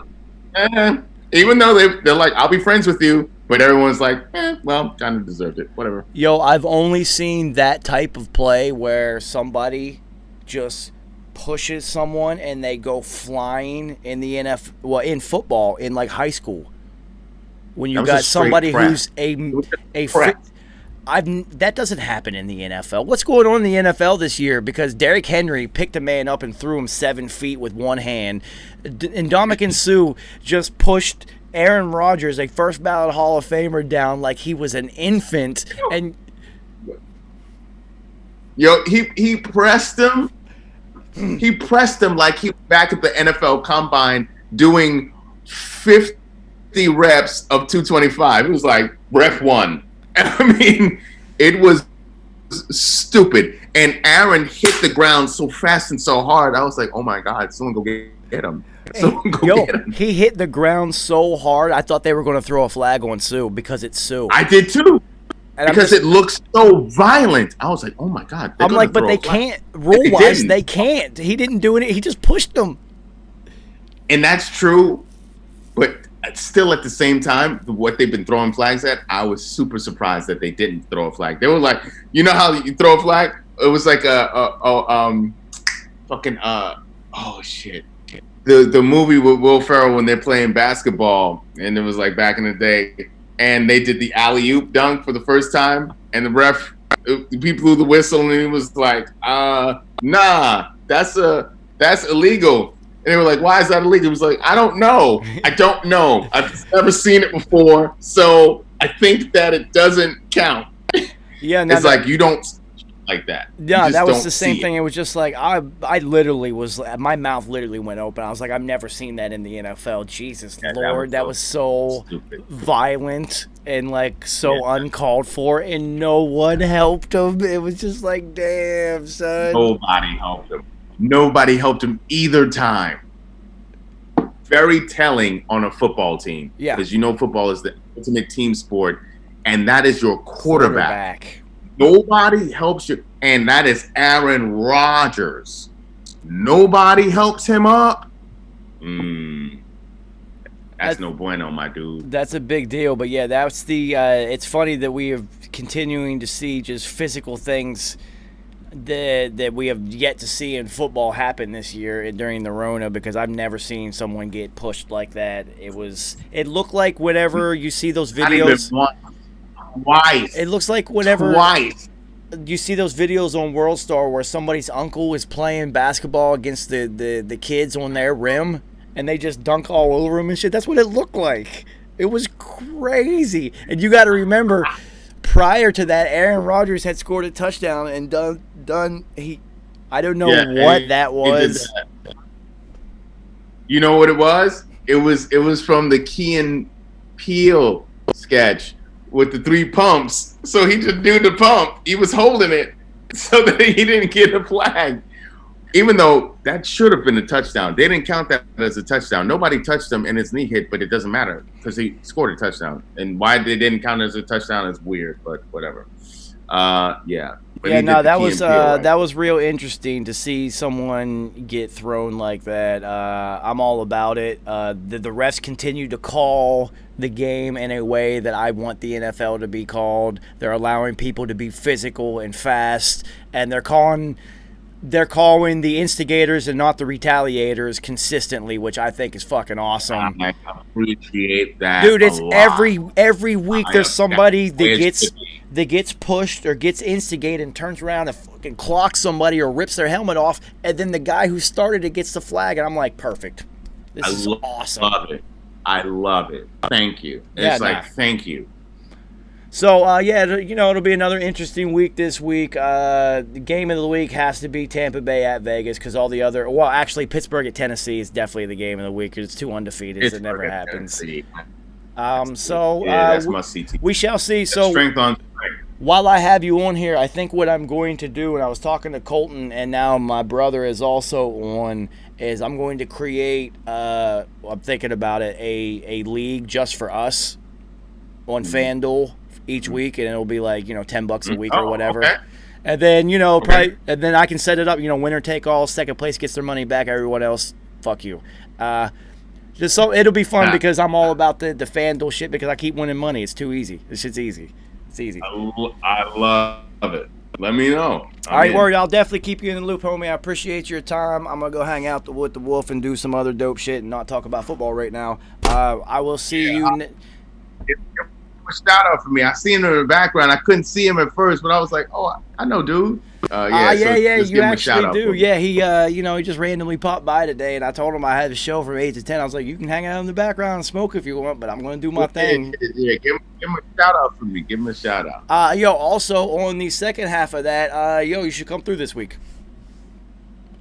Speaker 4: even though they're like, I'll be friends with you, but everyone's like, well, kind of deserved it, whatever.
Speaker 1: Yo, I've only seen that type of play where somebody just pushes someone and they go flying in the NFL, well, in football, in like high school. When you got somebody who's that doesn't happen in the NFL. What's going on in the NFL this year? Because Derrick Henry picked a man up and threw him 7 feet with one hand. And Ndamukong Suh just pushed Aaron Rodgers, a first ballot Hall of Famer, down like he was an infant. And
Speaker 4: he pressed him. He pressed him like he was back at the NFL Combine doing 50 reps of 225. It was like rep 1. I mean, it was stupid. And Aaron hit the ground so fast and so hard. I was like, oh my God, someone go get him. Get him.
Speaker 1: He hit the ground so hard, I thought they were going to throw a flag on Sue because it's Sue.
Speaker 4: I did too. And because it looks so violent. I was like, oh my God.
Speaker 1: I'm like, but they can't. Rule-wise, they can't. He didn't do it. He just pushed them.
Speaker 4: And that's true. But still at the same time, what they've been throwing flags at, I was super surprised that they didn't throw a flag. They were like, you know how you throw a flag? It was like oh shit. The movie with Will Ferrell when they're playing basketball, and it was like back in the day, and they did the alley-oop dunk for the first time, and the ref, he blew the whistle, and he was like, nah, that's illegal. And they were like, why is that illegal? He was like, I don't know. I've never seen it before, so I think that it doesn't count.
Speaker 1: Yeah,
Speaker 4: it's like you don't like that.
Speaker 1: Yeah, that was the same thing. It was just like I literally was. My mouth literally went open. I was like, I've never seen that in the NFL. Jesus Lord, that was so violent and like so uncalled for, and no one helped him. It was just like, damn, son.
Speaker 4: Nobody helped him either time. Very telling on a football team. Yeah. Because football is the ultimate team sport, and that is your quarterback. Nobody helps you. And that is Aaron Rodgers. Nobody helps him up. That's no bueno, my dude.
Speaker 1: That's a big deal. But yeah, that's the it's funny that we are continuing to see just physical things that we have yet to see in football happen this year during the Rona, because I've never seen someone get pushed like that. It looked like whenever you see those videos.
Speaker 4: Twice.
Speaker 1: It looks like whenever you see those videos on World Star where somebody's uncle is playing basketball against the kids on their rim and they just dunk all over him and shit. That's what it looked like. It was crazy. And you got to remember, prior to that, Aaron Rodgers had scored a touchdown and I don't know what that
Speaker 4: he did
Speaker 1: was.
Speaker 4: that. You know what it was? It was from the Key and Peele sketch with the 3 pumps. So he just do the pump. He was holding it so that he didn't get a flag. Even though that should have been a touchdown. They didn't count that as a touchdown. Nobody touched him and his knee hit, but it doesn't matter because he scored a touchdown. And why they didn't count it as a touchdown is weird, but whatever. Yeah. But
Speaker 1: Yeah,
Speaker 4: he
Speaker 1: no,
Speaker 4: did the
Speaker 1: that
Speaker 4: Key
Speaker 1: was
Speaker 4: and Peele, right?
Speaker 1: that was real interesting to see someone get thrown like that. I'm all about it. The refs continue to call the game in a way that I want the NFL to be called. They're allowing people to be physical and fast, and they're calling the instigators and not the retaliators consistently, which I think is fucking awesome.
Speaker 4: I appreciate that.
Speaker 1: Dude, it's
Speaker 4: a lot.
Speaker 1: every week there's somebody
Speaker 4: That's the way it
Speaker 1: that
Speaker 4: should be.
Speaker 1: gets pushed or gets instigated and turns around and fucking clocks somebody or rips their helmet off, and then the guy who started it gets the flag, and I'm like, perfect. This is awesome.
Speaker 4: Love it. I love it. Thank you.
Speaker 1: Yeah,
Speaker 4: It's like, thank you.
Speaker 1: So, it'll be another interesting week this week. The game of the week has to be Tampa Bay at Vegas because all the other... Well, actually, Pittsburgh at Tennessee is definitely the game of the week because it's 2 undefeated. It never happens.
Speaker 4: That's must-see TV.
Speaker 1: We shall see. So,
Speaker 4: strength on strength.
Speaker 1: while I have you on here, I think what I'm going to do, and I was talking to Colton, and now my brother is also on, is I'm going to create, I'm thinking about it, a league just for us on FanDuel each week, and it'll be like, $10 a week or whatever.
Speaker 4: Okay.
Speaker 1: And then, probably, and then I can set it up, winner take all, second place gets their money back, everyone else, fuck you. Just so it'll be fun because I'm all about the FanDuel shit because I keep winning money. It's too easy. This shit's easy. It's easy.
Speaker 4: I love it. Let me know.
Speaker 1: All right, word. I'll definitely keep you in the loop, homie. I appreciate your time. I'm going to go hang out with the Wolf and do some other dope shit and not talk about football right now. I will see you.
Speaker 4: Give him a shout out for me. I seen him in the background. I couldn't see him at first, but I was like, oh, I know, dude. So just
Speaker 1: you
Speaker 4: give him a shout
Speaker 1: actually
Speaker 4: out
Speaker 1: do.
Speaker 4: for me.
Speaker 1: Yeah, he just randomly popped by today, and I told him I had a show from 8 to 10. I was like, you can hang out in the background and smoke if you want, but I'm going to do my thing.
Speaker 4: Yeah, give him a shout out for me. Give him a shout out.
Speaker 1: Also on the second half of that, you should come through this week.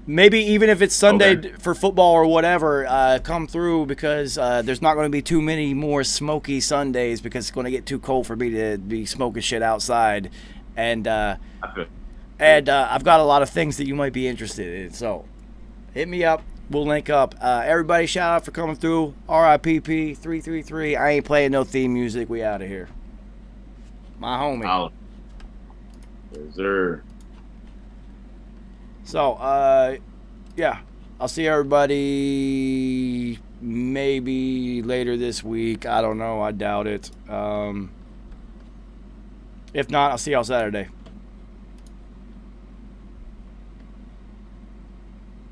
Speaker 1: Maybe even if it's Sunday for football or whatever, come through because there's not going to be too many more smoky Sundays because it's going to get too cold for me to be smoking shit outside. And I've got a lot of things that you might be interested in. So hit me up. We'll link up. Everybody shout out for coming through. RIPP 333. I ain't playing no theme music. We out of here. My homie.
Speaker 4: Out. Yes, sir.
Speaker 1: So, I'll see everybody maybe later this week. I don't know. I doubt it. If not, I'll see y'all Saturday.